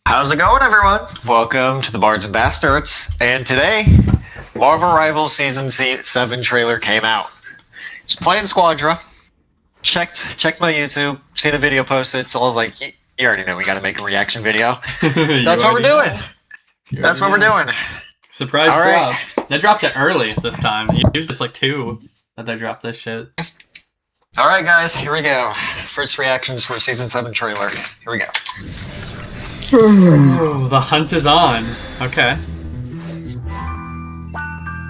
How's it going, everyone? Welcome to the Bards and Bastards. And today, Marvel Rivals Season 7 trailer came out. Just playing Squadra. Checked my YouTube, seen a video posted, so I was like, you already know we gotta make a reaction video. That's what we're doing. That's what we're doing. Surprise drop. They dropped it early this time. Usually it's like 2 that they dropped this shit. Alright guys, here we go. First reactions for Season 7 trailer. Here we go. Ooh, the hunt is on. Okay.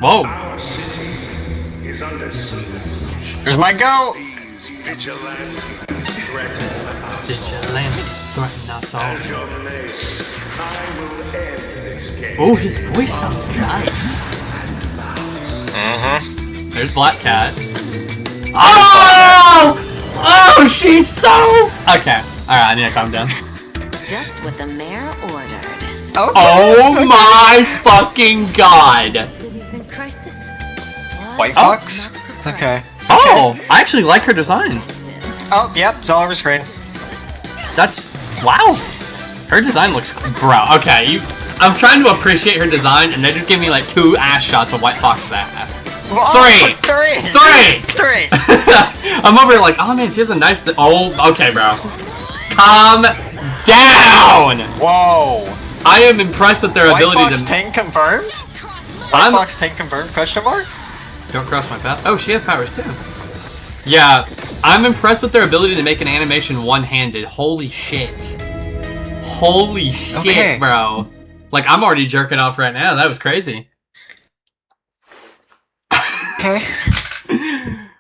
Whoa. Our city is under siege. Here's my goat! Vigilantes threaten us. Vigilantes threaten us all. As your blade, I will end this game. Oh, his voice sounds nice. There's Black Cat. Oh! Oh, she's so... Okay. Alright, I need to calm down. Just what the mayor ordered. Okay. Oh my fucking god. Cities in crisis. White Fox? Okay. Oh, I actually like her design. Oh, yep, it's all over screen. That's... Wow. Her design looks... Bro, okay, I'm trying to appreciate her design, and they just give me like 2 ass shots of White Fox's ass. Whoa, 3! I'm over here like, oh man, she has a nice... Oh, okay, bro. Calm down! Whoa. I am impressed with their White ability Fox to... tank confirmed? White Fox tank confirmed, question mark? Don't cross my path. Oh, she has powers too. Yeah, I'm impressed with their ability to make an animation one-handed. Holy shit. Holy shit, Okay. bro. Like, I'm already jerking off right now. That was crazy. Okay.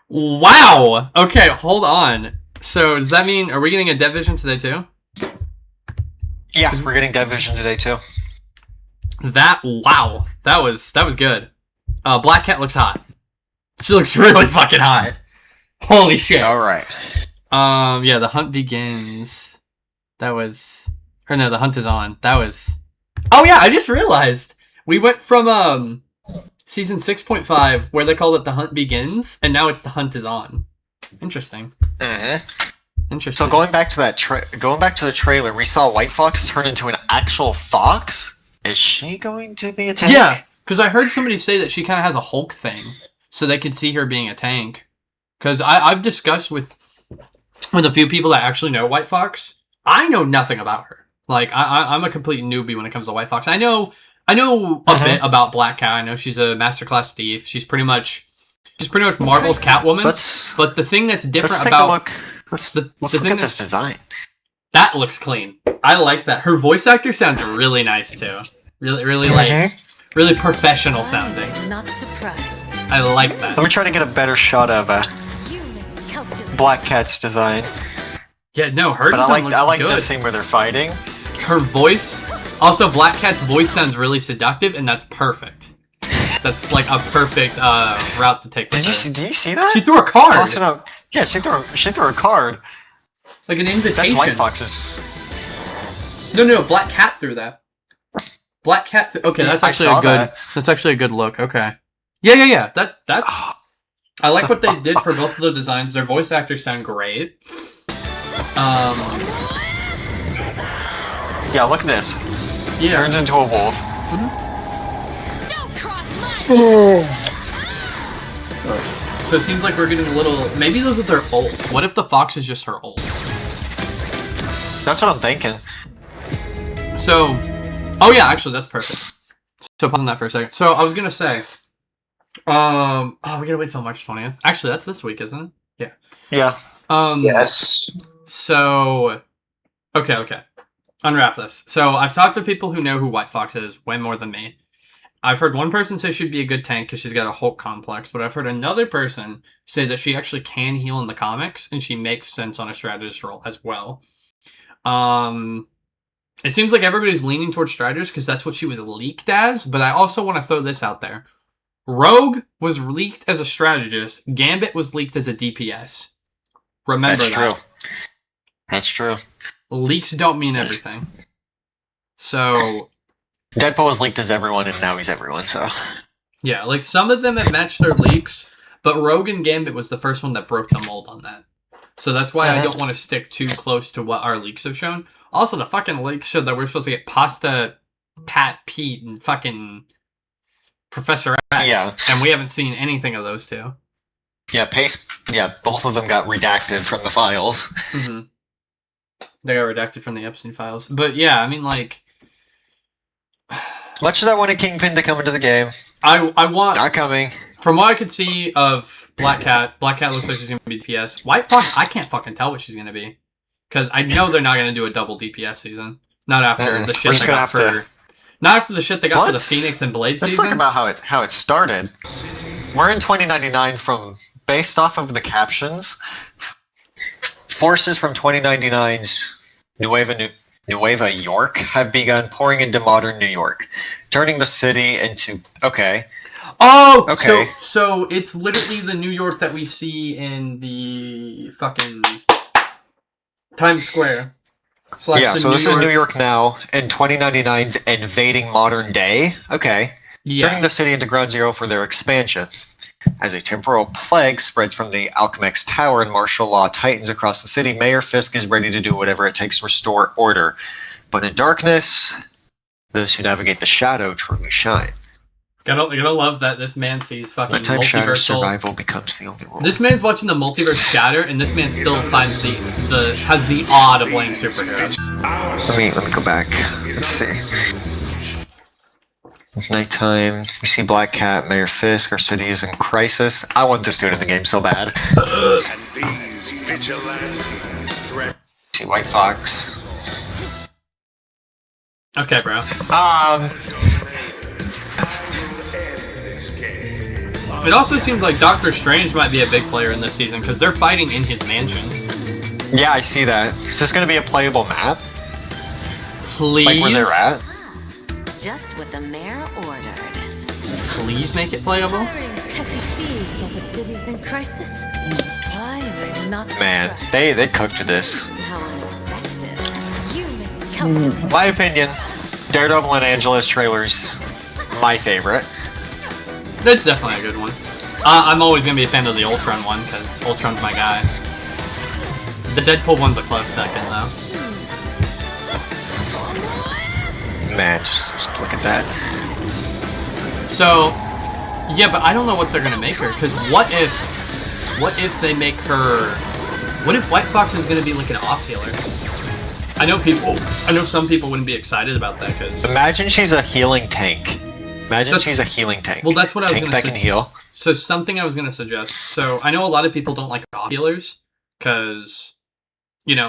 Wow! Okay, hold on. So, does that mean, are we getting a Dev Vision today too? Yeah, we're getting Dev Vision today too. Wow. That was good. Black Cat looks hot. She looks really fucking hot. Holy shit. Alright. Yeah, the hunt begins. That was... Or no, the hunt is on. That was... Oh yeah, I just realized. We went from, Season 6.5, where they called it the hunt begins, and now it's the hunt is on. Interesting. Interesting. So going back to the trailer, we saw White Fox turn into an actual fox? Is she going to be a tank? Yeah, because I heard somebody say that she kind of has a Hulk thing, so they could see her being a tank. Because I've discussed with a few people that actually know White Fox. I know nothing about her. Like, I'm a complete newbie when it comes to White Fox. I know a bit about Black Cat. I know she's a masterclass thief. She's pretty much Marvel's Catwoman. But the thing that's different about... Let's look at this design. That looks clean. I like that. Her voice actor sounds really nice too. Really like, really professional sounding. I'm not surprised. I like that. Let me try to get a better shot of You miscalculated. Black Cat's design. Yeah, no, her But design looks I like good. this scene where they're fighting. Her voice, also Black Cat's voice sounds really seductive, and that's perfect. That's like a perfect route to take. Did you see that? She threw a card. Tossing out. Yeah, she threw a card. Like an invitation. That's White Fox's. No, Black Cat threw that. Black Cat. Okay, that's actually a good. That's actually a good look. Okay. Yeah. That's. I like what they did for both of the designs. Their voice actors sound great. Yeah, look at this. Yeah. Turns into a wolf. Don't cross my So it seems like we're getting a little... Maybe those are their ults. What if the fox is just her ult? That's what I'm thinking. So... Oh yeah, actually, that's perfect. So pause on that for a second. So I was gonna say... Oh, we gotta wait till March 20th. Actually, that's this week, isn't it? Yeah. Yeah. Yes. So... Okay. Unwrap this. So I've talked to people who know who White Fox is way more than me. I've heard one person say she'd be a good tank because she's got a Hulk complex, but I've heard another person say that she actually can heal in the comics, and she makes sense on a strategist role as well. It seems like everybody's leaning towards strategist because that's what she was leaked as, but I also want to throw this out there. Rogue was leaked as a strategist. Gambit was leaked as a DPS. Remember that. That's true. That's true. Leaks don't mean everything. So... Deadpool was leaked as everyone, and now he's everyone, so... Yeah, like, some of them have matched their leaks, but Rogue and Gambit was the first one that broke the mold on that. So that's why I don't want to stick too close to what our leaks have shown. Also, the fucking leak showed that we're supposed to get Pasta, Pat, Pete, and fucking Professor S. Yeah. And we haven't seen anything of those two. Yeah, Pace. Yeah, both of them got redacted from the files. Mm-hmm. They got redacted from the Epstein files. But yeah, I mean, like... Much as I wanted Kingpin to come into the game, I want... not coming. From what I could see of Black Cat looks like she's going to be DPS. White Fox, I can't fucking tell what she's going to be. Because I know they're not going to do a double DPS season. Not after the shit they got for... Not after the shit they got for the Phoenix and Blade season. Let's talk about how it started. We're in 2099 based off of the captions. Forces from 2099's Nueva York have begun pouring into modern New York, turning the city into... Okay. Oh! Okay. So it's literally the New York that we see in the fucking Times Square. Yeah, so this is New York now, and 2099's invading modern day. Okay. Yeah. Turning the city into ground zero for their expansion. As a temporal plague spreads from the Alchemix Tower and martial law tightens across the city, Mayor Fisk is ready to do whatever it takes to restore order. But in darkness, those who navigate the shadow truly shine. Gotta love that this man sees fucking Nighttime shadow multiversal... survival becomes the only rule. This man's watching the multiverse shatter, and this man still finds has the awe to blame superheroes. Let me go back. Let's see. It's nighttime. We see Black Cat, Mayor Fisk. Our city is in crisis. I want this dude in the game so bad. And these vigilante threats. See White Fox. Okay, bro. It also seems like Doctor Strange might be a big player in this season because they're fighting in his mansion. Yeah, I see that. Is this going to be a playable map? Please? Like where they're at? Just what the mayor ordered. Please make it playable? Hiring petty thieves while the city's in crisis? Why am I not Man, surprised? they cooked this. How unexpected. You miscalculated. My opinion, Daredevil and Angelus trailers, my favorite. That's definitely a good one. I'm always going to be a fan of the Ultron one because Ultron's my guy. The Deadpool one's a close second, though. Man, just look at that. So, yeah, but I don't know what they're gonna make her. Because what if they make her? What if White Fox is gonna be like an off healer? I know some people wouldn't be excited about that because. Imagine she's a healing tank. Imagine she's a healing tank. Well, that's what I was tank gonna that say. can heal. So something I was gonna suggest. So I know a lot of people don't like off healers because,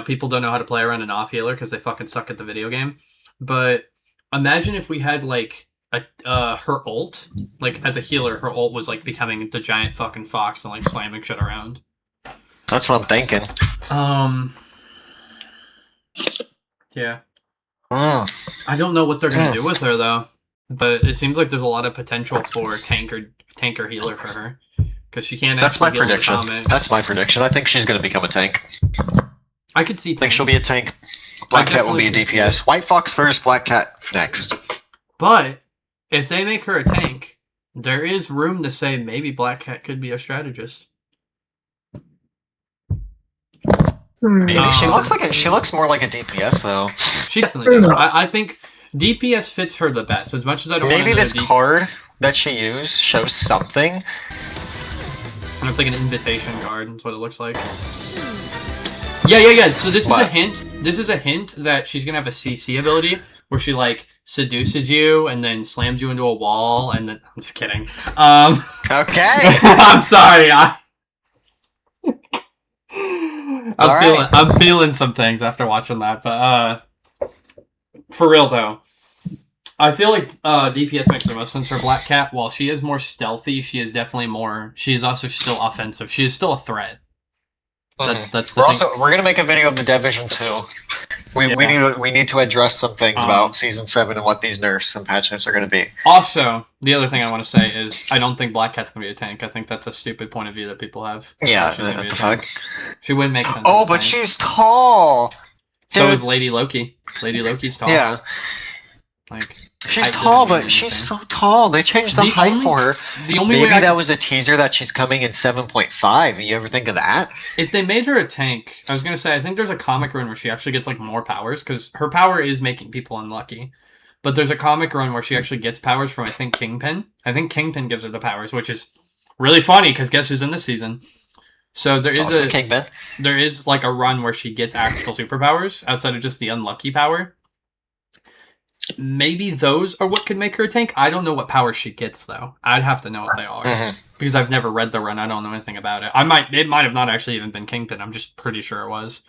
people don't know how to play around an off healer because they fucking suck at the video game. But imagine if we had like her ult, like as a healer, her ult was like becoming the giant fucking fox and like slamming shit around. That's what I'm thinking. Yeah. I don't know what they're gonna do with her though, but it seems like there's a lot of potential for tank or healer for her because she can't. That's my actually heal with prediction. comics. That's my prediction. I think she's gonna become a tank. I could see. I think she'll be a tank. Black Cat will be a DPS. White Fox first, Black Cat next. But if they make her a tank, there is room to say maybe Black Cat could be a strategist. Maybe. She looks more like a DPS though. She definitely does. I think DPS fits her the best. As much as I don't want Maybe another this card that she used shows something. And it's like an invitation card. That's what it looks like. Yeah. So this is a hint. This is a hint that she's gonna have a CC ability where she like seduces you and then slams you into a wall and then I'm just kidding. Okay. I'm sorry. Alright. I'm feeling some things after watching that, but for real though, I feel like DPS makes the most sense for Black Cat. While she is more stealthy, she is definitely more. She is also still offensive. She is still a threat. That's the thing. We're gonna make a video of the Division 2. We need to address some things about Season 7 and what these nerfs and patch notes are gonna be. Also, the other thing I want to say is I don't think Black Cat's gonna be a tank. I think that's a stupid point of view that people have. Yeah, She's gonna be what a the tank. fuck? She wouldn't make sense. Oh, as a but tank. she's tall! So Dude. is Lady Loki. Lady Loki's tall. Yeah. Like She's height tall, doesn't mean but she's anything. so tall. They changed the height for her. The only Maybe way I that could was a teaser that she's coming in 7.5. You ever think of that? If they made her a tank, I was gonna say I think there's a comic run where she actually gets like more powers because her power is making people unlucky. But there's a comic run where she actually gets powers from I think Kingpin. I think Kingpin gives her the powers, which is really funny because guess who's in this season? So It's also Kingpin. there is like a run where she gets actual superpowers outside of just the unlucky power. Maybe those are what could make her a tank. I don't know what powers she gets though. I'd have to know what they are because I've never read the run. I don't know anything about it. It might have not actually even been Kingpin. I'm just pretty sure it was.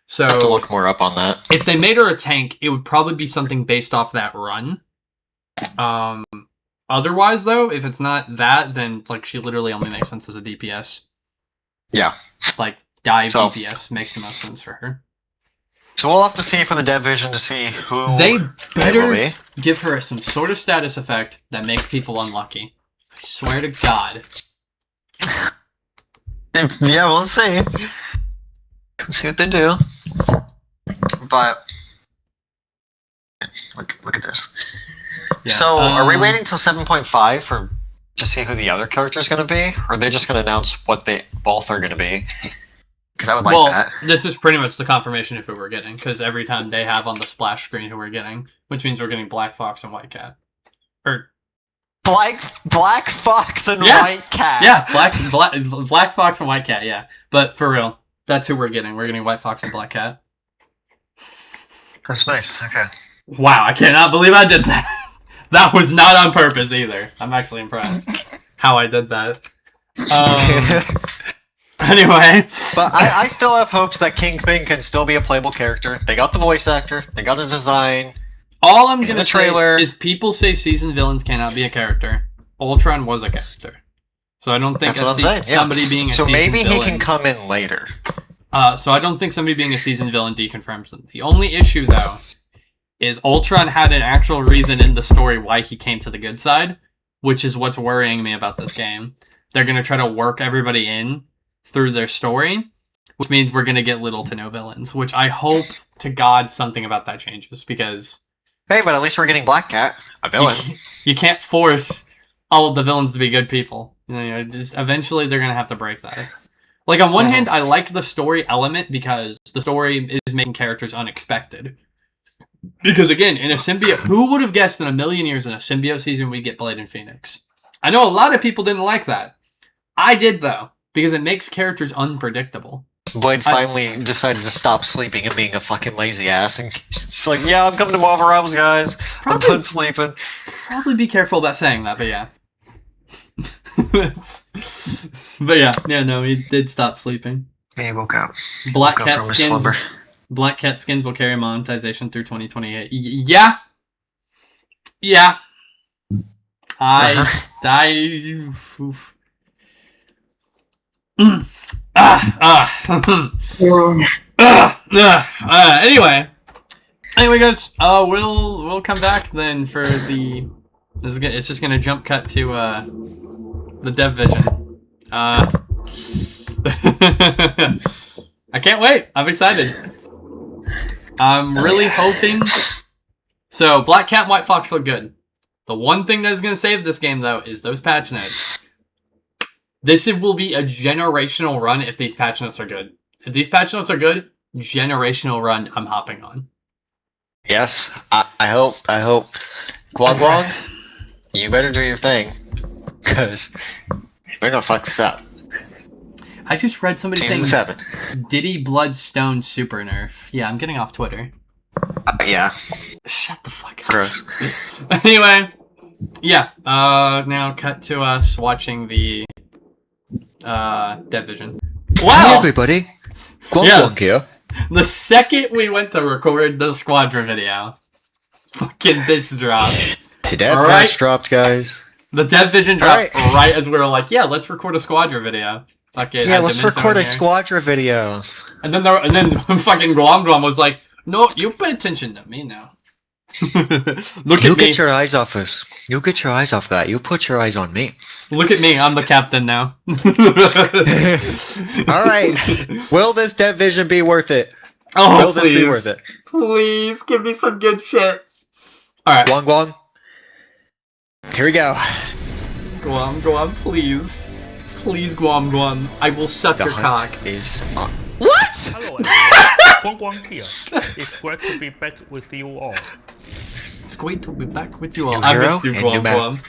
So I have to look more up on that. if they made her a tank, it would probably be something based off that run. Otherwise though, if it's not that, then like she literally only makes sense as a DPS. Yeah. Like dive DPS makes the most sense for her. So we'll have to see for the Dev Vision to see who They will better be. give her some sort of status effect that makes people unlucky. I swear to God. Yeah, we'll see. We'll see what they do. But look at this. Yeah. So are we waiting till 7.5 for to see who the other character is going to be, or are they just going to announce what they both are going to be? Because I would like that. This is pretty much the confirmation of who we're getting, because every time they have on the splash screen who we're getting, which means we're getting Black Fox and White Cat. Or Black Fox and Yeah. White Cat. yeah, Black Fox and White Cat, yeah. But for real, that's who we're getting. We're getting White Fox and Black Cat. That's nice. Okay. Wow, I cannot believe I did that. That was not on purpose either. I'm actually impressed how I did that. Anyway. But I still have hopes that Kingpin can still be a playable character. They got the voice actor. They got his design. All I'm gonna the trailer. say is people say seasoned villains cannot be a character. Ultron was a character. So I don't think That's what I'm saying. Yeah. somebody being a So seasoned maybe villain... he can come in later. So I don't think somebody being a seasoned villain deconfirms them. The only issue, though, is Ultron had an actual reason in the story why he came to the good side, which is what's worrying me about this game. They're going to try to work everybody in through their story, which means we're going to get little to no villains, which I hope to God something about that changes, because... Hey, but at least we're getting Black Cat, a villain. You can't force all of the villains to be good people. You know, just eventually they're going to have to break that. Like, on one hand, I like the story element because the story is making characters unexpected. Because, again, in a symbiote... Who would have guessed in a million years in a symbiote season we'd get Blade and Phoenix? I know a lot of people didn't like that. I did, though, because it makes characters unpredictable. Blade finally decided to stop sleeping and being a fucking lazy ass. And it's like, yeah, I'm coming to Marvel Rivals, guys. I'm done sleeping. Probably be careful about saying that, but yeah. But yeah, no, he did stop sleeping. He woke up. Black Woke up Cat from his skins. slumber. Black Cat skins will carry monetization through 2028. Yeah. Oof. Anyway, guys, we'll come back then for the. It's just gonna jump cut to the Dev Vision. I can't wait. I'm excited. I'm really hoping. So, Black Cat and White Fox look good. The one thing that is going to save this game, though, is those patch notes. This will be a generational run if these patch notes are good. If these patch notes are good, generational run I'm hopping on. Yes, I hope. Guang, you better do your thing. Because you better not fuck this up. I just read somebody Season saying 7. Diddy Bloodstone super nerf. Yeah, I'm getting off Twitter. Yeah. Shut the fuck up. Gross. Anyway, yeah. Now cut to us watching the Dev Vision. Wow. Hi everybody. Guang here. The second we went to record the Squadra video, fucking this dropped. The Dev Alright. Vision dropped, guys. The Dev Vision dropped Alright. right as we were like, yeah, let's record a Squadra video. Fucking Yeah, had let's Demento record in a here. Squadra video. And then fucking Guam was like, no, you pay attention to me now. Look You at me. get your eyes off us. You get your eyes off that. You put your eyes on me. Look at me. I'm the captain now. Alright. Will this Dev Vision be worth it? Oh, Will please. this be worth it? Please give me some good shit. All right. Guang Guang. Here we go. Guam, please. Please, Guam. I will suck The your hunt cock. is on. What? Hello everyone, Guang Guang here. It's great to be back with you all. It's great to be back with you all. New I hero missed you, and new map. Guam.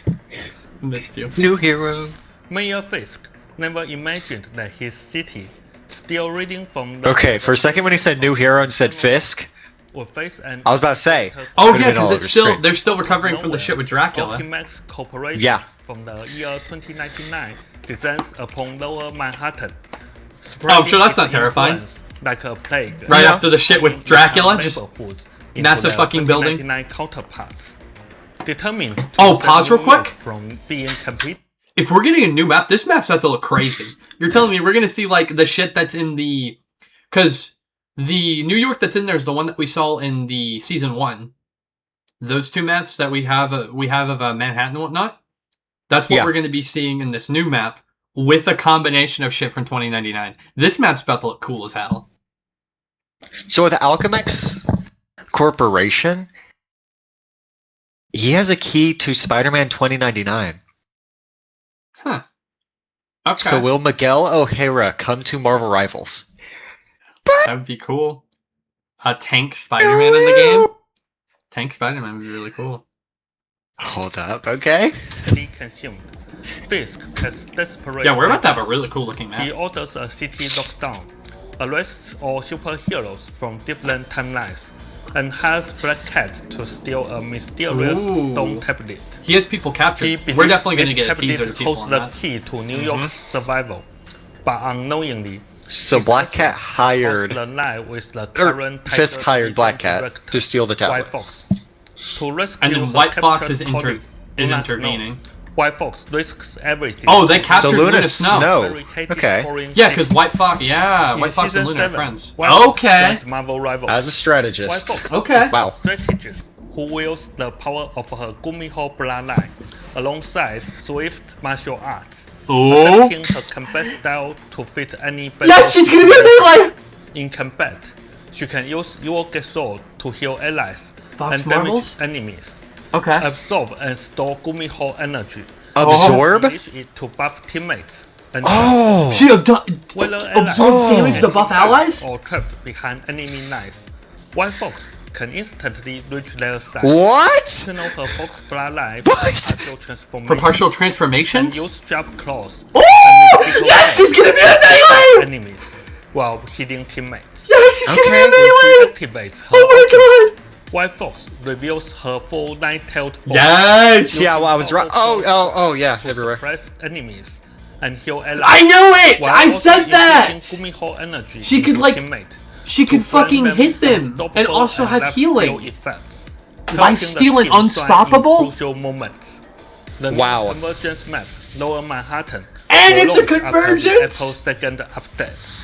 Missed you. New hero. Mayor Fisk never imagined that his city, still reading from the Okay, for a second when he said new hero and said Fisk, would face an I was about to say. Oh Could've yeah, been all because over screen. they're still recovering from the shit with Dracula. Ultimax Corporation Yeah. from the year 2099 descends upon Lower Manhattan. Oh, I'm sure that's spreading not its terrifying. influence like a plague. Right Yeah. after the shit with Dracula, just Neighborhood into massive their fucking building. 2099 counterparts. Determined to Oh, save pause New real quick. York from being complete. if we're getting a new map, this map's about to look crazy. You're telling me we're gonna see like the shit that's in the, because the New York that's in there is the one that we saw in the season 1. Those two maps that we have of Manhattan and whatnot. That's what Yeah. we're gonna be seeing in this new map with a combination of shit from 2099. This map's about to look cool as hell. So with Alchemix Corporation, he has a key to Spider-Man 2099. Huh. Okay. So will Miguel O'Hara come to Marvel Rivals? That would be cool. A tank Spider-Man in the game? Tank Spider-Man would be really cool. Hold up, okay. Consumed. Fisk has desperate. Yeah, we're about to have a measures. really cool looking He map. orders a city lockdown, arrests all superheroes from different timelines, and has Black Cat to steal a mysterious Ooh. stone tablet. He has people He captured. believes We're definitely going to this get a teaser to tablet people holds on the that. key to New York's survival, but unknowingly, So his Black Cat efforts hired, cross the line with the or current Fisk Tiger hired Division Black Cat director, to steal the White tablet. Fox. To rescue And then her White Fox captured is colleague, Luna intervening. Snow. White Fox risks everything. Oh, they to captured So Luna Luna Snow. Snow. barricaded Okay. foreign Yeah, city. because White Fox. Yeah, In White Fox and season Luna are 7, friends. White Fox Okay. joins Marvel Rivals. As a White strategist. Fox Okay. is Wow. a strategist who wields the power of her Gumiho bloodline, alongside swift martial arts, Oh. adapting her combat style to fit any battle. Yes, she's going to be in melee! In combat, she can use your sword to heal allies Fox and damage marbles? enemies, Okay. absorb and store Gumiho energy, Absorb? unleash it to buff teammates, and Oh! She whether absorbs allies damage to buff allies? or trapped behind enemy lines. White Fox can instantly reach their side. What? Channel her Fox bloodline What? partial transformation For partial and transformations? use sharp claws. Oh! and Yes, she's going to be in melee! enemies while hitting teammates. Yes, she's going to be Okay. in When melee! she activates her Oh my god! White Fox reveals her full nine-tailed form Yes! Yeah, well, I was right. Oh, yeah, to everywhere. suppress enemies and heal allies. I knew it! while I also said that! infusing Gumiho energy She could, into like, teammate She to could grant fucking them hit them and unstoppable also have left-field healing. effects, Life helping the stealing team shine in unstoppable? crucial moments. The Wow. new convergence map, Lower Manhattan, And will it's a launch after the convergence? Apple's second update.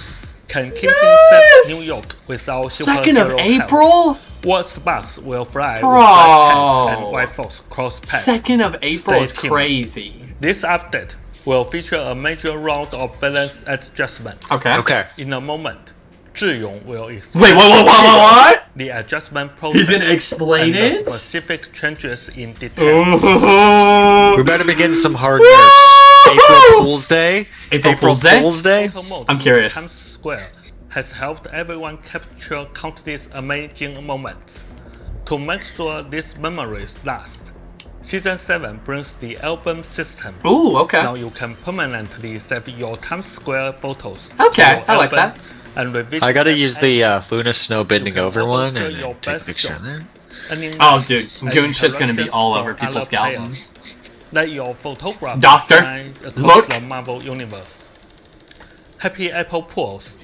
Can Kingpin Yes! save New York without 2nd of superhero help? April? What sparks will fly Bro. with Black Cat and White Fox cross paths? 2nd of April is Stay tuned. crazy. This update will feature a major round of balance adjustments. Okay. Okay. In a moment, Zhiyong will explain Wait, what? the adjustment process He's gonna explain and it? the specific changes in detail. We better begin some hard news. April Fool's Day. April Fool's Day? Fool's Day. Photo mode I'm in curious. Times Square has helped everyone capture countless amazing moments. To make sure these memories last, Season 7 brings the album system. Ooh, okay. Now you can permanently save your Times Square photos. Okay, to your I like album that. And revisit I gotta them use the Luna Snow bending can over also one share and your then take a best picture of shots. that. any Oh, nice dude, and Goon shit's gonna be interactions all for over people's other players. albums. Let your photograph Doctor, shine across look. the Marvel Universe. Happy Apple Pools.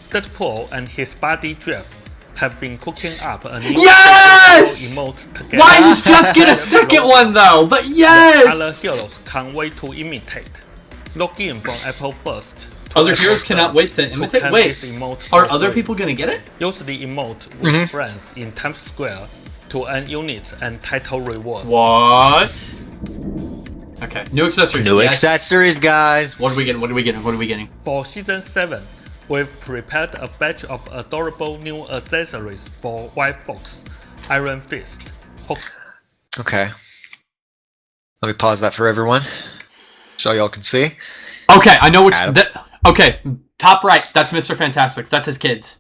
Deadpool and his buddy Jeff have been cooking up a new Yes! emote together. Why does Jeff get a second one though? But Other yes! heroes can't wait to imitate. Log in from Apple first. to Other Apple heroes cannot Store wait to imitate? claim Wait, this emote are for other free. people gonna get it? Use the emote with friends in Times Square to earn units and title rewards. What? Okay, new accessories. New yes. accessories, guys. What are we getting? What are we getting? What are we getting? For Season 7, we've prepared a batch of adorable new accessories for White Fox, Iron Fist, Okay. Let me pause that for everyone, so y'all can see. Okay, I know which. Adam. Okay, top right. That's Mr. Fantastic's. That's his kids.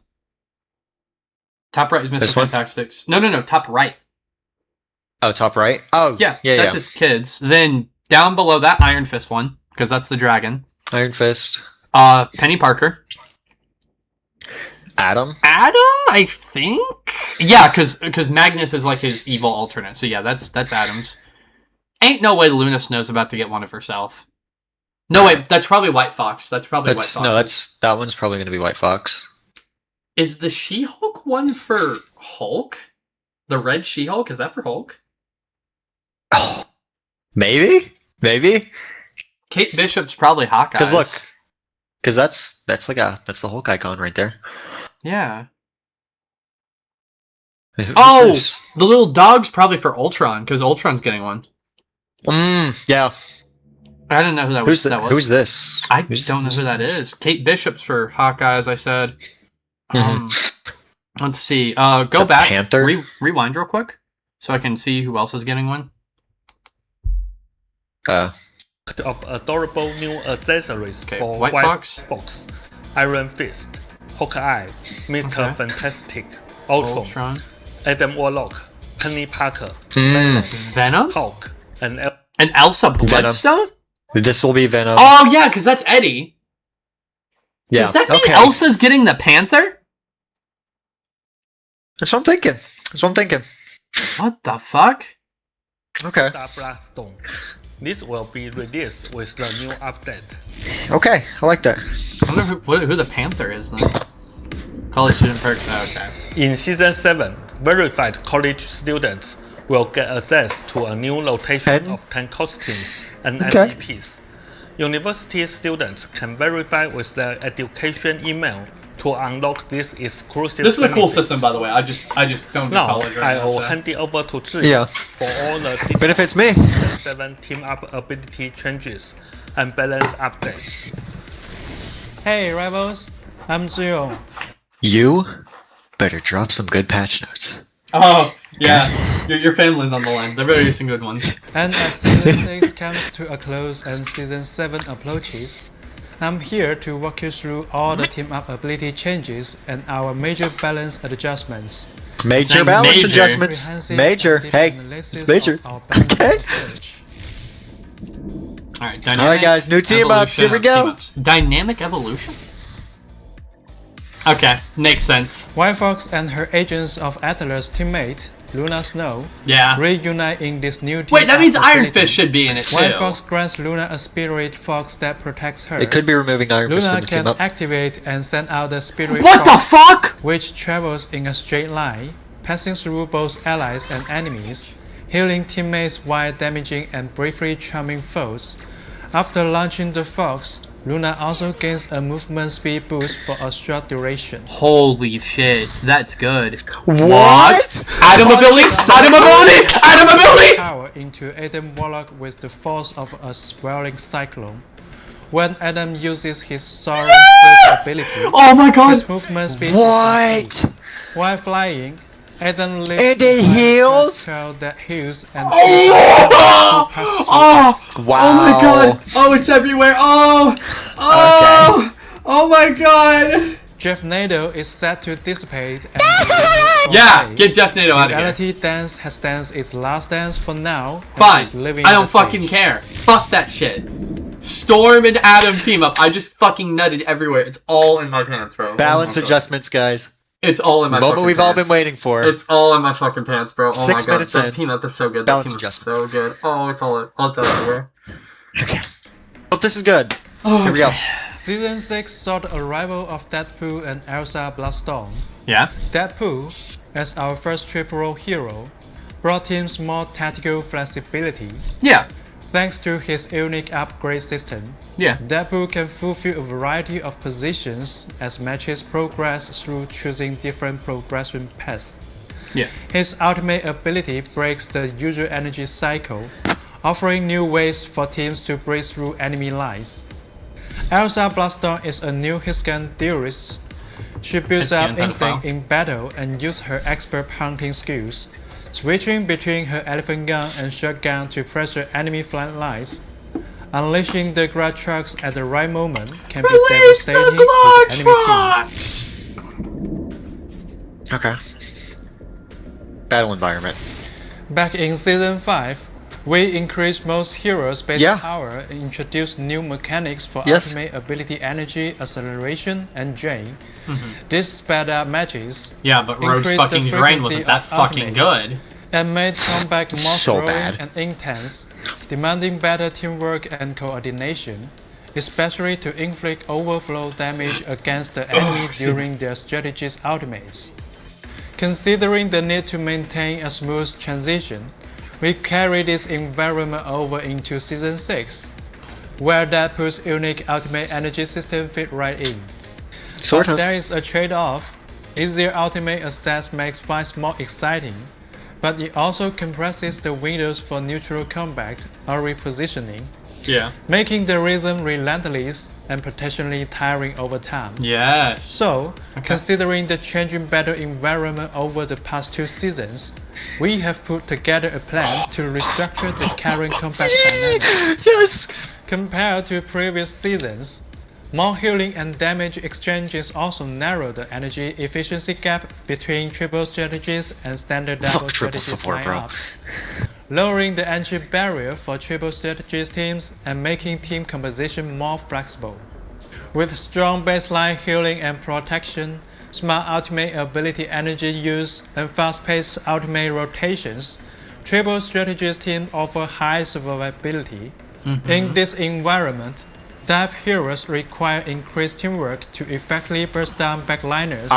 Top right is Mr. This one? Fantastic's. No. Top right. Oh, top right. Oh, Yeah, yeah, that's his kids. Then down below that, Iron Fist one, because that's the dragon. Iron Fist. Penny Parker. Adam. Adam, I think. Yeah, because Magnus is like his evil alternate. So yeah, that's Adam's. Ain't no way Luna Snow's about to get one of herself. No wait, that's probably White Fox. That's probably White Fox. That one's probably gonna be White Fox. Is the She-Hulk one for Hulk? The red She-Hulk, is that for Hulk? Oh, maybe. Kate Bishop's probably Hawkeye. Because that's the Hulk icon right there. Yeah. Who's Oh, this? the little dog's probably for Ultron, because Ultron's getting one. Yeah. I didn't know who that was. Who's this? I don't know who that is. Kate Bishop's for Hawkeye, as I said. Let's see. Go back. Panther? Rewind real quick, so I can see who else is getting one. Of adorable new accessories for White Fox? Iron Fist, Hawkeye, Mr. Fantastic, Ultron, Adam Warlock, Penny Parker, Venom? Hulk, and And Elsa Bloodstone? This will be Venom. Oh, yeah, because that's Eddie. Yeah. Does that mean Elsa's getting the Panther? That's what I'm thinking. What the fuck? Okay. Blaststone. This will be released with the new update. Okay, I like that. I wonder who the Panther is then. College student perks. Oh, okay. In Season 7, verified college students will get access to a new rotation of 10 costumes and MVPs. University students can verify with their education email to unlock this exclusive This is a cool benefits. system, by the way. I just don't do Now, college right I now. will So. hand it over to Zhi for all the Benefits me. Season 7 team-up ability changes and balance updates. Hey rivals, I'm Zio. You better drop some good patch notes. Oh, yeah. Your family's on the line. They're very some good ones. And as Season 6 comes to a close and Season 7 approaches, I'm here to walk you through all the team-up ability changes and our major balance adjustments. Major balance major. adjustments. Comprehensive Major. and deep Hey, analysis it's major. of our balance Okay. approach. Alright, Alright, guys, new team-ups. Here we go. Dynamic evolution? Okay, makes sense. White Fox and her Agents of Atlas teammate, Luna Snow, Yeah. reunite in this new team. Wait, that means Iron Fist should be in it too. White Fox grants Luna a spirit fox that protects her. It could be removing Iron Fist Luna from the can team up. activate and send out the spirit What the fox, fuck? which travels in a straight line, passing through both allies and enemies, healing teammates while damaging and briefly charming foes. After launching the fox, Luna also gains a movement speed boost for a short duration. Holy shit, that's good. What? Adam ability! Adam ability! Adam ability! Power into Adam Warlock with the force of a swirling cyclone. When Adam uses his soaring Switch ability, Oh my god! his movement speed What? while flying, Adam lifts And it a heals? trail that heals and Oh! Oh! Wow. Oh my god! Oh, it's everywhere! Oh! Oh! Oh my god! Jeff Nado is set to dissipate and Yeah, get Jeff Nato out of here. Reality Dance has danced its last dance for now. and Fine. is leaving I don't the stage. fucking care. Fuck that shit. Storm and Adam team up. I just fucking nutted everywhere. It's all in my pants, bro. Balance Oh my God. adjustments, guys. It's all in my Moment fucking we've all been pants. waiting for. It's all in my fucking pants, bro. Oh 6 my god, minutes that in. team up is so good. Balance that team is adjustments. so good. Oh, it's all everywhere. Hope this is good. Oh, Here we go. Season 6 saw the arrival of Deadpool and Elsa Bloodstone. Yeah. Deadpool, as our first triple role hero, brought teams more tactical flexibility. Yeah. Thanks to his unique upgrade system, Yeah. Deadpool can fulfill a variety of positions as matches progress through choosing different progression paths. Yeah. His ultimate ability breaks the usual energy cycle, offering new ways for teams to break through enemy lines. Elsa Bloodstone is a new Hiscan duelist. She builds Hiscan up pedophile. instinct in battle and uses her expert hunting skills, switching between her elephant gun and shotgun to pressure enemy front lines. Unleashing the Glad trucks at the right moment can be Release devastating the to the Glad enemy team. trucks! Okay. Battle environment. Back in Season 5, we increased most heroes' base power and introduced new mechanics for ultimate ability energy, acceleration, and drain. This sped up matches. Yeah, but Rogue's increased the fucking drain frequency wasn't that of fucking ultimates, good. and made combat more So thrilling bad. and intense, demanding better teamwork and coordination, especially to inflict overflow damage against the enemy during their strategy's ultimates. Considering the need to maintain a smooth transition, we carry this environment over into Season 6, where that puts unique ultimate energy system fit right in. Sort But of. there is a trade-off. Easier ultimate access makes fights more exciting, but it also compresses the windows for neutral combat or repositioning, Yeah. making the rhythm relentless and potentially tiring over time. Yes. So, considering the changing battle environment over the past 2 seasons, we have put together a plan to restructure the current combat dynamics. Yes! Compared to previous seasons, more healing and damage exchanges also narrow the energy efficiency gap between triple strategies and standard double Fuck triple strategies support, bro. lineups, lowering the entry barrier for triple strategies teams and making team composition more flexible. With strong baseline healing and protection, smart ultimate ability energy use, and fast-paced ultimate rotations, triple strategies teams offer high survivability. In this environment, dive heroes require increased teamwork to effectively burst down backliners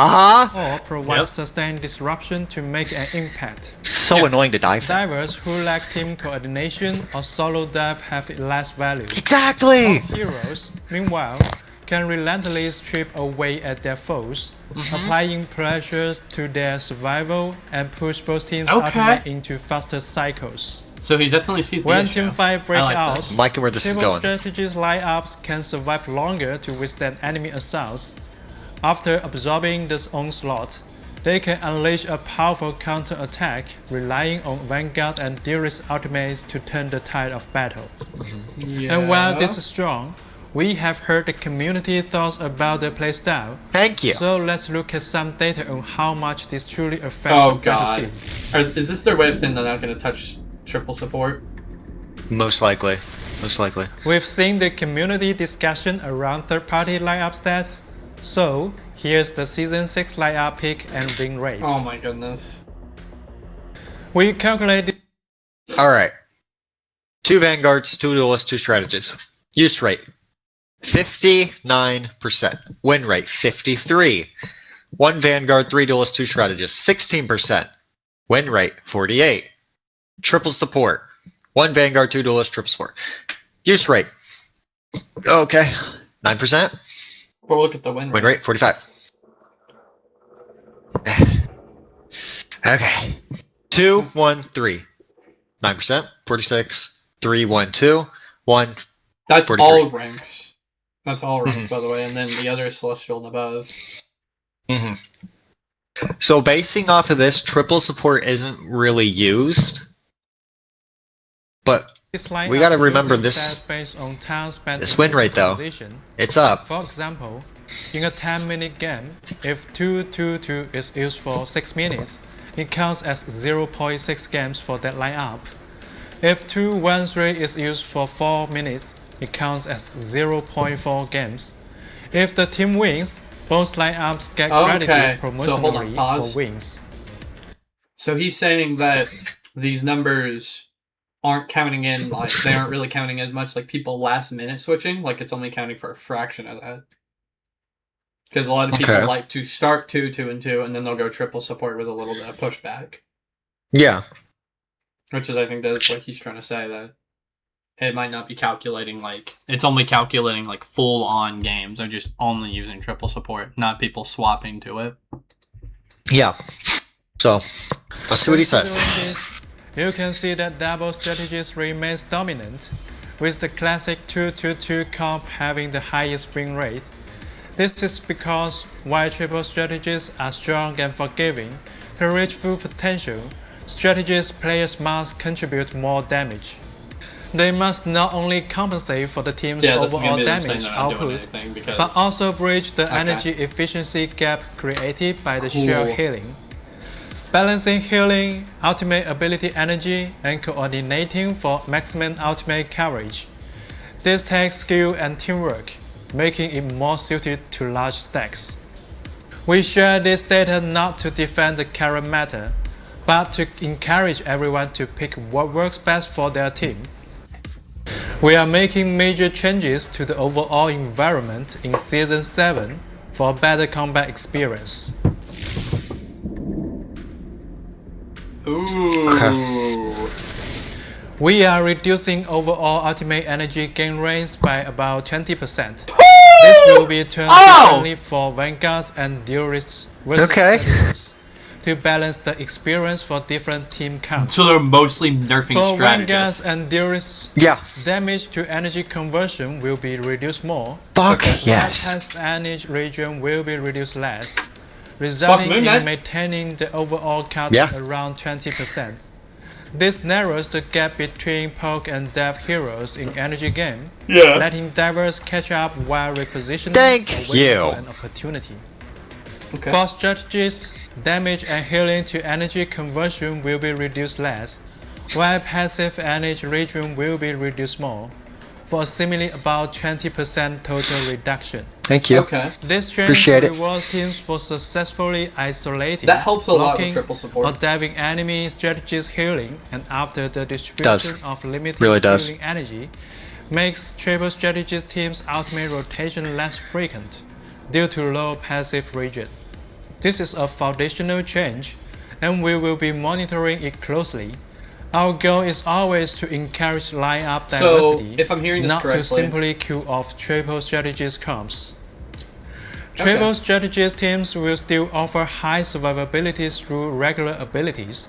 or provide sustained disruption to make an impact. So annoying to dive from. Divers who lack team coordination or solo dive have less value. Exactly! Heroes, meanwhile, can relentlessly strip away at their foes, applying pressures to their survival and push both teams ultimate into faster cycles. So he definitely sees the When issue. teamfight break I like out, this. Liking where this is triple going. strategies lineups can survive longer to withstand enemy assaults. After absorbing this onslaught, they can unleash a powerful counter-attack, relying on Vanguard and Duelist ultimates to turn the tide of battle. And while this is strong, we have heard the community thoughts about the playstyle. Thank you. So let's look at some data on how much this truly affects Oh the god. battlefield. Is this their way of saying they're not going to touch triple support? Most likely. Most likely. We've seen the community discussion around third-party lineup stats, so here's the Season 6 lineup pick and win race. Oh my goodness. We calculated Alright. 2 Vanguards, 2 Duelists, 2 Strategists. Use rate 59%. Win rate 53. 1 Vanguard, 3 Duelists, 2 Strategists. 16%. Win rate 48. Triple support. 1 Vanguard, 2 Duelists, triple support. Use rate. Okay. 9%. But look at the win Win rate. rate 45. Okay. 2, 1, 3. 9%. 46. 3, 1, 2. 1. That's 43. all ranks. That's all ranks, by the way. And then the other is Celestial and above. So basing off of this, triple support isn't really used. But this lineup we gotta remember using this- stats based on time spent this in win rate, though. position. it's up. For example, in a 10-minute game, if 2-2-2 is used for 6 minutes, it counts as 0.6 games for that lineup. If 2-1-3 is used for 4 minutes, it counts as 0.4 games. If the team wins, both lineups get Okay, credited so hold on, promotionally pause. for wins. So he's saying that these numbers aren't counting in, like, they aren't really counting as much like people last minute switching, like it's only counting for a fraction of that. Because a lot of people Okay. like to start 2, 2, and 2, and then they'll go triple support with a little bit of pushback. Yeah. Which is, I think, that's what he's trying to say, that it might not be calculating, like, it's only calculating, like, full-on games. They're just only using triple support, not people swapping to it. Yeah. So, let's see what he says. Considering this, you can see that double strategies remains dominant, with the classic 2-2-2 comp having the highest win rate. This is because while triple strategies are strong and forgiving, to reach full potential, strategies players must contribute more damage. They must not only compensate for the team's overall damage output, but also bridge the energy efficiency gap created by the sheer healing. Balancing healing, ultimate ability energy, and coordinating for maximum ultimate coverage. This takes skill and teamwork, making it more suited to large stacks. We share this data not to defend the current meta, but to encourage everyone to pick what works best for their team. We are making major changes to the overall environment in Season 7 for a better combat experience. Ooh. We are reducing overall ultimate energy gain range by about 20%. This will be turned differently for Vanguards and Duelists versus to balance the experience for different team counts. So they're mostly nerfing for strategists. Vanguards and Duelists, damage to energy conversion will be reduced more. Test energy region will be reduced less, resulting in maintaining the overall count around 20%. This narrows the gap between poke and dev heroes in energy game, letting divers catch up while repositioning for an opportunity. For strategies, damage and healing to energy conversion will be reduced less, while passive energy region will be reduced more, for a seemingly about 20% total reduction. Thank you. This change rewards teams for successfully isolating, that helps a lot with triple support, or diving enemy strategies healing, and after the distribution of limited healing energy, makes triple strategies teams' ultimate rotation less frequent due to low passive region. This is a foundational change, and we will be monitoring it closely. Our goal is always to encourage lineup diversity, if I'm hearing this not correctly, to simply kill off triple strategies comps. Triple strategies teams will still offer high survivability through regular abilities,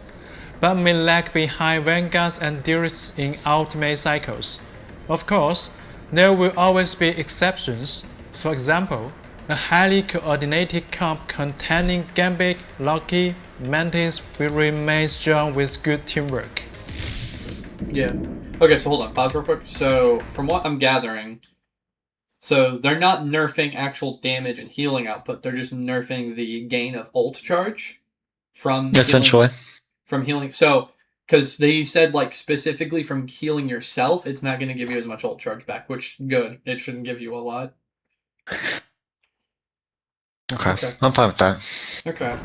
but may lag behind Vanguards and Duelists in ultimate cycles. Of course, there will always be exceptions. For example, a highly coordinated comp containing Gambit, Loki, Mantis will remain strong with good teamwork. Yeah. Okay, so hold on. Pause real quick. So, from what I'm gathering, so they're not nerfing actual damage and healing output. They're just nerfing the gain of ult charge from healing. So, because they said, like, specifically from healing yourself, it's not going to give you as much ult charge back, which, good. It shouldn't give you a lot. Okay. I'm fine with that. Okay.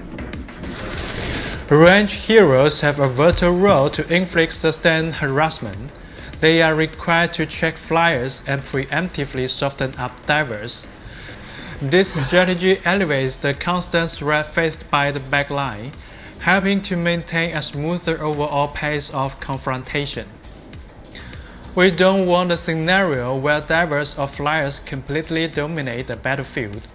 Ranged heroes have a vital role to inflict sustained harassment. They are required to check flyers and preemptively soften up divers. This strategy elevates the constant threat faced by the backline, helping to maintain a smoother overall pace of confrontation. We don't want a scenario where divers or flyers completely dominate the battlefield,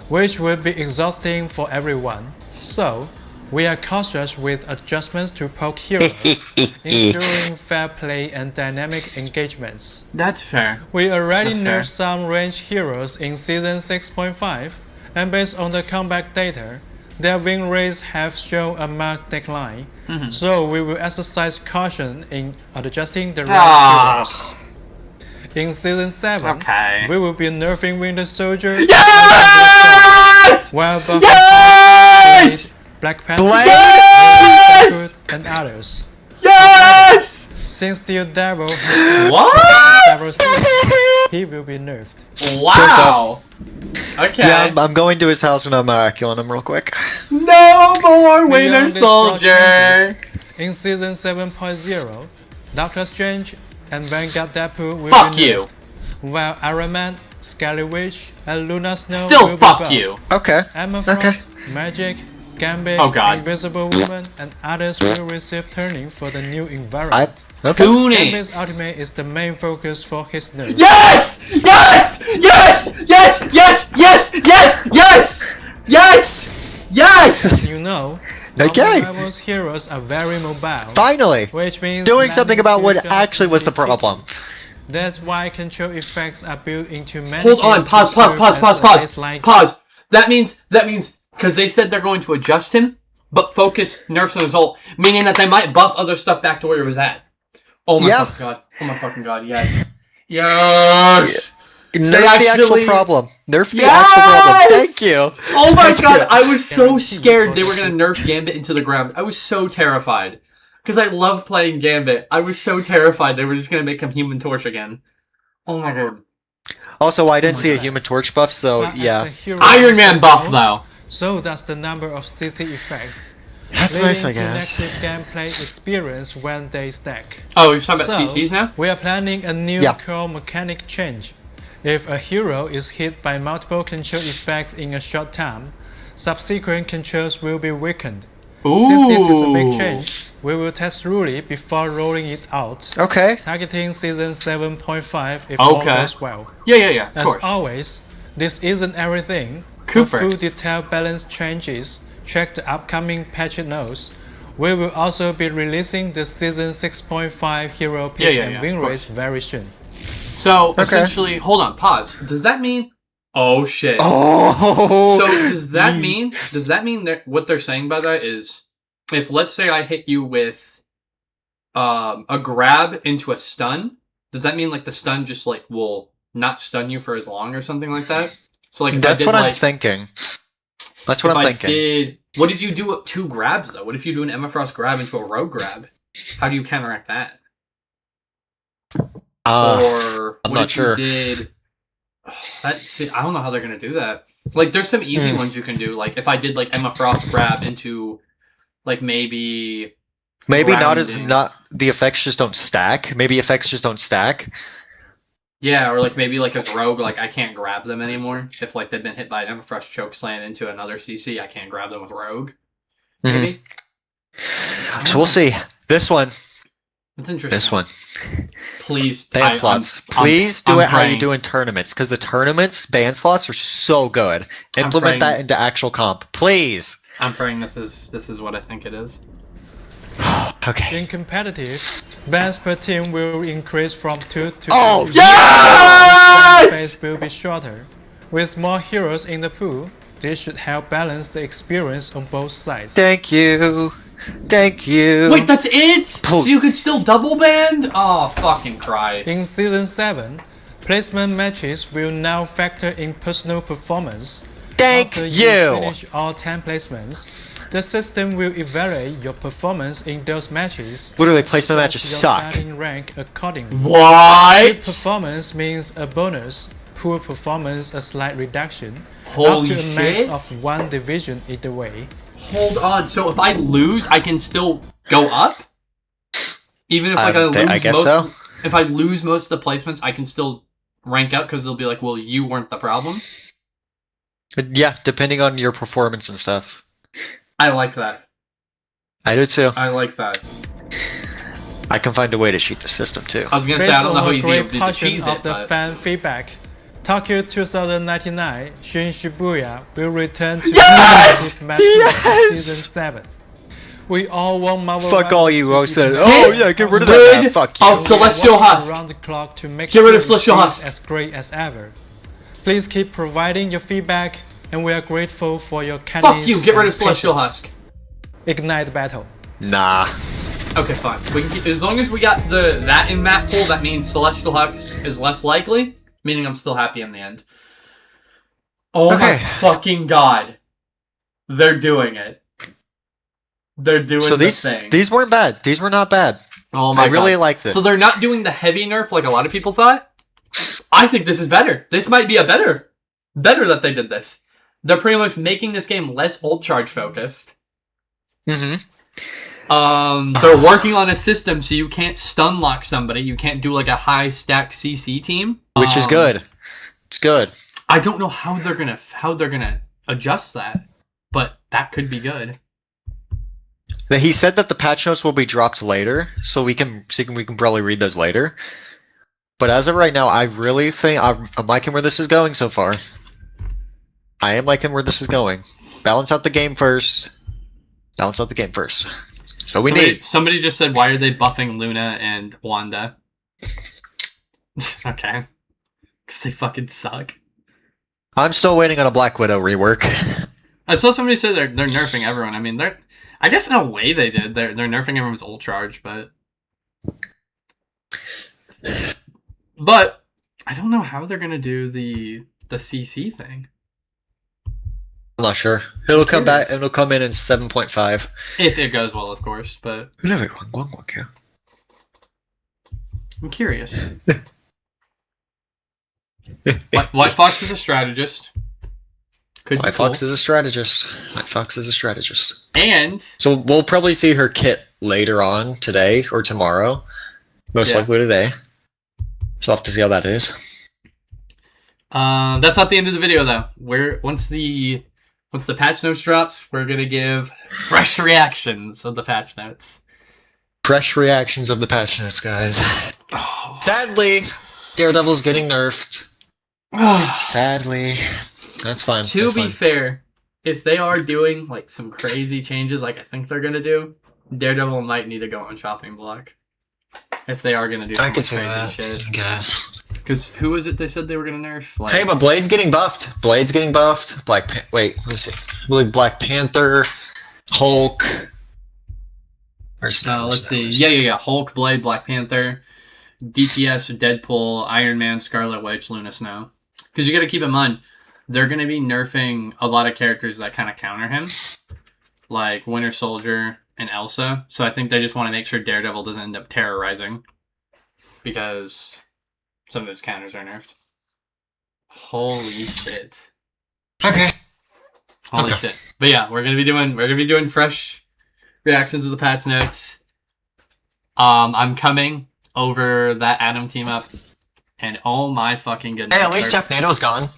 which would be exhausting for everyone. So, we are cautious with adjustments to poke heroes, ensuring fair play and dynamic engagements. That's fair. We already nerfed some ranged heroes in Season 6.5, and based on the combat data, their win rates have shown a marked decline, so we will exercise caution in adjusting the ranged heroes. In Season 7, we will be nerfing Winter Soldier while buffing Black Panther, and others. Since Steel Devil has he will be nerfed. Wow! Okay. Yeah, I'm going to his house and I'm killing him real quick. No more Winter Soldier! In Season 7.0, Doctor Strange and Vanguard Deadpool will be nerfed, while Iron Man, Scarlet Witch, and Luna Snow will be buffed. Emma Frost, Magic, Gambit, Invisible Woman, and others will receive turning for the new environment. Gambit's ultimate is the main focus for his nerf. Yes! Yes! Yes! Yes! Yes! Yes! Yes! Yes! Yes! Yes! As you know, Marvel's heroes are very mobile. Finally! Which means doing something about what actually was the problem. That's why control effects are built into many. Hold on, pause. That means, because they said they're going to adjust him, but focus nerfs on result, meaning that they might buff other stuff back to where it was at. Oh my fucking god. Oh my fucking god, yes. Yes! Nerf the actual problem. Nerf the actual problem. Thank you. Oh my god, I was so scared they were going to nerf Gambit into the ground. I was so terrified. Because I love playing Gambit. I was so terrified they were just going to make him Human Torch again. Oh my god. Also, I didn't see a Human Torch buff, so But as yeah. the hero Iron Man buff, grows, though. So does the number of CC effects. That's leading nice, I to guess. negative gameplay experience when they stack. Oh, you're talking about So, CCs now? we are planning a new Yeah. core mechanic change. If a hero is hit by multiple control effects in a short time, subsequent controls will be weakened. Ooh. Since this is a big change, we will test Ruli before rolling it out, Okay. targeting Season 7.5 if all Okay. goes well. Yeah, of As course. always, this isn't everything. Cooper. For full detailed balance changes, check the upcoming patch notes. We will also be releasing the Season 6.5 hero pick Yeah, and of win course. race very soon. So, essentially, hold on, pause. Does that mean... Oh, shit. Oh. So, does that mean that what they're saying by that is, if, let's say, I hit you with a grab into a stun, does that mean, like, the stun just, like, will not stun you for as long or something like that? So, like, if I That's did, what I'm like... thinking. That's what if I'm I thinking. did... What if you do 2 grabs, though? What if you do an Emma Frost grab into a rogue grab? How do you counteract that? Or I'm what not if sure. you did... See, I don't know how they're going to do that. Like, there's some easy ones you can do. Like, if I did, like, Emma Frost grab into, like, maybe grounding. The effects just don't stack. Maybe effects just don't stack. Yeah, or, like, maybe, like, as rogue, like, I can't grab them anymore. If, like, they've been hit by an Emma Frost choke slam into another CC, I can't grab them with rogue. Maybe? So we'll see. This one. That's interesting. This one. Please. Ban slots. Please do I'm it how you praying. do in tournaments, because the tournaments ban slots are so good. Implement that into actual comp, please. I'm praying this is what I think it is. Okay. In competitive, bans per team will increase from 2 to 3. Oh, Ban yes! phase will be shorter. With more heroes in the pool, this should help balance the experience on both sides. Thank you. Thank you. Wait, that's it? So you could still double band? Oh, fucking Christ. In Season 7, placement matches will now factor in personal performance. Thank After you. finish all 10 placements, the system will evaluate your performance in those matches. Literally, placement and matches your suck. starting rank accordingly. Good What? performance means a bonus, poor performance a slight reduction. Holy up to a max shit. of 1 division either way. Hold on. So if I lose, I can still go up? Even if like I lose I guess most so. if I lose most of the placements, I can still rank up because they'll be like, "Well, you weren't the problem." Yeah, depending on your performance and stuff. I like that. I do too. I like that. I can find a way to cheat the system too. I was gonna say Based I don't know on how the easy it would great be to portion cheese of it, the but fan feedback, Tokyo 2099 Shin Shibuya will return to Yes! competitive match Yes! Season 7. We all want Marvel Fuck all Rivals you to who said, ignite oh the yeah, get rid of Rid that. Fuck of you. Celestial working Husk. around the clock to make Get rid sure of Celestial it is Husk. as great as ever. Please keep providing your feedback, and we are grateful for your fuck kindness you. Get rid and of Celestial patience. Husk. Ignite the battle. Nah. Okay, fine. As long as we got that in map pool, that means Celestial Husk is less likely, meaning I'm still happy in the end. Oh my Okay. fucking god. They're doing it. They're doing So the these thing. these weren't bad. These were not bad. Oh my I really god. like this. So they're not doing the heavy nerf like a lot of people thought? I think this is better. This might be better that they did this. They're pretty much making this game less ult charge focused. Mm-hmm. They're working on a system so you can't stun lock somebody. You can't do like a high stack CC team, Which is good. It's good. I don't know how they're gonna adjust that, but that could be good. He said that the patch notes will be dropped later, so we can probably read those later. But as of right now, I really think I'm liking where this is going so far. I am liking where this is going. Balance out the game first. Balance out the game first. So we need. Somebody just said, why are they buffing Luna and Wanda? Okay. Because they fucking suck. I'm still waiting on a Black Widow rework. I saw somebody say they're nerfing everyone. I mean, I guess in a way they did. They're nerfing everyone's ult charge, but I don't know how they're gonna do the CC thing. I'm not sure. It'll come back. It'll come in 7.5 if it goes well, of course. But I'm curious. White Fox is a strategist. White Fox is a strategist. White Fox is a strategist. And so we'll probably see her kit later on today or tomorrow. Most likely today. So I'll have to see how that is. That's not the end of the video though. Once the patch notes drops, we're gonna give fresh reactions of the patch notes. Fresh reactions of the patch notes, guys. Oh. Sadly, Daredevil's getting nerfed. Sadly. That's fine. To be fair, if they are doing like some crazy changes like I think they're gonna do, Daredevil might need to go on chopping block. If they are gonna do some crazy shit. I guess. Because who was it they said they were gonna nerf? Like, hey, but Blade's getting buffed. Blade's getting buffed. Wait, let me see. Really, Black Panther, Hulk. Let's see. Yeah. Hulk, Blade, Black Panther, DPS, Deadpool, Iron Man, Scarlet Witch, Luna Snow. Because you got to keep in mind, they're going to be nerfing a lot of characters that kind of counter him, like Winter Soldier and Elsa. So I think they just want to make sure Daredevil doesn't end up terrorizing, because some of those counters are nerfed. Holy shit. Okay. Holy shit. But yeah, we're gonna be doing fresh reactions to the patch notes. I'm coming over that Adam team up, and oh my fucking goodness. Hey, at least Jeff Nato's gone.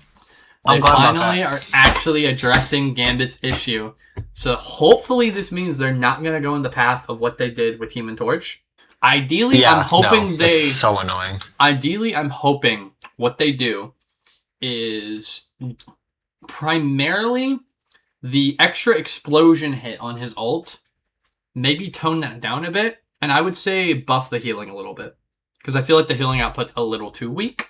They finally are actually addressing Gambit's issue. So hopefully this means they're not gonna go in the path of what they did with Human Torch. Ideally, I'm hoping that's so annoying. Ideally, I'm hoping what they do is primarily the extra explosion hit on his ult. Maybe tone that down a bit, and I would say buff the healing a little bit, because I feel like the healing output's a little too weak.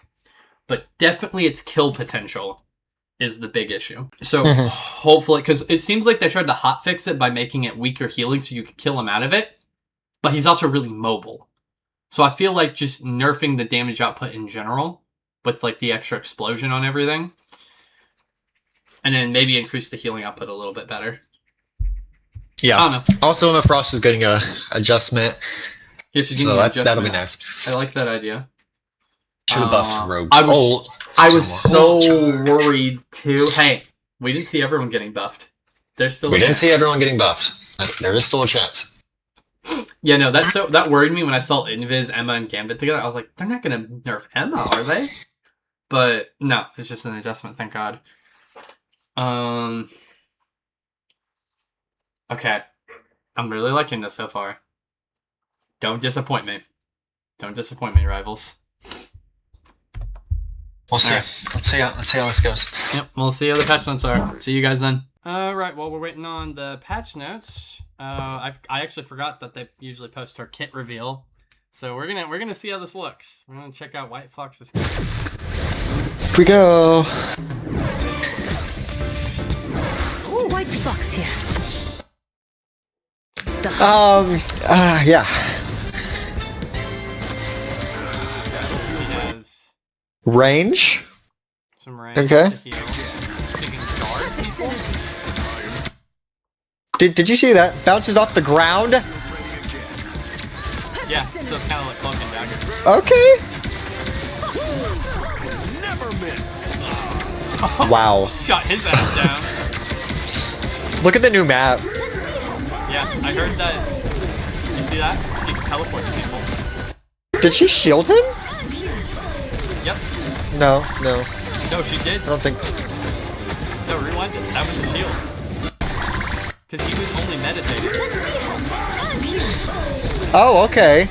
But definitely its kill potential is the big issue. So hopefully, because it seems like they tried to hotfix it by making it weaker healing so you could kill him out of it. But he's also really mobile. So I feel like just nerfing the damage output in general with like the extra explosion on everything. And then maybe increase the healing output a little bit better. Yeah. I don't know. Also, Emma Frost is getting a adjustment. Yeah, she's getting an adjustment. That'll be nice. I like that idea. Should have buffed Rogue. I was so worried too. Hey, we didn't see everyone getting buffed. There's still. We didn't see everyone getting buffed. There is still a chance. Yeah, no, that worried me when I saw Invis, Emma, and Gambit together. I was like, they're not gonna nerf Emma, are they? But no, it's just an adjustment. Thank God. Okay, I'm really liking this so far. Don't disappoint me. Don't disappoint me, rivals. We'll see. Right. Let's see how this goes. Yep, we'll see how the patch notes are. See you guys then. Alright, while we're waiting on the patch notes, I actually forgot that they usually post our kit reveal. So we're gonna see how this looks. We're gonna check out White Fox's kit. Here we go. Ooh, White Fox here. Yeah. He has Range. some range Okay. to heal. Taking guard people. Did you see that? Bounces off the ground. Yeah, so it's kind of like cloak and dagger. Okay. Wow. Shot his ass down. Look at the new map. Yeah, I heard that. You see that? You can teleport to people. Did she shield him? Yep. No. No, she did. I don't think. No, rewind it. That was the shield. Because he was only meditating. Oh, okay.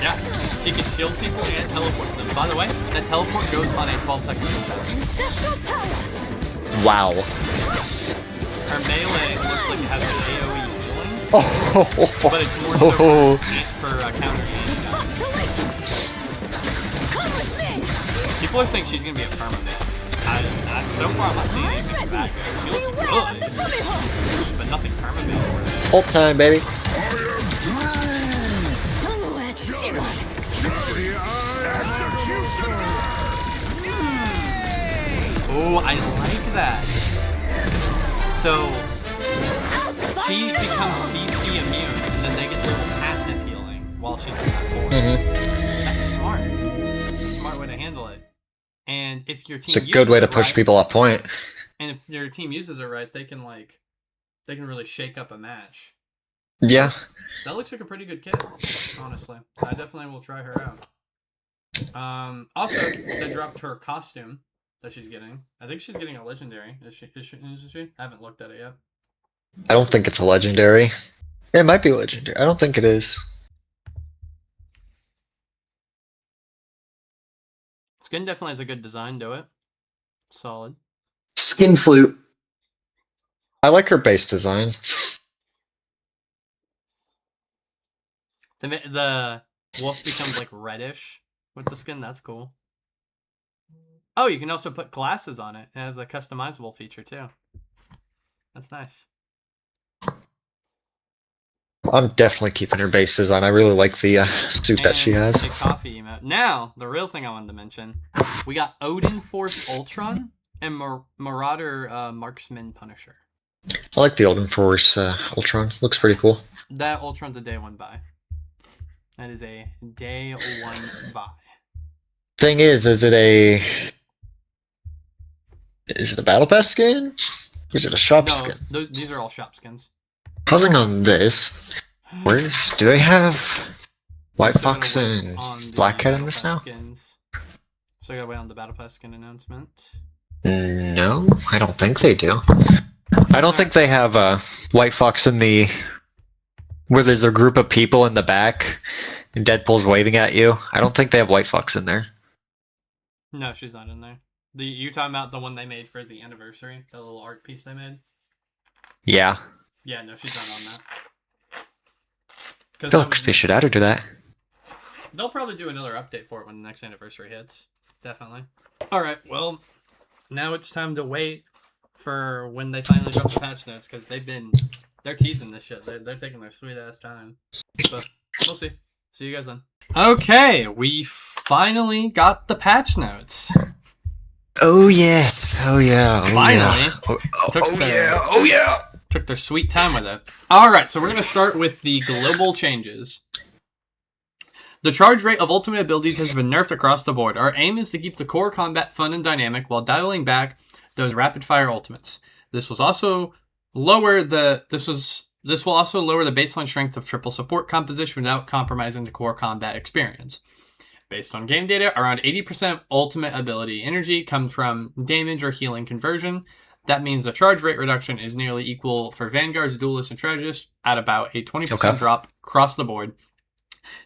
Yeah. She can shield people and teleport them. By the way, that teleport goes on a 12-second cooldown. Wow. Her melee looks like it has an AoE healing, Oh. but it's more so for counter and People are saying she's gonna be a permanent. I so far I'm not seeing anything bad. She looks good, but nothing permanent. Ult time, baby. Oh, I like that. So she becomes CC immune, and then they get their passive healing while she's in that force. That's smart. Smart way to handle it. And if your team It's a good way to push right, people off point. and if your team uses it right, they can really shake up a match. Yeah. That looks like a pretty good kit, honestly. I definitely will try her out. Also, they dropped her costume that she's getting. I think she's getting a legendary. Is she? I haven't looked at it yet. I don't think it's a legendary. It might be legendary. I don't think it is. Skin definitely has a good design to it. Solid. Skin flute. I like her base design. The wolf becomes like reddish with the skin. That's cool. Oh, you can also put glasses on it. It has a customizable feature too. That's nice. I'm definitely keeping her base design. I really like the suit that she has. The coffee emote. Now, the real thing I wanted to mention. We got Odin Force Ultron and Marauder Marksman Punisher. I like the Odin Force Ultron. Looks pretty cool. That Ultron's a day one buy. That is a day one buy. Thing is it a battle pass skin? Or is it a shop No, skin? these are all shop skins. Pausing on this. Where do they have White Still Fox gotta wait and on the Black Cat in Battle this Pass now? skins. So I gotta wait on the Battle Pass skin announcement. No, I don't think they do. I don't think they have White Fox in the where there's a group of people in the back and Deadpool's waving at you. I don't think they have White Fox in there. No, she's not in there. You talking about the one they made for the anniversary? The little art piece they made? Yeah. Yeah, no, she's not on that. I feel like they should add her to that. They'll probably do another update for it when the next anniversary hits. Definitely. Alright, well, now it's time to wait for when they finally drop the patch notes, because they're teasing this shit. They're taking their sweet ass time. But we'll see. See you guys then. Okay, we finally got the patch notes. Oh yes. Oh yeah. Oh, Finally. Yeah. Oh yeah. Took their sweet time with it. Alright, so we're going to start with the global changes. The charge rate of ultimate abilities has been nerfed across the board. Our aim is to keep the core combat fun and dynamic while dialing back those rapid fire ultimates. This will also lower the baseline strength of triple support composition without compromising the core combat experience. Based on game data, around 80% of ultimate ability energy comes from damage or healing conversion. That means the charge rate reduction is nearly equal for Vanguards, Duelists, and Strategists at about a 20% drop across the board.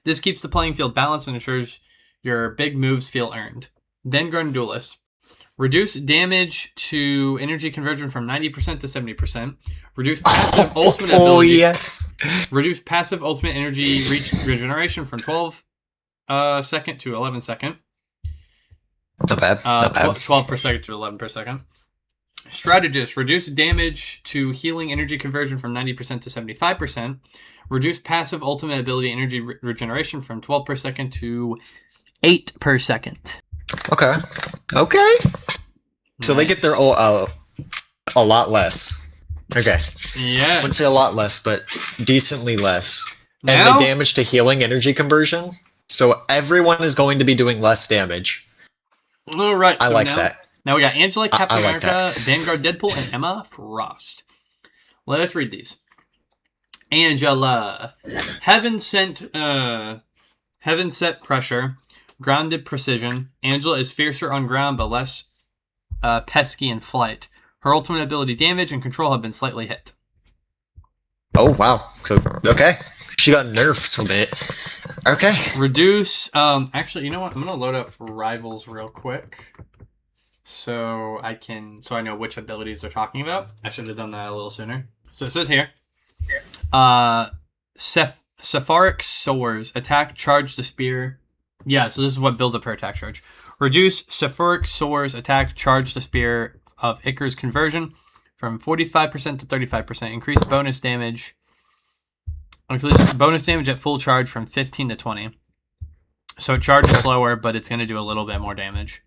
This keeps the playing field balanced and ensures your big moves feel earned. Vanguard and Duelist. Reduce damage to energy conversion from 90% to 70%. Reduce passive ultimate ability. Oh yes. Reduce passive ultimate energy regeneration from 12 second to 11 second. Not bad. Not bad. 12 per second to 11 per second. Strategist, reduce damage to healing energy conversion from 90% to 75%. Reduce passive ultimate ability energy regeneration from 12 per second to 8 per second. Okay. Okay. So they get their a lot less. Okay. Yeah. I wouldn't say a lot less, but decently less. Now? And the damage to healing energy conversion. So everyone is going to be doing less damage. All right. I so like now, that. Now we got Angela, Captain I like America, that. Vanguard, Deadpool, and Emma Frost. Let's read these. Angela, Heaven sent pressure, grounded precision. Angela is fiercer on ground but less pesky in flight. Her ultimate ability damage and control have been slightly hit. Oh wow. So okay. She got nerfed a bit. Okay. Reduce actually, you know what? I'm gonna load up rivals real quick. So I know which abilities they're talking about. I should have done that a little sooner. So it says here. Sepharic Soars. Attack, charge the spear. Yeah, so this is what builds up her attack charge. Reduce Sepharic Soars. Attack, charge the spear of Icarus conversion from 45% to 35%. Increase bonus damage at full charge from 15 to 20. So it charges slower, but it's going to do a little bit more damage.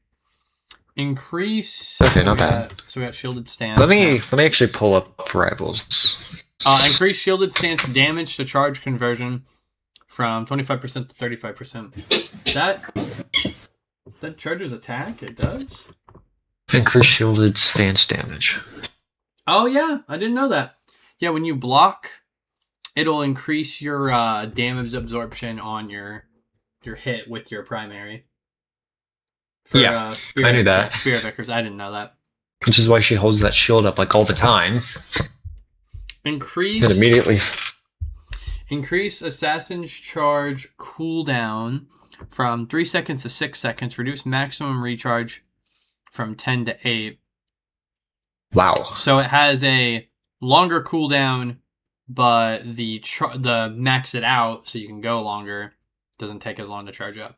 Increase. Okay, not bad. So we got shielded stance. Let me actually pull up rivals. Increase shielded stance damage to charge conversion from 25% to 35%. That charges attack? It does? Increase shielded stance damage. Oh, yeah. I didn't know that. Yeah, when you block, it'll increase your damage absorption on your hit with your primary. I knew that. Spear of Icarus. I didn't know that. Which is why she holds that shield up like all the time. Increase Assassin's Charge cooldown from 3 seconds to 6 seconds. Reduce maximum recharge from 10 to 8. Wow. So it has a longer cooldown, but the max it out so you can go longer doesn't take as long to charge up.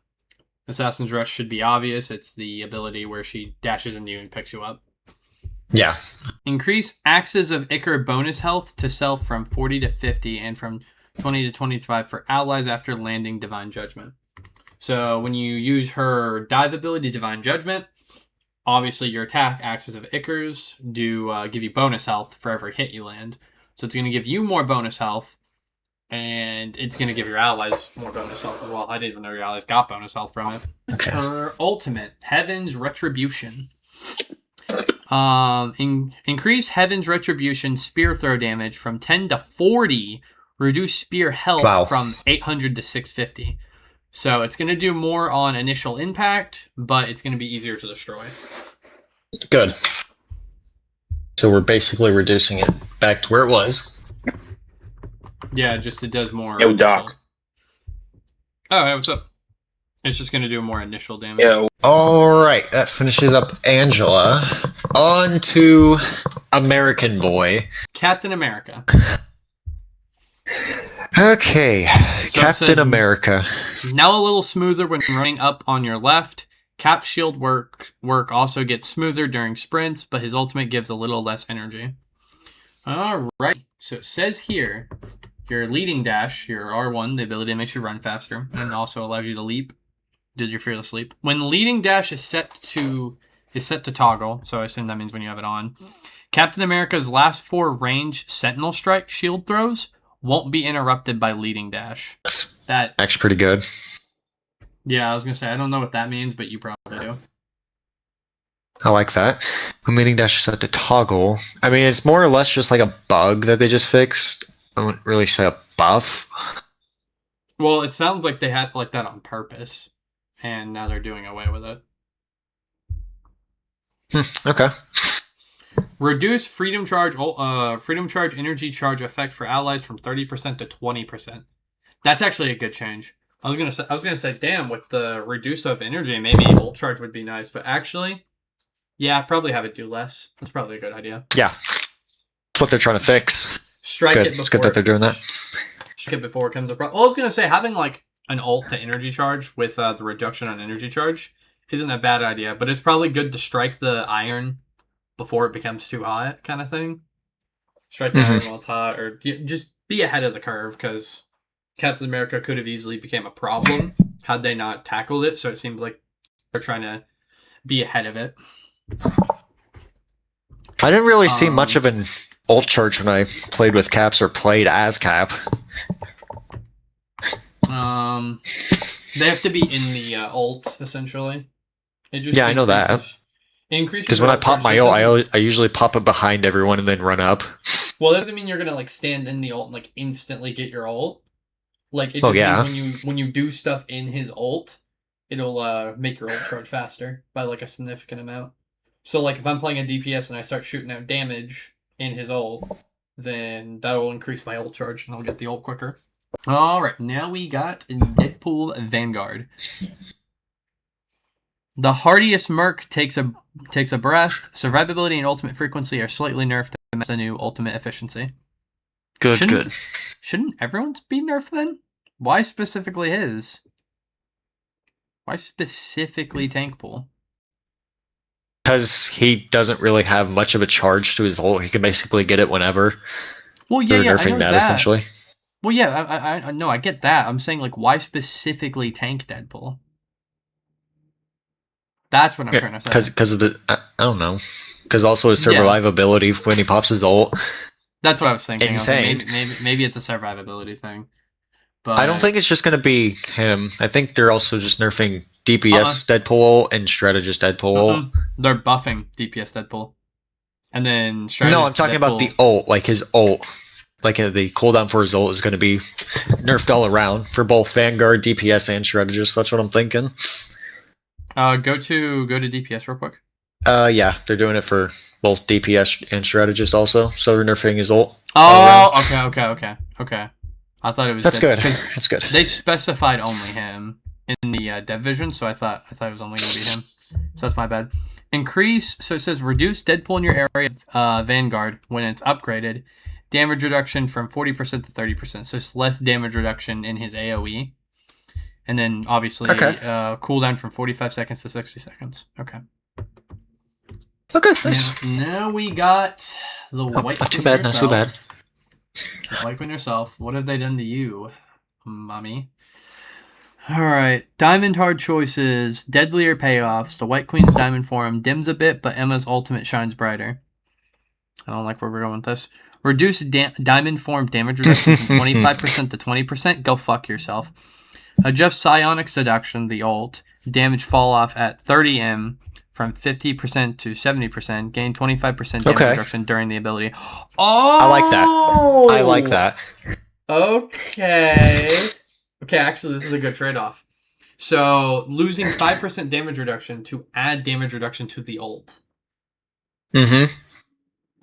Assassin's Rush should be obvious. It's the ability where she dashes into you and picks you up. Yeah. Increase Axes of Icar bonus health to self from 40 to 50 and from 20 to 25 for allies after landing Divine Judgment. So when you use her dive ability, Divine Judgment, obviously your attack, Axes of Icarus, do give you bonus health for every hit you land. So it's going to give you more bonus health, and it's going to give your allies more bonus health as well. I didn't even know your allies got bonus health from it. Okay. Her ultimate, Heaven's Retribution. Increase Heaven's Retribution spear throw damage from 10 to 40. Reduce spear health from 800 to 650. So it's going to do more on initial impact, but it's going to be easier to destroy. Good. So we're basically reducing it back to where it was. Yeah, just it does more. Yo, Doc. Oh, hey, what's up? It's just going to do more initial damage. Yeah. All right, that finishes up Angela. On to American Boy. Captain America. Okay, So Captain America. Now a little smoother when running up on your left. Cap shield work also gets smoother during sprints, but his ultimate gives a little less energy. All right, so it says here, your leading dash, your R1, the ability makes you run faster, and also allows you to leap. Did your fearless leap? When leading dash is set to toggle, so I assume that means when you have it on. Captain America's last 4 range Sentinel Strike shield throws won't be interrupted by leading dash. That Actually pretty good. Yeah, I was gonna say I don't know what that means, but you probably do. I like that. When leading dash is set to toggle. I mean, it's more or less just like a bug that they just fixed. I wouldn't really say a buff. Well, it sounds like they had like that on purpose, and now they're doing away with it. Okay. Reduce freedom charge energy charge effect for allies from 30% to 20%. That's actually a good change. I was gonna say, damn, with the reduce of energy, maybe ult charge would be nice, but actually, yeah, probably have it do less. That's probably a good idea. Yeah. That's what they're trying to fix. Strike Good. it before. It's good that they're doing that. Strike it before it comes across. Well, I was gonna say having like an ult to energy charge with the reduction on energy charge isn't a bad idea, but it's probably good to strike the iron before it becomes too hot, kind of thing. Strike the iron while it's hot, or just be ahead of the curve, because Captain America could have easily become a problem had they not tackled it. So it seems like they're trying to be ahead of it. I didn't really see much of an ult charge when I played with Caps or played as Cap. They have to be in the ult essentially. It just Yeah, I know that. Increases Because when I pop my ult, doesn't- I usually pop it behind everyone and then run up. Well, that doesn't mean you're gonna like stand in the ult and like instantly get your ult. Like it Oh, just yeah. means when you do stuff in his ult, it'll make your ult charge faster by like a significant amount. So like if I'm playing a DPS and I start shooting out damage in his ult, then that will increase my ult charge and I'll get the ult quicker. All right, now we got Deadpool Vanguard. The hardiest merc takes a breath. Survivability and ultimate frequency are slightly nerfed to match the new ultimate efficiency. Good. Shouldn't everyone's be nerfed then? Why specifically his? Why specifically tank pool? Because he doesn't really have much of a charge to his ult. He can basically get it whenever. Well, yeah, They're I nerfing know that that. essentially. Well, yeah, I know, I get that. I'm saying, like, why specifically tank Deadpool? That's what I'm trying to say. Because of the, I don't know. Because also his Yeah. survivability when he pops his ult. That's what I was thinking. Insane. Maybe it's a survivability thing. But I don't think it's just going to be him. I think they're also just nerfing DPS Deadpool ult and strategist Deadpool ult. They're buffing DPS Deadpool. And then strategist No, I'm talking about the ult, like his ult. Like the cooldown for his ult is going to be nerfed all around for both Vanguard, DPS, and strategist. That's what I'm thinking. Go to DPS real quick. Yeah, they're doing it for both DPS and strategist also. So they're nerfing his ult. Oh, okay. I thought it was That's good. That's good. They specified only him in the division, so I thought it was only going to be him. So that's my bad. Increase. So it says reduce Deadpool in your area of Vanguard when it's upgraded. Damage reduction from 40% to 30%. So it's less damage reduction in his AoE. And then obviously cooldown from 45 seconds to 60 seconds. Okay. Okay, nice. Now we got the White Queen Not too bad, herself. not too bad. White Queen herself. What have they done to you, mommy? Alright. Diamond hard choices. Deadlier payoffs. The White Queen's diamond form dims a bit, but Emma's ultimate shines brighter. I don't like where we're going with this. Reduce diamond form damage reduction from 25% to 20%. Go fuck yourself. Adjust psionic seduction, the ult. Damage fall off at 30M from 50% to 70%. Gain 25% damage reduction during the ability. Oh! I like that. Okay. Okay, actually, this is a good trade-off. So, losing 5% damage reduction to add damage reduction to the ult. Mm-hmm.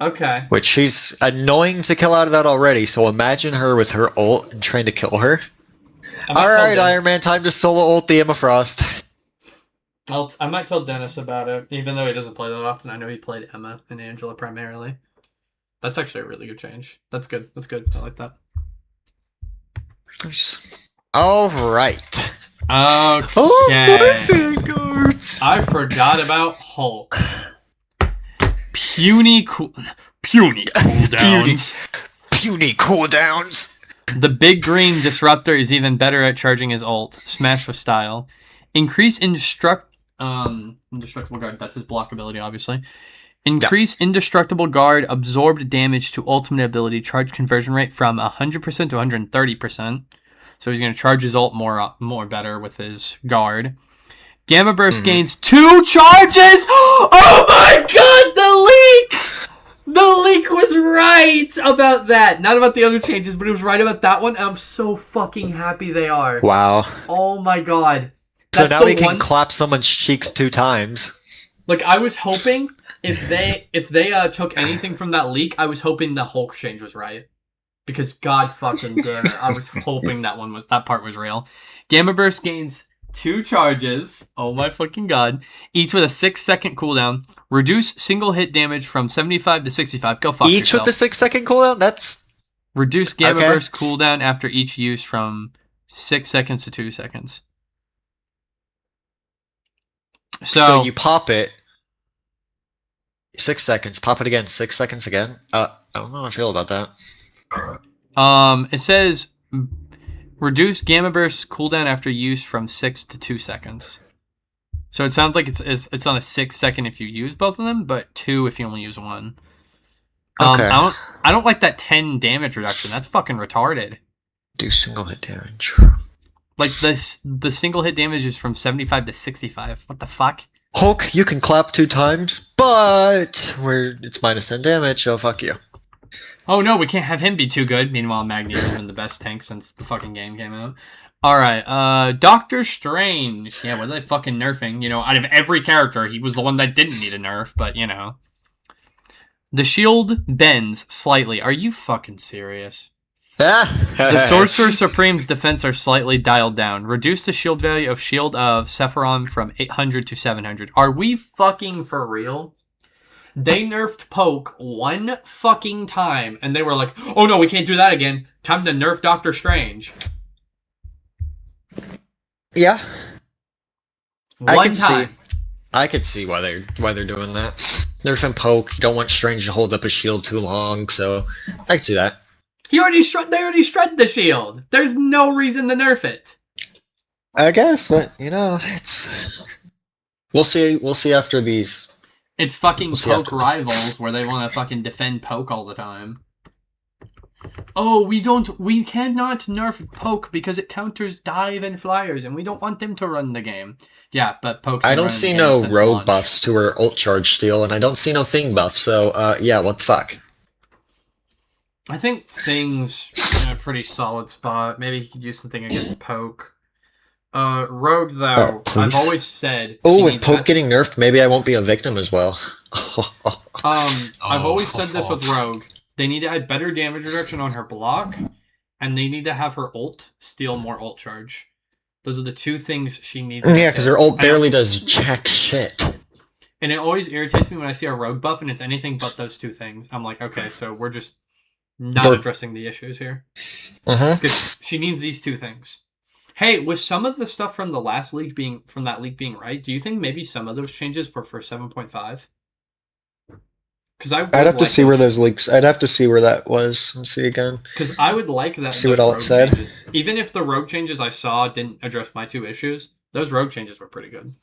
Okay. Which she's annoying to kill out of that already, so imagine her with her ult and trying to kill her. Alright, Iron Man, time to solo ult the Emma Frost. I might tell Dennis about it, even though he doesn't play that often. I know he played Emma and Angela primarily. That's actually a really good change. That's good. I like that. Alright. Okay. Oh, my Vanguards! I forgot about Hulk. Puny cooldowns. Puny cooldowns. The big green disruptor is even better at charging his ult. Smash with style. Increase indestructible guard. That's his block ability, obviously. Increase indestructible guard absorbed damage to ultimate ability charge conversion rate from 100% to 130%. So he's going to charge his ult more better with his guard. Gamma burst gains 2 charges. Oh my god, the leak! The leak was right about that. Not about the other changes, but it was right about that one. I'm so fucking happy they are. Wow. Oh my god. So now he can clap someone's cheeks 2 times. Like, I was hoping if they took anything from that leak, I was hoping the Hulk change was right. Because god fucking damn it, I was hoping that part was real. Gamma burst gains 2 charges. Oh my fucking god. Each with a 6-second cooldown. Reduce single hit damage from 75 to 65. Go fuck yourself. Each with the 6-second cooldown? That's... Reduce Gamma burst cooldown after each use from 6 seconds to 2 seconds. So you pop it. 6 seconds. Pop it again. 6 seconds again. I don't know how I feel about that. It says reduce Gamma burst cooldown after use from 6 to 2 seconds. So it sounds like it's on a 6 second if you use both of them, but 2 if you only use one. Okay. I don't like that 10 damage reduction. That's fucking retarded. Do single hit damage. Like the single hit damage is from 75 to 65. What the fuck? Hulk, you can clap 2 times, but it's minus 10 damage, so fuck you. Oh no, we can't have him be too good. Meanwhile, Magneto's been the best tank since the fucking game came out. Alright, Doctor Strange. Yeah, what are they fucking nerfing? You know, out of every character, he was the one that didn't need a nerf, but you know. The shield bends slightly. Are you fucking serious? The Sorcerer Supreme's defense are slightly dialed down. Reduce the shield value of Shield of Sephiroth from 800 to 700. Are we fucking for real? They nerfed Poke 1 fucking time, and they were like, oh no, we can't do that again. Time to nerf Doctor Strange. Yeah. One time. I could see why they're doing that. Nerf and poke. You don't want Strange to hold up a shield too long, so I can see that. They already shred the shield. There's no reason to nerf it. I guess, but it's. We'll see after these. It's fucking We'll see poke after this. rivals where they want to fucking defend poke all the time. Oh, we cannot nerf poke because it counters dive and flyers, and we don't want them to run the game. Yeah, but poke's been I don't running see the game no since rogue launch. buffs to her ult charge steal, and I don't see no thing buff. So, yeah, what the fuck? I think Thing's in a pretty solid spot. Maybe he could use something against poke. Rogue, though, Oh, please. I've always said... Oh, he with needs poke getting nerfed, maybe I won't be a victim as well. I've always said this with Rogue. They need to add better damage reduction on her block, and they need to have her ult steal more ult charge. Those are the two things she needs. Yeah, because her ult barely does jack shit. And it always irritates me when I see a rogue buff and it's anything but those two things. I'm like, okay, so we're just not addressing the issues here. Because she needs these two things. Hey, was some of the stuff from the last leak being right? Do you think maybe some of those changes for 7.5? Because I'd have to see where those leaks. I'd have to see where that was. Let's see again. Because I would like that. See what all it said. Changes, even if the rogue changes I saw didn't address my two issues, those rogue changes were pretty good.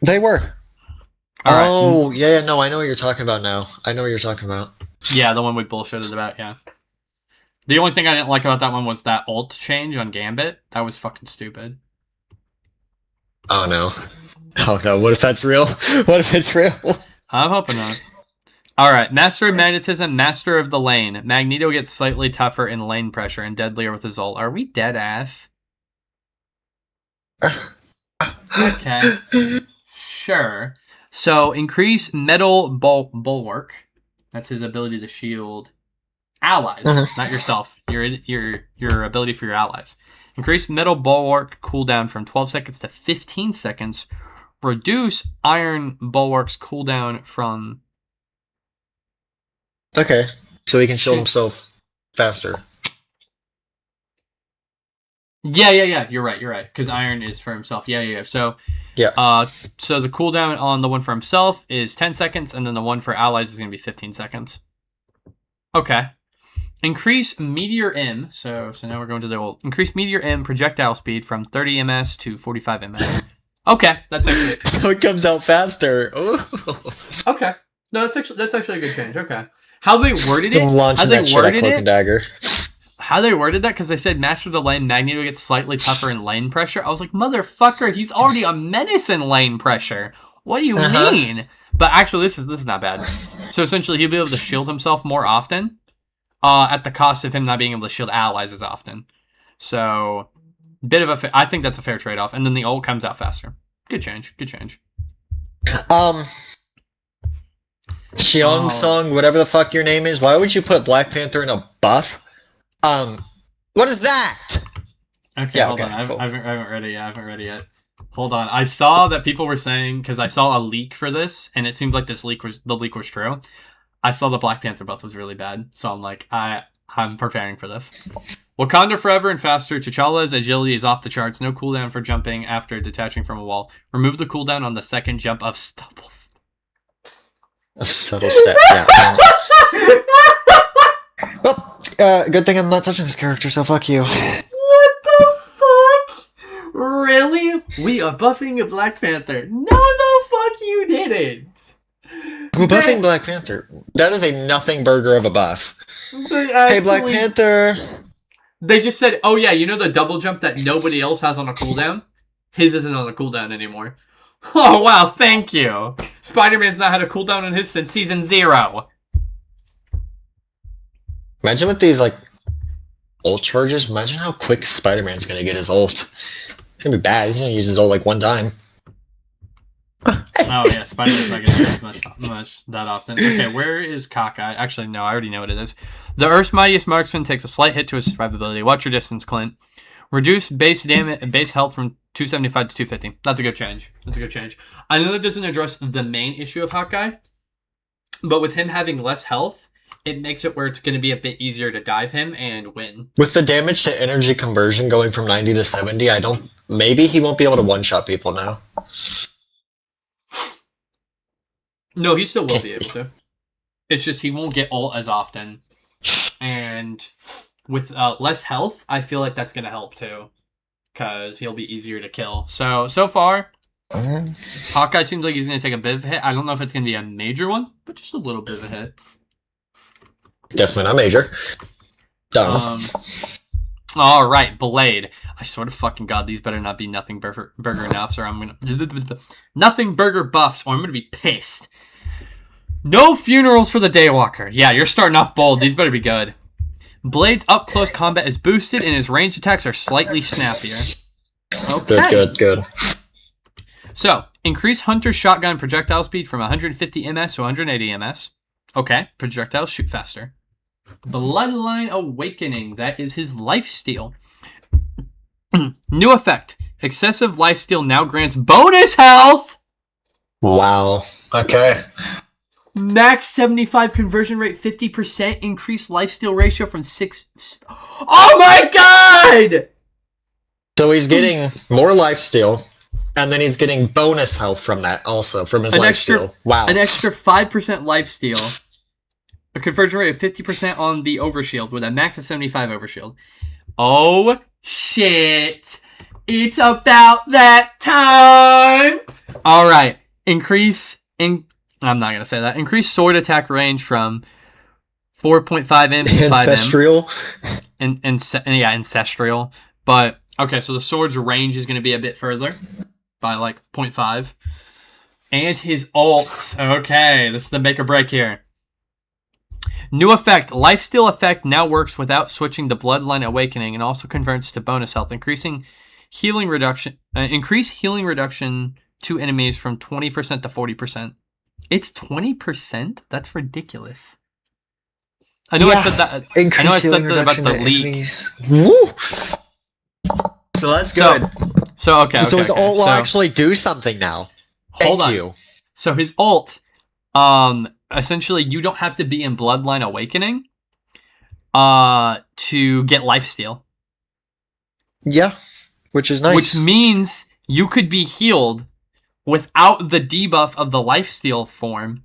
They were. All right. Oh, yeah, no, I know what you're talking about now. I know what you're talking about. Yeah, the one we bullshitted about, yeah. The only thing I didn't like about that one was that ult change on Gambit. That was fucking stupid. Oh, no. Oh, no, what if that's real? What if it's real? I'm hoping not. Alright, Master of Magnetism, Master of the Lane. Magneto gets slightly tougher in lane pressure and deadlier with his ult. Are we dead ass? Okay. Sure. So, increase metal bulwark. That's his ability to shield allies, not yourself. Your ability for your allies. Increase metal bulwark cooldown from 12 seconds to 15 seconds. Reduce iron bulwark's cooldown from... Okay, so he can shield himself faster. Yeah. You're right. Because iron is for himself. Yeah. So, so the cooldown on the one for himself is 10 seconds, and then the one for allies is going to be 15 seconds. Okay. Increase Meteor M. So now we're going to the old. Increase Meteor M projectile speed from 30 ms to 45 ms. Okay, that's actually... So it comes out faster. Ooh. Okay. No, that's actually a good change. Okay. How they worded it? Launching that shit at Cloak and Dagger. How they worded that? Because they said Master of the Lane, Magneto gets slightly tougher in lane pressure. I was like, motherfucker, he's already a menace in lane pressure. What do you mean? But actually, this is not bad. So essentially, he'll be able to shield himself more often, at the cost of him not being able to shield allies as often. So, I think that's a fair trade-off. And then the ult comes out faster. Good change. Xiong Song, whatever the fuck your name is, why would you put Black Panther in a buff? What is that? Okay, hold on. Cool. I haven't read it yet. Hold on. I saw that people were saying, because I saw a leak for this, and it seemed like the leak was true. I saw the Black Panther buff was really bad, so I'm like, I'm preparing for this. Wakanda Forever and faster. T'Challa's agility is off the charts. No cooldown for jumping after detaching from a wall. Remove the cooldown on the second jump of stubble. A subtle step, yeah. Well, good thing I'm not touching this character, so fuck you. What the fuck? Really? We are buffing a Black Panther. No, fuck you didn't. We're buffing Black Panther. That is a nothing burger of a buff. Hey, Black Panther. They just said, oh yeah, you know the double jump that nobody else has on a cooldown? His isn't on a cooldown anymore. Oh wow, thank you. Spider-Man's not had a cooldown on his since season 0. Imagine with these, ult charges, imagine how quick Spider-Man's gonna get his ult. It's gonna be bad, he's gonna use his ult one time. Oh yeah, Spider-Man's not gonna use much that often. Okay, where is Cockeye? Actually, no, I already know what it is. The Earth's Mightiest Marksman takes a slight hit to his survivability. Watch your distance, Clint. Reduce base health from 275 to 250. That's a good change. I know that doesn't address the main issue of Hawkeye, but with him having less health, it makes it where it's going to be a bit easier to dive him and win. With the damage to energy conversion going from 90 to 70, maybe he won't be able to one-shot people now. No, he still will be able to. It's just he won't get ult as often. And with less health, I feel like that's going to help too. Because he'll be easier to kill. So far, Hawkeye seems like he's going to take a bit of a hit. I don't know if it's going to be a major one, but just a little bit of a hit. Definitely not major. Don't know. All right, Blade. I swear to fucking God, these better not be nothing burger enough, or I'm going to... Nothing burger buffs, or I'm going to be pissed. No funerals for the Daywalker. Yeah, you're starting off bold. These better be good. Blade's up-close combat is boosted, and his range attacks are slightly snappier. Okay. Good. So, increase Hunter's shotgun projectile speed from 150 ms to 180 ms. Okay, projectiles shoot faster. Bloodline Awakening. That is his lifesteal. New effect. Excessive lifesteal now grants bonus health. Wow. Okay. Max 75 conversion rate, 50% increased lifesteal ratio from 6. Oh my god! So he's getting more lifesteal, and then he's getting bonus health from that also, from his lifesteal. Wow. An extra 5% lifesteal. A conversion rate of 50% on the overshield with a max of 75 overshield. Oh, shit. It's about that time. All right. I'm not going to say that. Increase sword attack range from 4.5 M to 5 M. Ancestral. Yeah, ancestral. But, okay, so the sword's range is going to be a bit further by like 0.5. And his ult. Okay, this is the make or break here. New effect. Lifesteal effect now works without switching to Bloodline Awakening and also converts to bonus health, increasing healing reduction. Increase healing reduction to enemies from 20% to 40%. It's 20%? That's ridiculous. I know I said that. I know I said that about the leak. Woo! So that's good. So his ult will actually do something now. Hold on. Thank you. So his ult, essentially, you don't have to be in Bloodline Awakening, to get lifesteal. Yeah, which is nice. Which means you could be healed without the debuff of the lifesteal form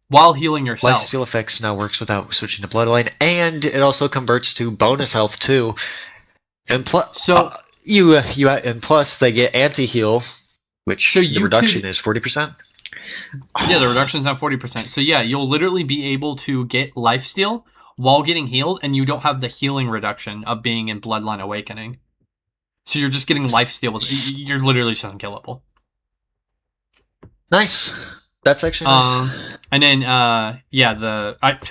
while healing yourself. Lifesteal effects now works without switching to Bloodline, and it also converts to bonus health too. And plus, and plus they get anti-heal, which the reduction is 40%. Yeah, the reduction's now 40%. So yeah, you'll literally be able to get lifesteal while getting healed, and you don't have the healing reduction of being in Bloodline Awakening. So you're just getting lifesteal. You're literally just unkillable. Nice. That's actually nice. And then,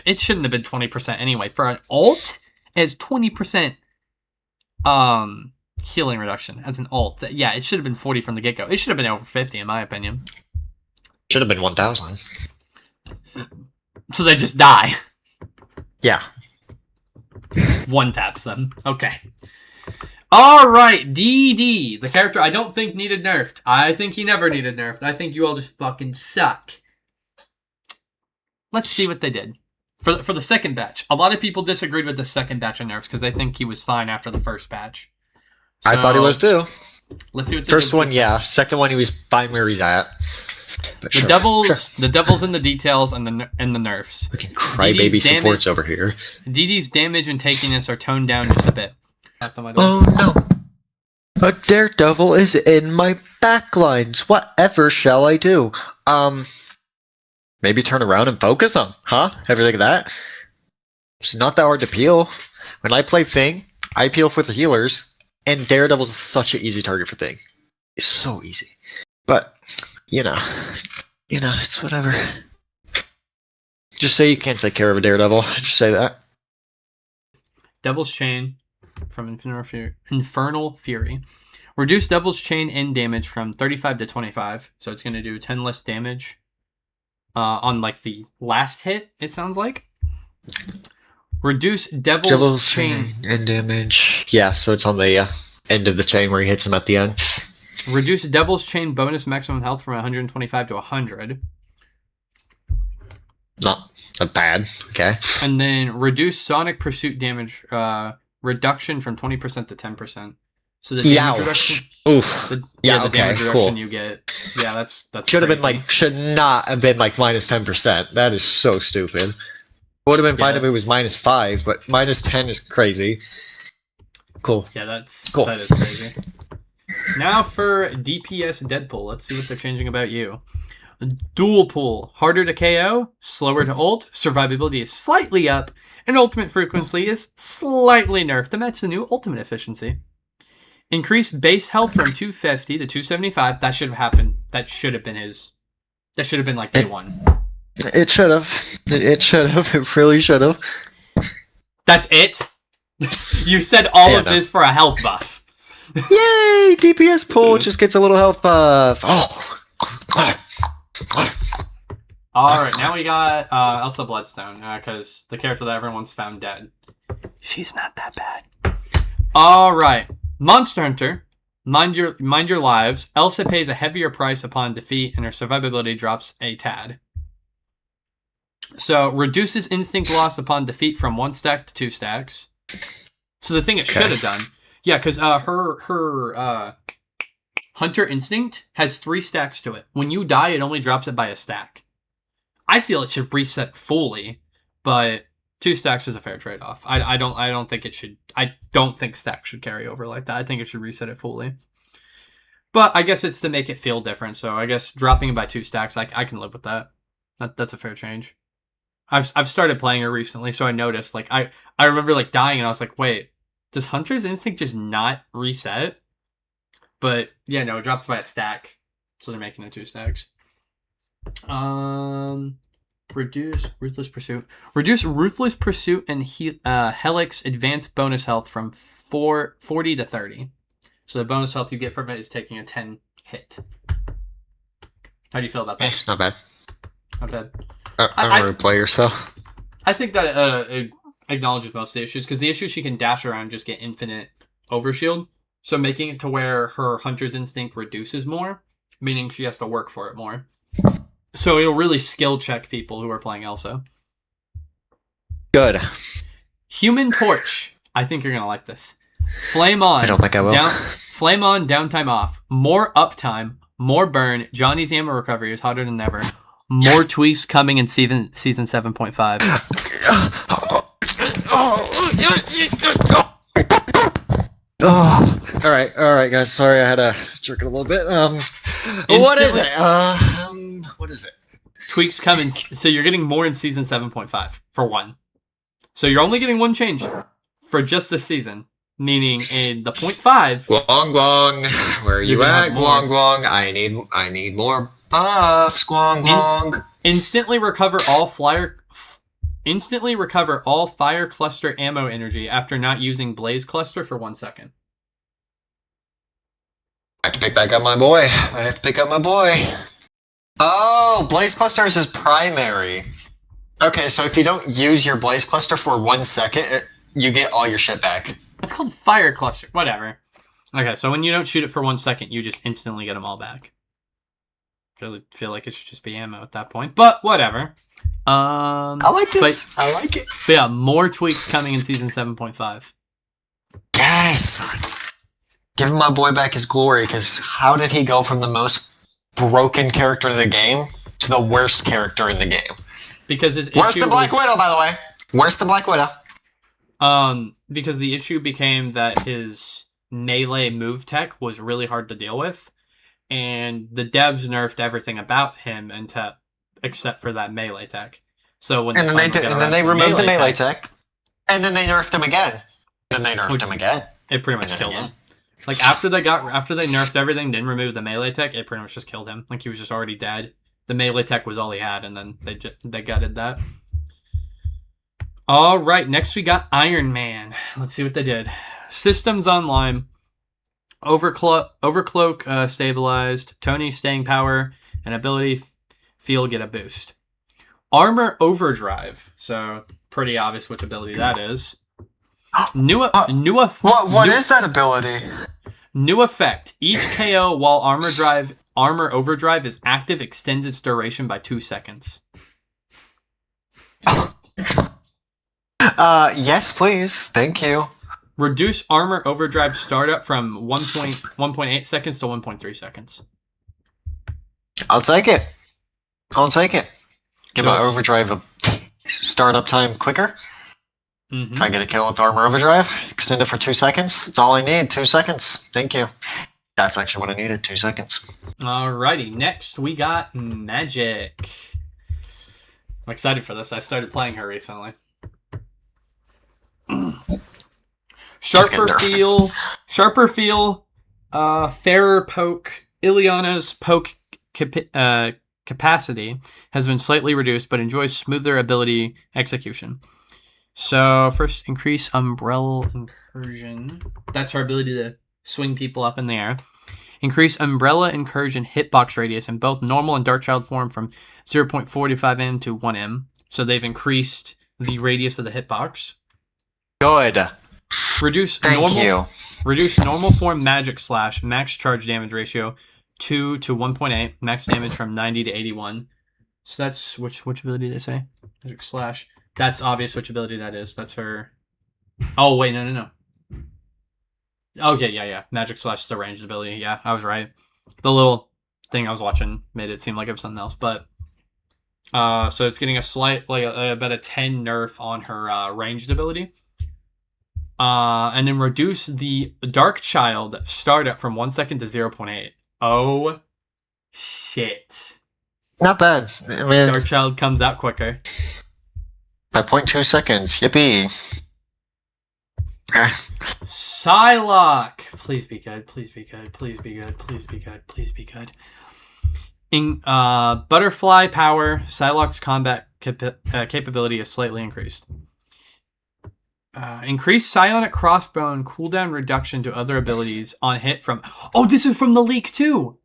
it shouldn't have been 20% anyway. For an ult, it's 20% healing reduction as an ult. Yeah, it should have been 40 from the get-go. It should have been over 50, in my opinion. Should have been 1,000. So they just die. Yeah. One taps them. Okay. Alright, DD. The character I don't think needed nerfed. I think he never needed nerfed. I think you all just fucking suck. Let's see what they did. For the second batch. A lot of people disagreed with the second batch of nerfs because they think he was fine after the first batch. So, I thought he was too. Let's see what they First did one, yeah. Second one, he was fine where he's at. But the devil's in the details and the nerfs. Fucking crybaby supports over here. DD's damage and tankiness are toned down just a bit. Oh no! A daredevil is in my backlines. Whatever shall I do? Maybe turn around and focus him, huh? Ever think of that? It's not that hard to peel. When I play Thing, I peel for the healers, and Daredevil's such an easy target for Thing. It's so easy. But you know, it's whatever. Just say you can't take care of a Daredevil. Just say that. Devil's Chain from Infernal Fury. Reduce Devil's Chain end damage from 35 to 25. So it's going to do 10 less damage on like the last hit, it sounds like. Reduce Devil's Chain end damage. Yeah, so it's on the end of the chain where he hits him at the end. Reduce Devil's Chain bonus maximum health from 125 to 100. Not bad. Okay. And then reduce Sonic Pursuit damage reduction from 20% to 10%. So the damage reduction. Oof. The okay, damage cool. reduction you get. Yeah, that's Should have been crazy. should not have been minus 10%. That is so stupid. Would have been fine if it was -5, but -10 is crazy. Cool. Yeah, that's Cool. that is crazy. Now for DPS Deadpool. Let's see what they're changing about you. Dual pull, harder to KO, slower to ult, survivability is slightly up, and ultimate frequency is slightly nerfed to match the new ultimate efficiency. Increased base health from 250 to 275. That should have happened. That should have been day one. It should have. It should have. It really should have. That's it? You said all of this for a health buff. Yay! DPS pool just gets a little health buff. Oh. Alright, now we got Elsa Bloodstone, because the character that everyone's found dead. She's not that bad. Alright. Monster Hunter. Mind your lives. Elsa pays a heavier price upon defeat, and her survivability drops a tad. So, reduces instinct loss upon defeat from 1 stack to 2 stacks. So the thing it should have done... Yeah, because her Hunter Instinct has 3 stacks to it. When you die, it only drops it by a stack. I feel it should reset fully, but 2 stacks is a fair trade-off. I don't think it should. I don't think stacks should carry over like that. I think it should reset it fully. But I guess it's to make it feel different. So I guess dropping it by 2 stacks, I can live with that. That's a fair change. I've started playing her recently, so I noticed I remember dying, and I was like, wait, does Hunter's Instinct just not reset? But yeah, no, it drops by a stack, so they're making it 2 stacks. Reduce Ruthless Pursuit. Reduce Ruthless Pursuit and Helix advanced bonus health from 40 to 30. So the bonus health you get from it is taking a 10 hit. How do you feel about that? It's not bad. Not bad. I'm a player, so I think that it acknowledges most of the issues, because the issue is she can dash around and just get infinite overshield. So making it to where her Hunter's Instinct reduces more, meaning she has to work for it more. So it'll really skill check people who are playing Elsa. good. Human Torch. I think you're going to like this. Flame on. I don't think I will. Flame on, downtime off. More uptime. More burn. Johnny's ammo recovery is hotter than ever. More tweaks coming in season 7.5. Oh, all right, guys. Sorry, I had to jerk it a little bit. What is it? What is it? Tweaks coming, so you're getting more in season 7.5 for 1. So you're only getting 1 change for just this season, meaning in the 0.5. Guang Guang, where are you at? Guang Guang, I need more buffs. Guang Guang. Instantly recover all fire cluster ammo energy after not using blaze cluster for 1 second. I have to pick back up my boy. Oh, blaze cluster is his primary. Okay, so if you don't use your blaze cluster for 1 second, you get all your shit back. It's called fire cluster. Whatever. Okay, so when you don't shoot it for 1 second, you just instantly get them all back. I feel like it should just be ammo at that point, but whatever. I like this. I like it. But yeah, more tweaks coming in season 7.5. Yes! Give my boy back his glory, because how did he go from the most broken character in the game to the worst character in the game? Because his issue Worse than Black Widow, by the way. Worse than Black Widow. Because the issue became that his melee move tech was really hard to deal with, and the devs nerfed everything about him except for that melee tech. So when they removed the melee tech, and then they nerfed him again. Then they nerfed him again. It pretty much killed him. After they nerfed everything, didn't remove the melee tech, it pretty much just killed him. He was just already dead. The melee tech was all he had, and then they gutted that. All right, next we got Iron Man. Let's see what they did. Systems online. Overcloak stabilized. Tony's staying power and ability field get a boost. Armor overdrive. So pretty obvious which ability that is. What is that ability? New effect. Each KO while armor overdrive is active extends its duration by 2 seconds. Yes, please. Thank you. Reduce armor overdrive startup from 1.8 seconds to 1.3 seconds. I'll take it. Give So my it's- overdrive a startup time quicker. Mhm. If I get a kill with armor overdrive, extend it for 2 seconds. That's all I need. 2 seconds. Thank you. That's actually what I needed. 2 seconds. Alrighty, next we got Magic. I'm excited for this. I started playing her recently. Sharper nerfed. feel, fairer poke. Ileana's poke capacity has been slightly reduced, but enjoys smoother ability execution. So first, increase umbrella incursion. That's her ability to swing people up in the air. Increase umbrella incursion hitbox radius in both normal and Darkchild form from 0.45 m to 1 m. So they've increased the radius of the hitbox. Good. Reduce normal form magic slash max charge damage ratio 2 to 1.8, max damage from 90 to 81. So that's which ability did I say? Magic slash. That's obvious which ability that is. That's her. Oh wait, no. Okay, yeah. Magic slash is the ranged ability. Yeah, I was right. The little thing I was watching made it seem like it was something else, but so it's getting a slight, about a 10 nerf on her ranged ability. And then reduce the Darkchild startup from 1 second to 0.8. Oh, shit. Not bad. I mean, Darkchild comes out quicker. by 0.2 seconds. Yippee. Okay. Psylocke! Please be good. Please be good. Please be good. Please be good. Please be good. In Butterfly power, Psylocke's combat capability is slightly increased. Increase psionic crossbone cooldown reduction to other abilities on hit from... Oh, this is from the leak too!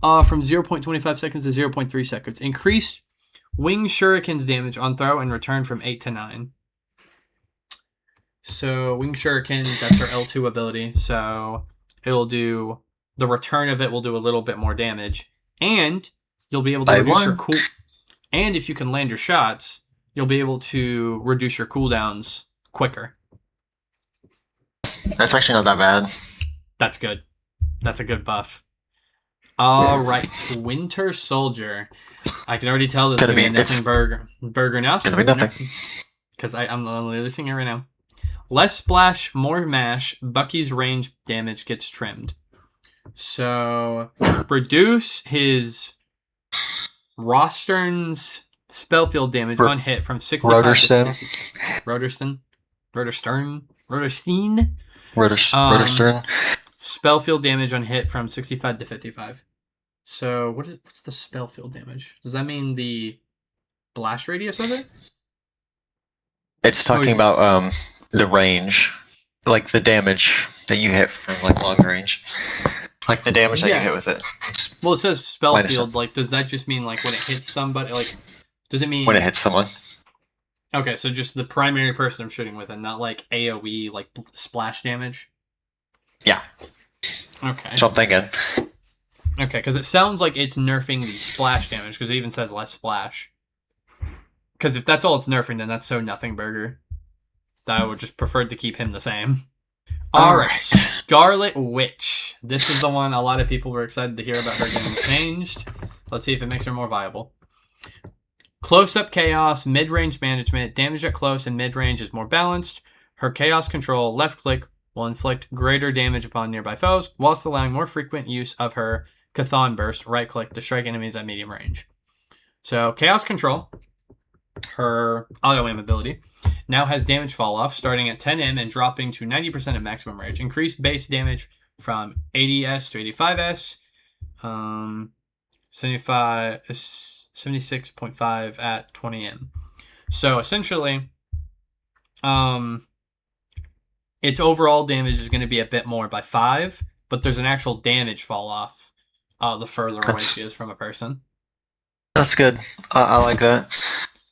From 0.25 seconds to 0.3 seconds. Increase wing shurikens damage on throw and return from 8 to 9. So, wing shuriken, that's her L2 ability. So, it'll do... The return of it will do a little bit more damage. And you'll be able to reduce your cool... And if you can land your shots, you'll be able to reduce your cooldowns quicker. That's actually not that bad. That's good. That's a good buff. All right, Winter Soldier. I can already tell this is going to be nothing burger now. Gonna be nothing. Because I'm literally seeing it right now. Less splash, more mash. Bucky's range damage gets trimmed. So, reduce his Rostern's spellfield damage on hit from 65 to 50. Roderstern. Spellfield damage on hit from 65 to 55. So what's the spellfield damage? Does that mean the blast radius of it? It's talking about the range, like the damage that you hit from like long range, like the damage that you hit with it. Well, it says spellfield. Like, does that just mean like when it hits somebody? Like, does it mean when it hits someone? Okay, so just the primary person I'm shooting with, and not like AOE, like splash damage. Yeah. Okay. So I'm thinking. Okay, because it sounds like it's nerfing the splash damage, because it even says less splash. Because if that's all it's nerfing, then that's so nothing burger. I would just prefer to keep him the same. Alright, Scarlet Witch. This is the one a lot of people were excited to hear about her getting changed. Let's see if it makes her more viable. Close-up chaos, mid-range management, damage at close and mid-range is more balanced. Her chaos control, left-click, will inflict greater damage upon nearby foes, whilst allowing more frequent use of her Chthon burst, right-click, to strike enemies at medium range. So, chaos control, her auto-aim ability, now has damage fall-off, starting at 10M and dropping to 90% of maximum range. Increased base damage from 80S to 85S, 76.5 at 20M. So essentially, its overall damage is going to be a bit more by 5, but there's an actual damage fall off the further away she is from a person. That's good. I like that.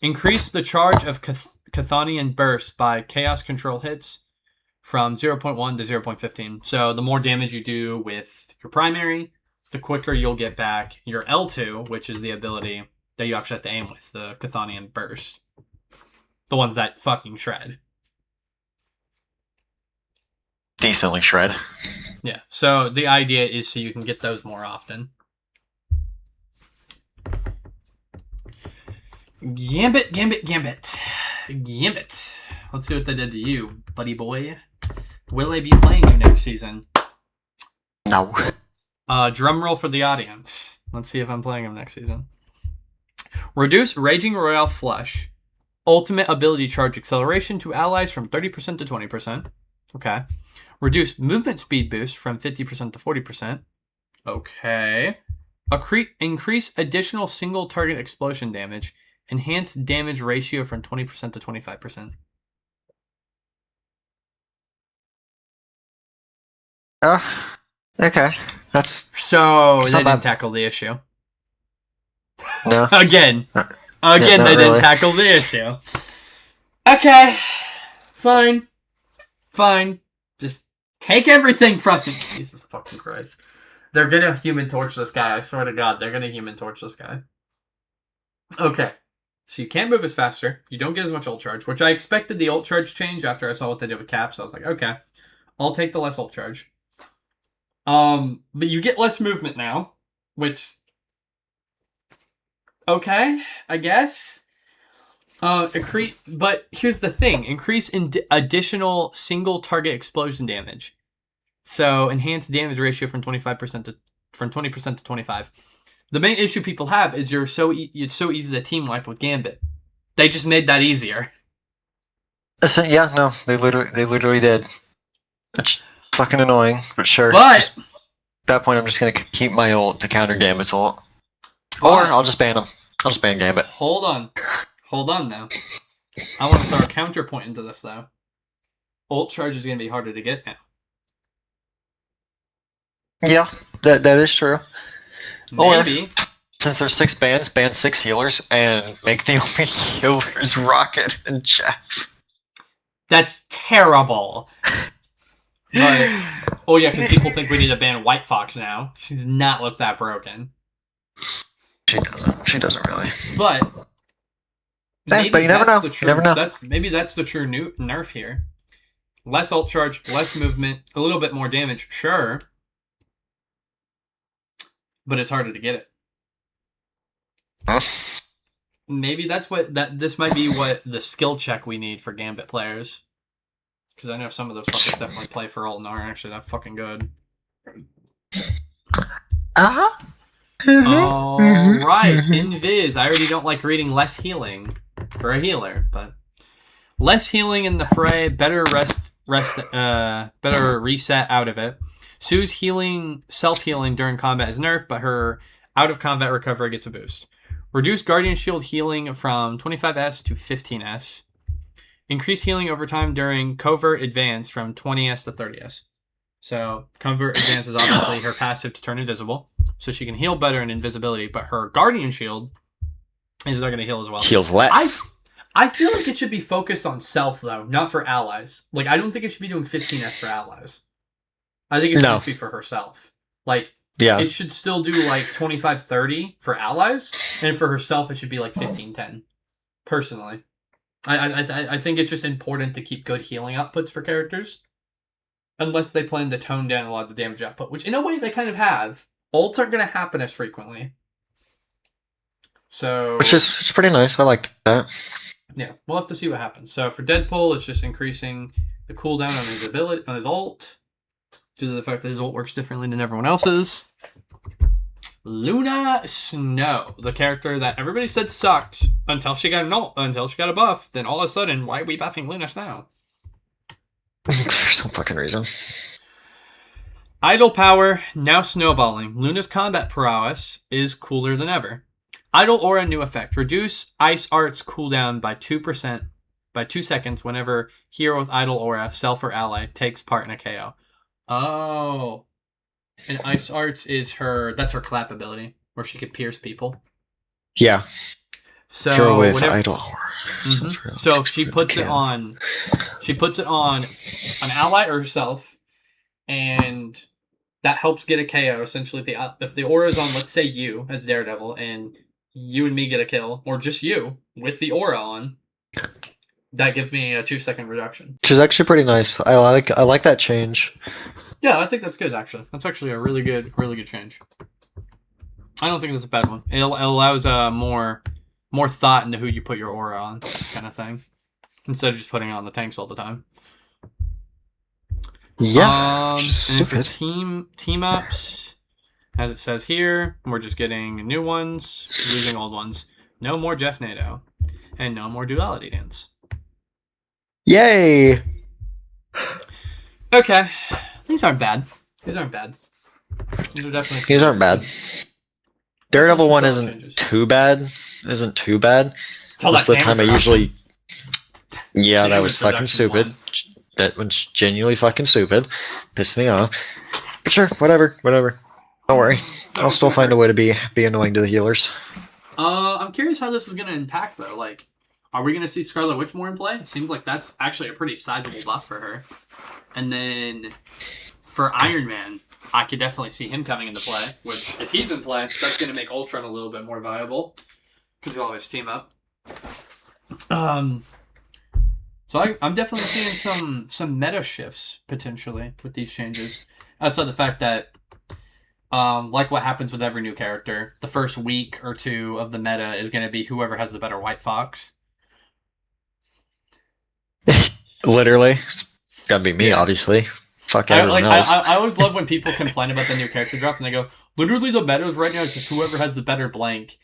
Increase the charge of Chthonian burst by chaos control hits from 0.1 to 0.15. So the more damage you do with your primary, the quicker you'll get back your L2, which is the ability that you actually have to aim with, the Chthonian burst. The ones that fucking shred. decently shred. Yeah. So the idea is so you can get those more often. Gambit. Let's see what they did to you, buddy boy. Will they be playing you next season? No. Drum roll for the audience. Let's see if I'm playing him next season. Reduce Raging Royale Flush. Ultimate ability charge acceleration to allies from 30% to 20%. Okay. Reduce movement speed boost from 50% to 40%. Okay. Increase additional single target explosion damage. Enhance damage ratio from 20% to 25%. Okay. That's So It's they not bad. didn't tackle the issue. no. Again, not they didn't really. tackle the issue. Okay. Fine. Just take everything from me. Jesus fucking Christ. They're gonna Human Torch this guy. I swear to God, they're gonna Human Torch this guy. Okay. So you can't move as faster. You don't get as much ult charge, which I expected the ult charge change after I saw what they did with Caps. I was like, okay, I'll take the less ult charge. But you get less movement now, which, okay, I guess. But here's the thing: increase in additional single target explosion damage. So enhance damage ratio from 20% to 25. The main issue people have is it's so easy to team wipe with Gambit. They just made that easier. Yeah, no, they literally did. It's fucking annoying, but sure. But At that point, I'm just gonna keep my ult to counter Gambit's ult, or I'll just ban him. I'll just ban Gambit. hold on now. I want to throw a counterpoint into this though. Ult charge is going to be harder to get now. Yeah, that is true. Maybe. Since there's 6 bans, ban 6 healers, and make the only healers Rocket and Jeff. That's terrible. But, oh yeah, because people think we need to ban White Fox now. She does not look that broken. She doesn't really. But maybe but you never that's know. the true, You never know. Maybe that's the true nerf here. Less ult charge, less movement, a little bit more damage, sure. But it's harder to get it. Huh? Maybe this might be what the skill check we need for Gambit players. Because I know some of those fuckers definitely play for ult and are actually that fucking good. Uh-huh. Alright, Invis. I already don't like reading less healing for a healer, but less healing in the fray, better better reset out of it. Sue's self-healing during combat is nerfed, but her out-of-combat recovery gets a boost. Reduce Guardian Shield healing from 25S to 15S. Increase healing over time during Covert Advance from 20S to 30S. So, Covert Advance is obviously her passive to turn invisible, so she can heal better in invisibility, but her Guardian Shield is not going to heal as well. Heals less. I feel like it should be focused on self, though, not for allies. Like, I don't think it should be doing 15S for allies. I think it should just be for herself. Like, Yeah. it should still do, like, 25-30 for allies, and for herself, it should be, like, 15-10. Personally. I think it's just important to keep good healing outputs for characters. Unless they plan to tone down a lot of the damage output, which in a way they kind of have. Ults aren't going to happen as frequently. So, Which is it's pretty nice. I like that. yeah, we'll have to see what happens. So for Deadpool, it's just increasing the cooldown on his ability, on his ult, due to the fact that his ult works differently than everyone else's. Luna Snow, the character that everybody said sucked until she got an ult, until she got a buff. Then all of a sudden, why are we buffing Luna Snow? For some fucking reason. Idle power, now snowballing. Luna's combat prowess is cooler than ever. Idle aura new effect. Reduce Ice Art's cooldown by 2% by 2 seconds whenever hero with idle aura, self or ally, takes part in a KO. Oh. And Ice Arts is that's her clap ability, where she can pierce people. Yeah. So Hero with whenever, idle aura. So if she puts it on an ally or herself, and that helps get a KO. Essentially, if the aura is on, let's say you as Daredevil, and you and me get a kill, or just you with the aura on, that gives me a 2-second reduction. Which is actually pretty nice. I like that change. Yeah, I think that's good. Actually, that's actually a really good change. I don't think it's a bad one. It allows more thought into who you put your aura on, kind of thing, instead of just putting it on the tanks all the time. Yeah. And for team ups, as it says here, we're just getting new ones, losing old ones. No more Jeff Nato, and no more Duality Dance. Yay! Okay, these aren't bad. These are definitely. These aren't bad. Daredevil one changes. Isn't too bad. Most of the time I usually... Yeah, that was fucking stupid. That one's genuinely fucking stupid. Pissed me off. But sure, whatever. Don't worry. I'll still find a way to be annoying to the healers. I'm curious how this is going to impact, though. Like, are we going to see Scarlet Witch more in play? It seems like that's actually a pretty sizable buff for her. And then for Iron Man, I could definitely see him coming into play, which, if he's in play, that's going to make Ultron a little bit more viable, because he'll always team up. So I'm definitely seeing some meta shifts, potentially, with these changes. Outside the fact that, like what happens with every new character, the first week or two of the meta is going to be whoever has the better White Fox. Literally. It's gotta be me, obviously. Fuck everyone else. I always love when people complain about the new character drop and they go, literally the meta right now is just whoever has the better blank.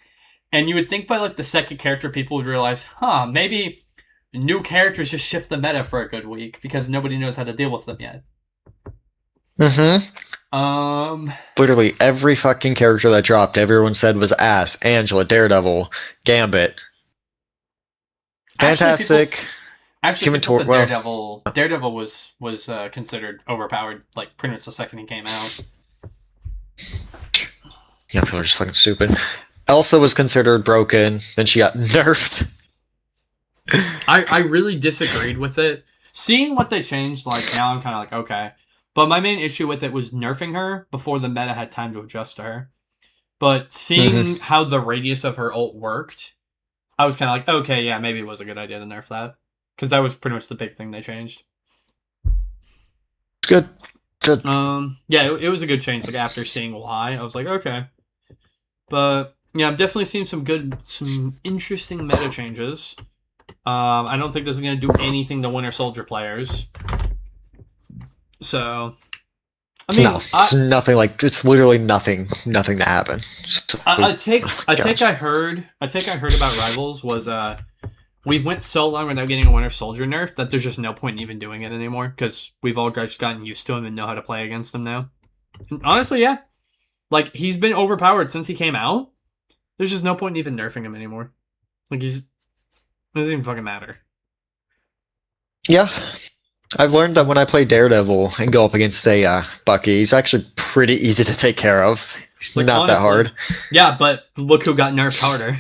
And you would think by like the second character people would realize, maybe new characters just shift the meta for a good week because nobody knows how to deal with them yet. Literally every fucking character that dropped, everyone said was ass. Angela, Daredevil, Gambit. Fantastic. Actually, Daredevil was considered overpowered, like pretty much the second he came out. Yeah, people are just fucking stupid. Elsa was considered broken, then she got nerfed. I really disagreed with it. Seeing what they changed, like now I'm kind of like, okay. But my main issue with it was nerfing her before the meta had time to adjust to her. But seeing how the radius of her ult worked, I was kind of like, okay, yeah, maybe it was a good idea to nerf that. Because that was pretty much the big thing they changed. Good. Yeah, it was a good change. Like after seeing why, I was like, okay. But yeah, I'm definitely seeing some interesting meta changes. I don't think this is going to do anything to Winter Soldier players. So, I mean, it's nothing like it's literally nothing to happen. I heard about Rivals was we've went so long without getting a Winter Soldier nerf that there's just no point in even doing it anymore because we've all just gotten used to him and know how to play against him now. And honestly, yeah, like he's been overpowered since he came out. There's just no point in even nerfing him anymore. Like it doesn't even fucking matter. Yeah. I've learned that when I play Daredevil and go up against a Bucky, he's actually pretty easy to take care of. He's like, not honestly, that hard. Yeah, but look who got nerfed harder.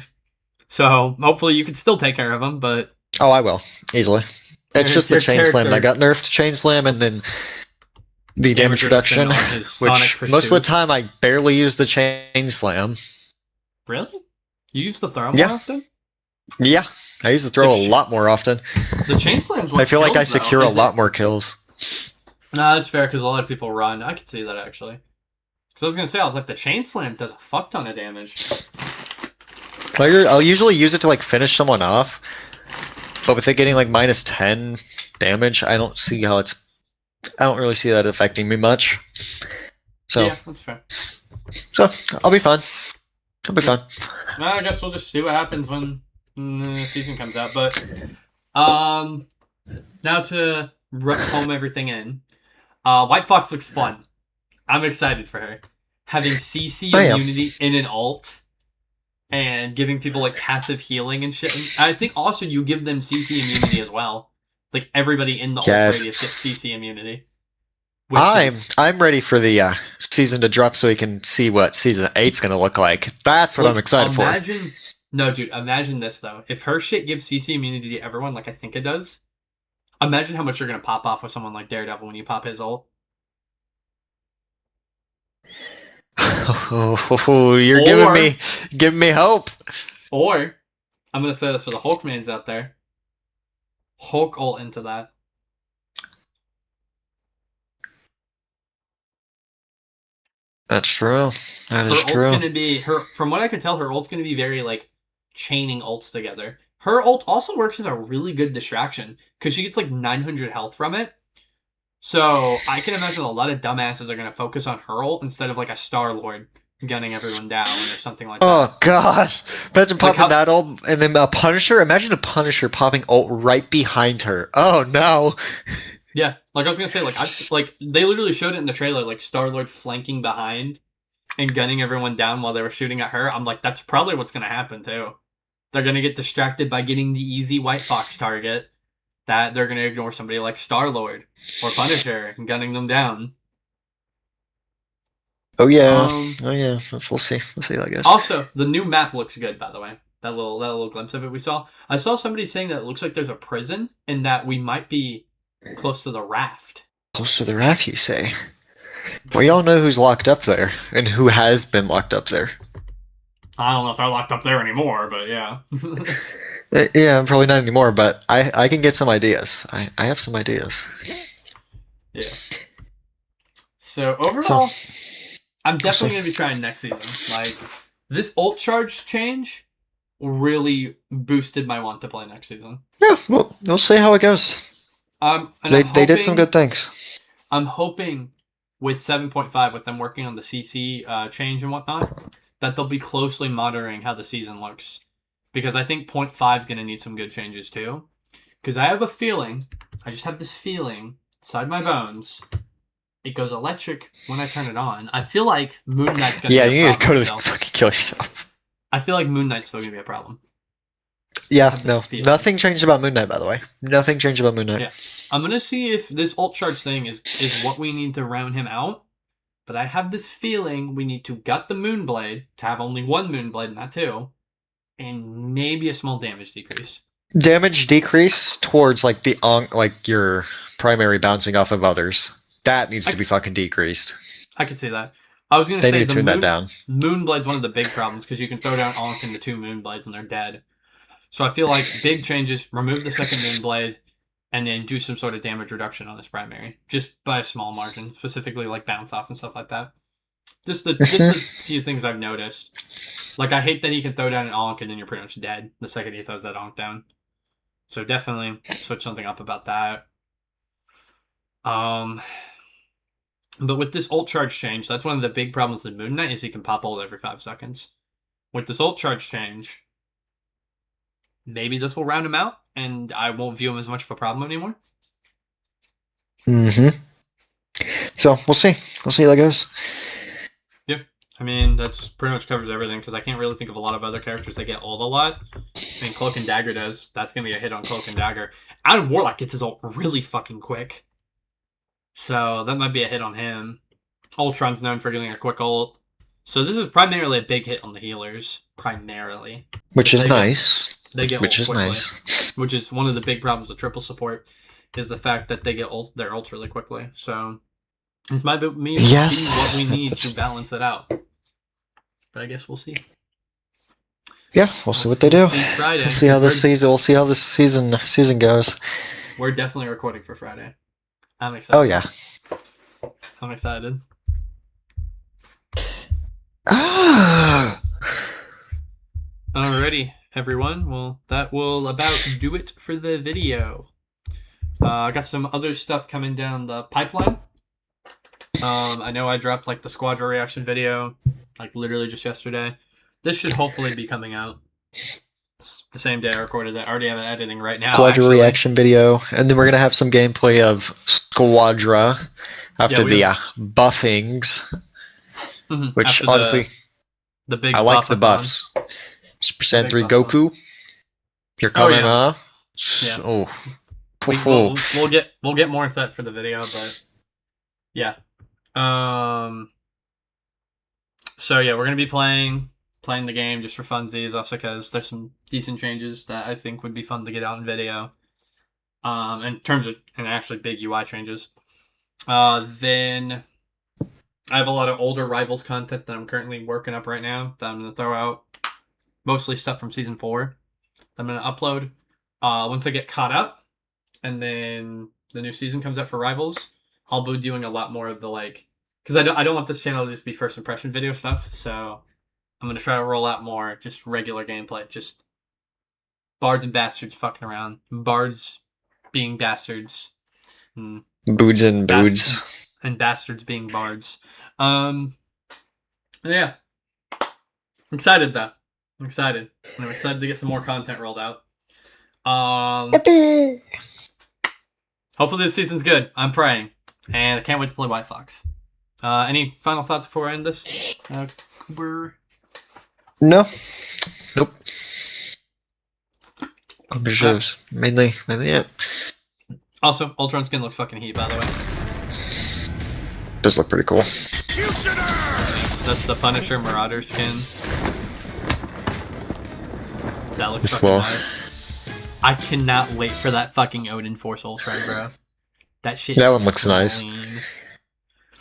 So hopefully you can still take care of him, but... Oh, I will. Easily. It's just the Chain Slam that got nerfed. Chain Slam and then the damage reduction, which most of the time I barely use the Chain Slam. Really? You use the throw more often? Yeah. I use the throw a lot more often. The Chain Slam's what I feel like I secure a lot more kills. No, that's fair, because a lot of people run. I could see that, actually. Because I was going to say, I was like, the Chain Slam does a fuck ton of damage. I'll usually use it to, like, finish someone off. But with it getting, like, minus 10 damage, I don't see how it's... I don't really see that affecting me much. So, yeah, that's fair. So, I'll be fine. I guess we'll just see what happens when the season comes out. But, now to home everything in. White Fox looks fun. I'm excited for her. Having CC immunity in an ult and giving people like passive healing and shit. And I think also you give them CC immunity as well. Like everybody in the ult radius gets CC immunity. I'm ready for the season to drop so we can see what season 8's gonna look like. That's what I'm excited for. No, dude, imagine this though. If her shit gives CC immunity to everyone, like I think it does, imagine how much you're gonna pop off with someone like Daredevil when you pop his ult. Oh, you're giving me hope. Or I'm gonna say this for the Hulkmans out there. Hulk ult into that. That's true. That Her is ult's true. gonna be from what I can tell, her ult's gonna be very like chaining ults together. Her ult also works as a really good distraction because she gets like 900 health from it. So I can imagine a lot of dumbasses are gonna focus on her ult instead of like a Star Lord gunning everyone down or something like that. Oh gosh! Imagine Like popping that ult and then a Punisher. Imagine a Punisher popping ult right behind her. Oh no! Yeah, like I was gonna say, like they literally showed it in the trailer, like Star Lord flanking behind and gunning everyone down while they were shooting at her. I'm like, that's probably what's gonna happen too. They're gonna get distracted by getting the easy White Fox target. That they're gonna ignore somebody like Star Lord or Punisher and gunning them down. Oh yeah! Oh yeah! We'll see. We'll see how that goes. Also, the new map looks good, by the way. That little glimpse of it we saw. I saw somebody saying that it looks like there's a prison and that we might be close to the raft. Close to the raft, you say? We all know who's locked up there and who has been locked up there. I don't know if they're locked up there anymore, but yeah. Yeah, probably not anymore, but I can get some ideas. I have some ideas. Yeah. So overall, I'm definitely going to be trying next season. Like, this ult charge change really boosted my want to play next season. Yeah, well, we'll see how it goes. They did some good things. I'm hoping with 7.5, with them working on the CC change and whatnot, that they'll be closely monitoring how the season looks. Because I think 0.5 is going to need some good changes too. Because I have a feeling, I just have this feeling inside my bones, it goes electric when I turn it on. I feel like Moon Knight's going to be a problem. Yeah, you need to go to still. fucking kill yourself. I feel like Moon Knight's still going to be a problem. Yeah, no. Nothing changed about Moon Knight, by the way. Nothing changed about Moon Knight. Yeah. I'm going to see if this ult charge thing is what we need to round him out. But I have this feeling we need to gut the Moonblade to have only one Moonblade, not two. And maybe a small damage decrease. Damage decrease towards like your primary bouncing off of others. That needs to be fucking decreased. I could see that. I was gonna They say need to tune that down. Moonblade's one of the big problems because you can throw down Ankh into two Moonblades and they're dead. So I feel like big changes, remove the second Moonblade, and then do some sort of damage reduction on this primary, just by a small margin, specifically like bounce off and stuff like that. Just the few things I've noticed. Like, I hate that he can throw down an Ankh and then you're pretty much dead the second he throws that Ankh down. So definitely switch something up about that. But with this ult charge change, that's one of the big problems with Moon Knight is he can pop ult every 5 seconds. With this ult charge change, maybe this will round him out and I won't view him as much of a problem anymore. Mm-hmm. So we'll see. We'll see how that goes. I mean, that's pretty much covers everything because I can't really think of a lot of other characters that get ult a lot. I mean, Cloak and Dagger does. That's going to be a hit on Cloak and Dagger. Adam Warlock gets his ult really fucking quick. So that might be a hit on him. Ultron's known for getting a quick ult. So this is primarily a big hit on the healers. Primarily. Which is nice. They get Which ult is quickly, nice. which is one of the big problems with triple support is the fact that they get their ults really quickly. So this might be what we need to balance it out. But I guess we'll see. Yeah, we'll see what they do. See Friday. We'll see how this season. We'll see how this season goes. We're definitely recording for Friday. I'm excited. Oh yeah. I'm excited. Alrighty, everyone. Well, that will about do it for the video. I got some other stuff coming down the pipeline. I know I dropped like the Squadra reaction video, like literally just yesterday. This should hopefully be coming out the same day I recorded it. I already have it editing right now. Squadra reaction video, and then we're gonna have some gameplay of Squadra after the buffings, which after honestly, the big I like the buffs. Super Saiyan 3 Goku, you're coming, huh? Yeah. Oh, we'll get more into that for the video, but yeah. So yeah, we're gonna be playing the game just for funsies, also because there's some decent changes that I think would be fun to get out in video. In terms of actually big UI changes. Then I have a lot of older Rivals content that I'm currently working up right now that I'm gonna throw out. Mostly stuff from season 4. I'm gonna upload. Once I get caught up, and then the new season comes out for Rivals, I'll be doing a lot more of the because I don't want this channel to just be first impression video stuff. So I'm gonna try to roll out more just regular gameplay, just Bards and Bastards fucking around, Bards being bastards, and Boods and boods. and bastards being bards. Yeah. I'm excited though. I'm excited to get some more content rolled out. Hopefully this season's good. I'm praying. And I can't wait to play White Fox. Any final thoughts before I end this? Cooper? No. Nope. Mainly it. Also, Ultron skin looks fucking heat, by the way. Does look pretty cool. That's the Punisher Marauder skin. That looks fucking Well. nice. I cannot wait for that fucking Odin Force Ultron, bro. That shit. That is one looks nice. clean.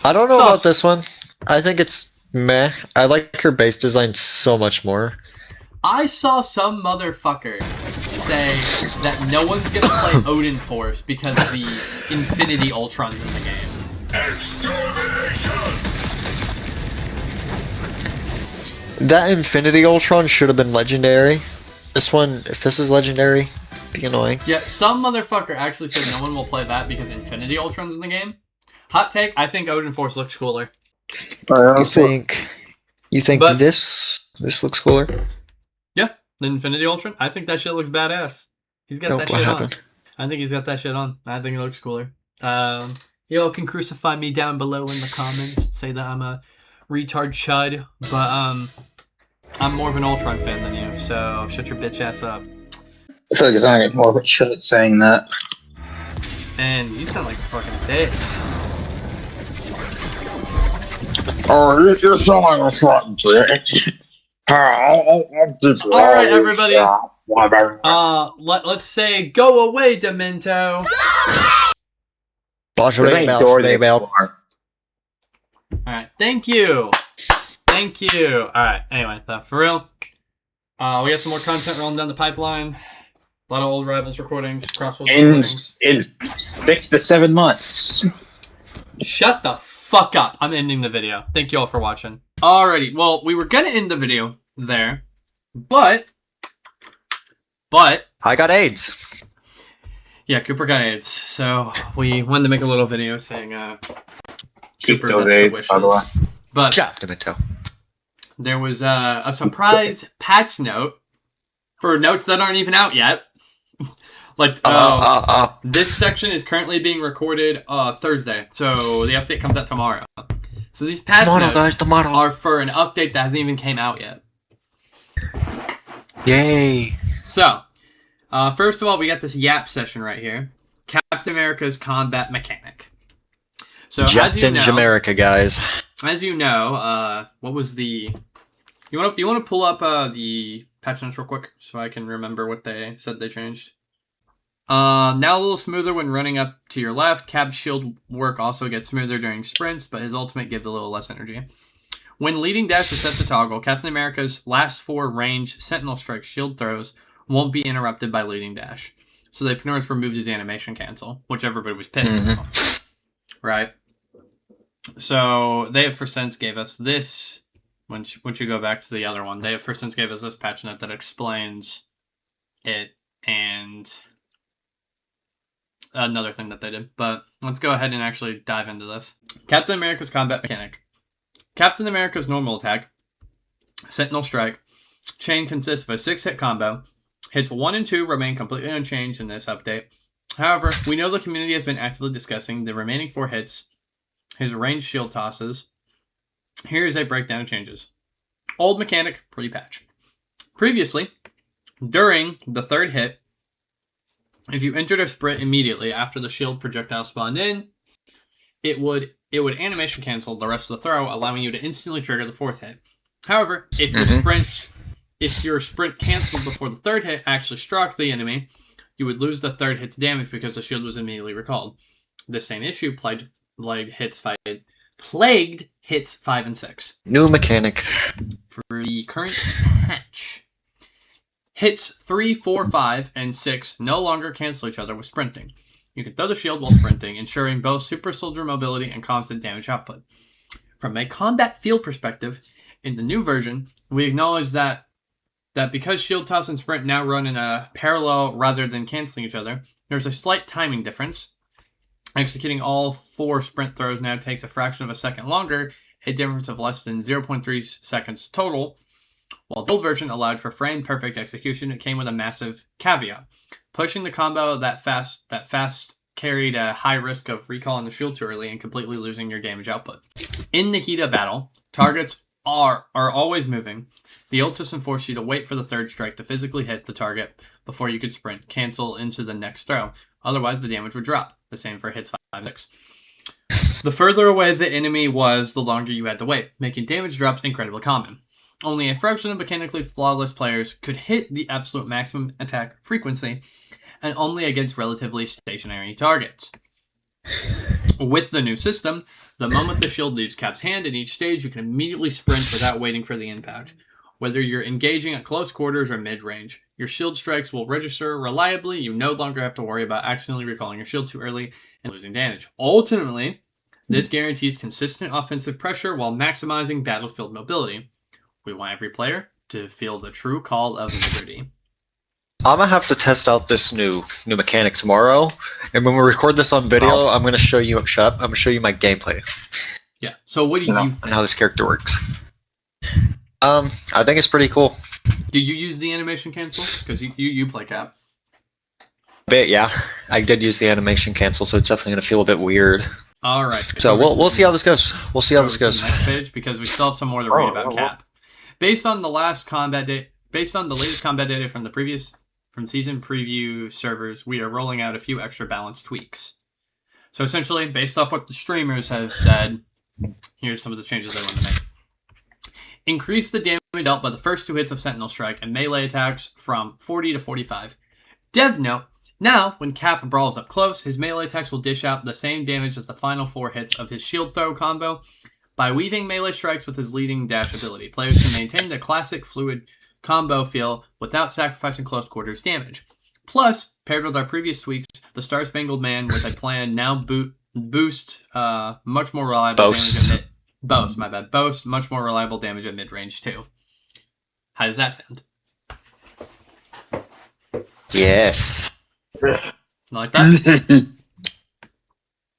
I don't know Sauce. about this one. I think it's meh. I like her base design so much more. I saw some motherfucker say that no one's gonna play Odin Force because the Infinity Ultron's in the game. That Infinity Ultron should have been legendary. This one, if this is legendary, be annoying. Yeah, some motherfucker actually said no one will play that because Infinity Ultron's in the game. Hot take, I think Odin Force looks cooler. You think But- this looks cooler? Yeah, the Infinity Ultron. I think that shit looks badass. He's got Nope, that what shit happened? on. I think he's got that shit on. I think it looks cooler. Y'all can crucify me down below in the comments and say that I'm a retard chud, but I'm more of an Ultron fan than you, so shut your bitch ass up. I feel like it's not getting more of a shit saying that. And you sound like a fucking bitch. Oh, you're so like a fucking bitch. Alright, everybody. Let's say go away, Demento. Alright, thank you. Alright, anyway, for real. We got some more content rolling down the pipeline. A lot of old Rivals recordings, Crossroads recordings. In 6 to 7 months. Shut the fuck up. I'm ending the video. Thank you all for watching. Alrighty, well, we were gonna end the video there, but I got AIDS. yeah, Cooper got AIDS, so we wanted to make a little video saying Keep Cooper those best of AIDS, by the way. wishes. But Yeah, Demento. there was a surprise patch note for notes that aren't even out yet. This section is currently being recorded Thursday, so the update comes out tomorrow. So these patch notes are for an update that hasn't even came out yet. Yay. So, first of all, we got this YAP session right here. Captain America's combat mechanic. So, Captain America, guys. as you know, what was the... You want to pull up the patch notes real quick so I can remember what they said they changed? Now a little smoother when running up to your left. Cab's shield work also gets smoother during sprints, but his ultimate gives a little less energy. When leading dash is set to toggle, Captain America's last 4 ranged Sentinel Strike shield throws won't be interrupted by leading dash. So they pretty much removed his animation cancel, which everybody was pissed about. Right? So they have for since gave us this. Once you go back to the other one, they have for since gave us this patch note that explains it and another thing that they did. But let's go ahead and actually dive into this. Captain America's combat mechanic. Captain America's normal attack, Sentinel Strike, chain consists of a 6-hit combo. Hits 1 and 2 remain completely unchanged in this update. However, we know the community has been actively discussing the remaining 4 hits, his ranged shield tosses. Here is a breakdown of changes. Old mechanic, pre-patch. Previously, during the 3rd hit, if you entered a sprint immediately after the shield projectile spawned in, it would animation cancel the rest of the throw, allowing you to instantly trigger the 4th hit. However, if your sprint canceled before the 3rd hit actually struck the enemy, you would lose the 3rd hit's damage because the shield was immediately recalled. This same issue plagued hits 5 and 6. New mechanic. For the current patch, hits 3, 4, 5, and 6 no longer cancel each other with sprinting. You can throw the shield while sprinting, ensuring both super soldier mobility and constant damage output. From a combat field perspective, in the new version, we acknowledge that because shield toss and sprint now run in a parallel rather than canceling each other, there's a slight timing difference. Executing all 4 sprint throws now takes a fraction of a second longer, a difference of less than 0.3 seconds total. While the old version allowed for frame-perfect execution, it came with a massive caveat. Pushing the combo that fast carried a high risk of recalling the shield too early and completely losing your damage output. In the heat of battle, targets are always moving. The old system forced you to wait for the third strike to physically hit the target before you could sprint, cancel into the next throw. Otherwise, the damage would drop. The same for hits 5 6. The further away the enemy was, the longer you had to wait, making damage drops incredibly common. Only a fraction of mechanically flawless players could hit the absolute maximum attack frequency, and only against relatively stationary targets. With the new system, the moment the shield leaves Cap's hand in each stage, you can immediately sprint without waiting for the impact. Whether you're engaging at close quarters or mid-range, your shield strikes will register reliably. You no longer have to worry about accidentally recalling your shield too early and losing damage. Ultimately, this guarantees consistent offensive pressure while maximizing battlefield mobility. We want every player to feel the true call of liberty. I'm gonna have to test out this new mechanic tomorrow, and when we record this on video, I'm gonna show you. Shut up! I'm gonna show you my gameplay. Yeah. So, what do you think? And how this character works. I think it's pretty cool. Do you use the animation cancel? Because you play Cap. But yeah, I did use the animation cancel, so it's definitely gonna feel a bit weird. All right. So we'll see how this goes. We'll see how this goes. Next page, because we still have some more to read about Cap. Based on the latest combat data from season preview servers, we are rolling out a few extra balance tweaks. So essentially, based off what the streamers have said, here's some of the changes they want to make. Increase the damage dealt by the first 2 hits of Sentinel Strike and melee attacks from 40 to 45. Dev note, now, when Cap brawls up close, his melee attacks will dish out the same damage as the final 4 hits of his shield throw combo. By weaving melee strikes with his leading dash ability, players can maintain the classic fluid combo feel without sacrificing close quarters damage. Plus, paired with our previous tweaks, the Star Spangled Man with a plan now boost much more reliable damage at boast much more reliable damage at mid-range too. How does that sound? Yes. Like that?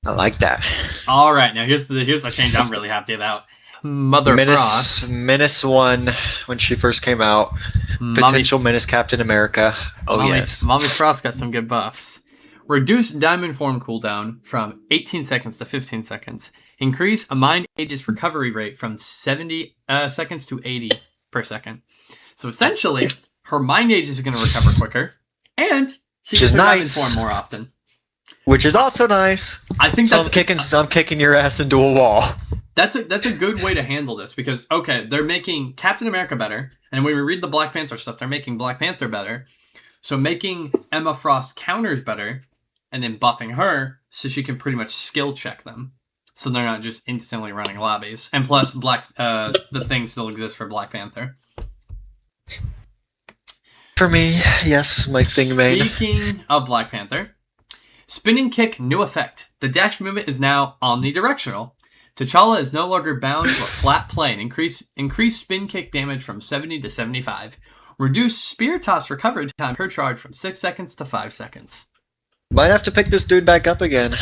I like that. All right, now here's the change I'm really happy about. Mother Frost. Menace 1, when she first came out. Potential Menace Captain America. Yes. Mommy Frost got some good buffs. Reduce Diamond Form cooldown from 18 seconds to 15 seconds. Increase a Mind Aegis recovery rate from 70 seconds to 80 per second. So essentially, her Mind Aegis is going to recover quicker, and she gets her Diamond Form more often. Which is also nice. I think so I'm kicking your ass into a wall. That's a good way to handle this, because okay, they're making Captain America better, and when we read the Black Panther stuff, they're making Black Panther better. So making Emma Frost counters better, and then buffing her so she can pretty much skill check them, so they're not just instantly running lobbies. And plus, the thing still exists for Black Panther. For me, yes, my thing main. Speaking of Black Panther, spinning kick new effect. The dash movement is now omnidirectional. T'Challa is no longer bound to a flat plane. Increase spin kick damage from 70 to 75. Reduce spear toss recovery time per charge from 6 seconds to 5 seconds. Might have to pick this dude back up again.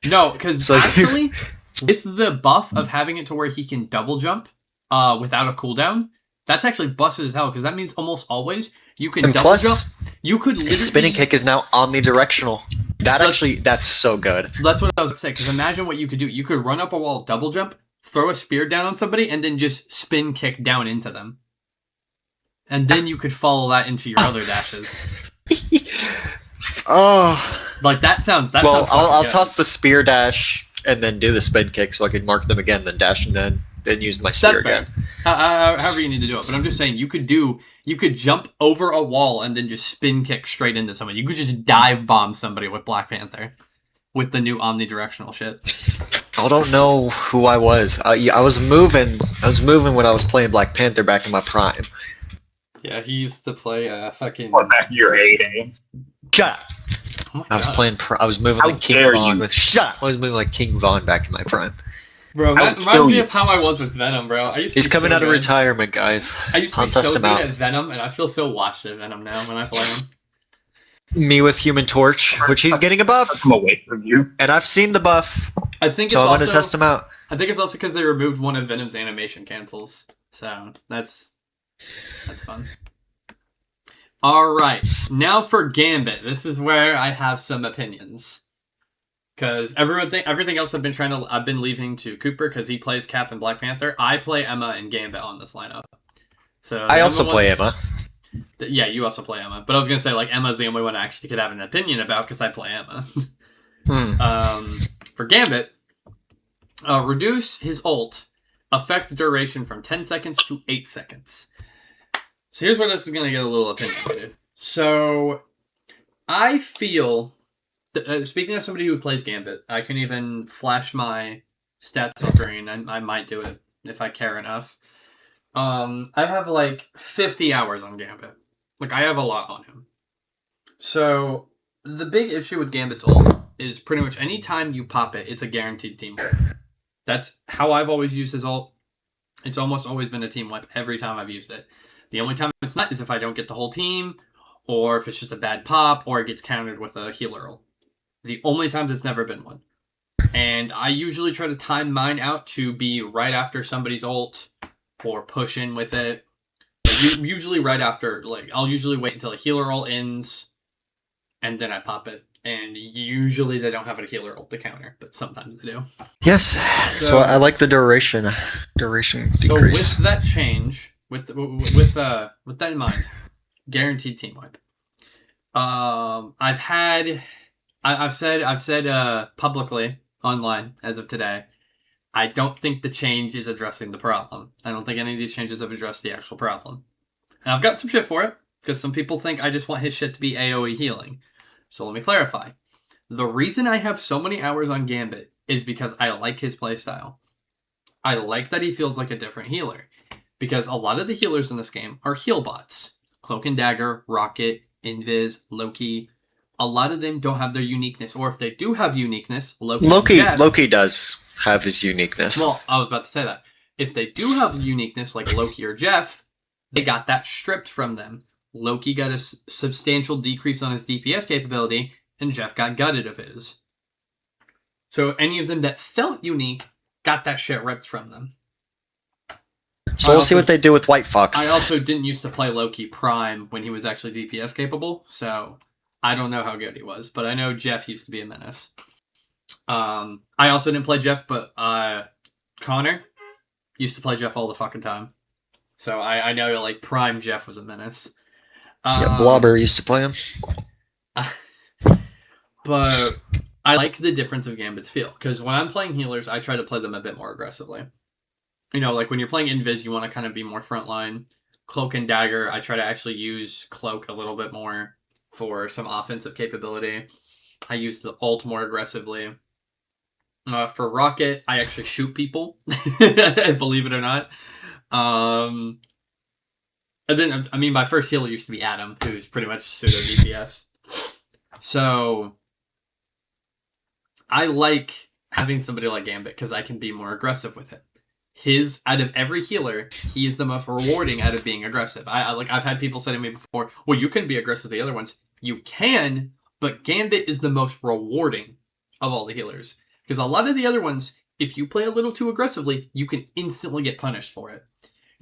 No, because actually, with the buff of having it to where he can double jump without a cooldown, that's actually busted as hell, because that means almost always you can double jump. You could literally... His spinning kick is now omnidirectional. That's so good. That's what I was going to say, because imagine what you could do. You could run up a wall, double jump, throw a spear down on somebody, and then just spin kick down into them. And then you could follow that into your other dashes. Oh. Like, that sounds I'll toss the spear dash and then do the spin kick so I can mark them again, then dash and then use my spear again. However you need to do it. But I'm just saying, you could jump over a wall and then just spin kick straight into somebody. You could just dive bomb somebody with Black Panther with the new omnidirectional shit. I don't know who I was. I was moving when I was playing Black Panther back in my prime. Yeah, he used to play fucking... Or back in your heyday. Shut up. Oh my I was God. playing. I was moving How like King dare Von you. with. Shut up! I was moving like King Von back in my prime. Bro, I that will reminds kill me you. of how I was with Venom, bro. I used to He's be coming so out of good. retirement, guys. I used to be Test so him good out. at Venom, and I feel so washed at Venom now when I play him. Me with Human Torch, which he's getting a buff, Come away from you. and I've seen the buff, I think so it's I'm also gonna test him out. I think it's also because they removed one of Venom's animation cancels. So that's fun. Alright. Now for Gambit. This is where I have some opinions. Because everything else I've been leaving to Cooper because he plays Cap and Black Panther. I play Emma and Gambit on this lineup. So I also play Emma. Yeah, you also play Emma. But I was gonna say, like, Emma's the only one I actually could have an opinion about because I play Emma. For Gambit, reduce his ult effect duration from 10 seconds to 8 seconds. So here's where this is gonna get a little opinionated. So I feel that, speaking of somebody who plays Gambit, I can even flash my stats on screen. I might do it if I care enough. I have like 50 hours on Gambit. Like, I have a lot on him. So the big issue with Gambit's ult is pretty much any time you pop it, it's a guaranteed team wipe. That's how I've always used his ult. It's almost always been a team wipe every time I've used it. The only time it's not is if I don't get the whole team, or if it's just a bad pop, or it gets countered with a healer ult. The only times it's never been one. And I usually try to time mine out to be right after somebody's ult, or push in with it. Usually right after, like, I'll usually wait until a healer ult ends, and then I pop it. And usually they don't have a healer ult to counter, but sometimes they do. Yes. So I like the duration decrease. So with that change, with that in mind, guaranteed team wipe. I've said publicly online as of today, I don't think the change is addressing the problem. I don't think any of these changes have addressed the actual problem. And I've got some shit for it, because some people think I just want his shit to be AoE healing. So let me clarify. The reason I have so many hours on Gambit is because I like his playstyle. I like that he feels like a different healer. Because a lot of the healers in this game are heal bots. Cloak and Dagger, Rocket, Invis, Loki. A lot of them don't have their uniqueness. Or if they do have uniqueness, Loki does have his uniqueness. Well, I was about to say that. If they do have uniqueness like Loki or Jeff, they got that stripped from them. Loki got a substantial decrease on his DPS capability, and Jeff got gutted of his. So any of them that felt unique got that shit ripped from them. So we'll see what they do with White Fox. I also didn't used to play Loki Prime when he was actually DPS capable, so I don't know how good he was, but I know Jeff used to be a menace. I also didn't play Jeff, but Connor used to play Jeff all the fucking time. So I know, like, Prime Jeff was a menace. Yeah, Blobber used to play him. But I like the difference of Gambit's feel, because when I'm playing healers, I try to play them a bit more aggressively. You know, like when you're playing Invis, you want to kind of be more frontline. Cloak and Dagger, I try to actually use Cloak a little bit more for some offensive capability. I use the ult more aggressively. For Rocket, I actually shoot people, believe it or not. And then, I mean, my first healer used to be Adam, who's pretty much pseudo DPS. So I like having somebody like Gambit because I can be more aggressive with it. Out of every healer, he is the most rewarding out of being aggressive. I've had people say to me before, well, you can be aggressive with the other ones. You can, but Gambit is the most rewarding of all the healers. Because a lot of the other ones, if you play a little too aggressively, you can instantly get punished for it.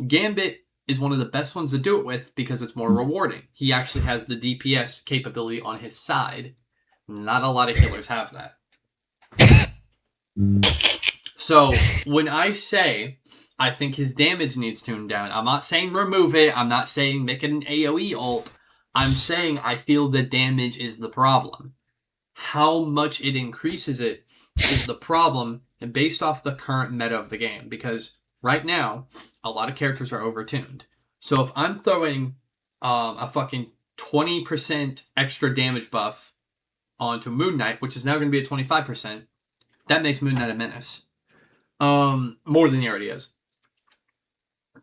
Gambit is one of the best ones to do it with because it's more rewarding. He actually has the DPS capability on his side. Not a lot of healers have that. So, when I say I think his damage needs tuned down, I'm not saying remove it, I'm not saying make it an AoE ult, I'm saying I feel the damage is the problem. How much it increases it is the problem, and based off the current meta of the game, because right now, a lot of characters are overtuned. So if I'm throwing a fucking 20% extra damage buff onto Moon Knight, which is now going to be at 25%, that makes Moon Knight a menace. More than he already is.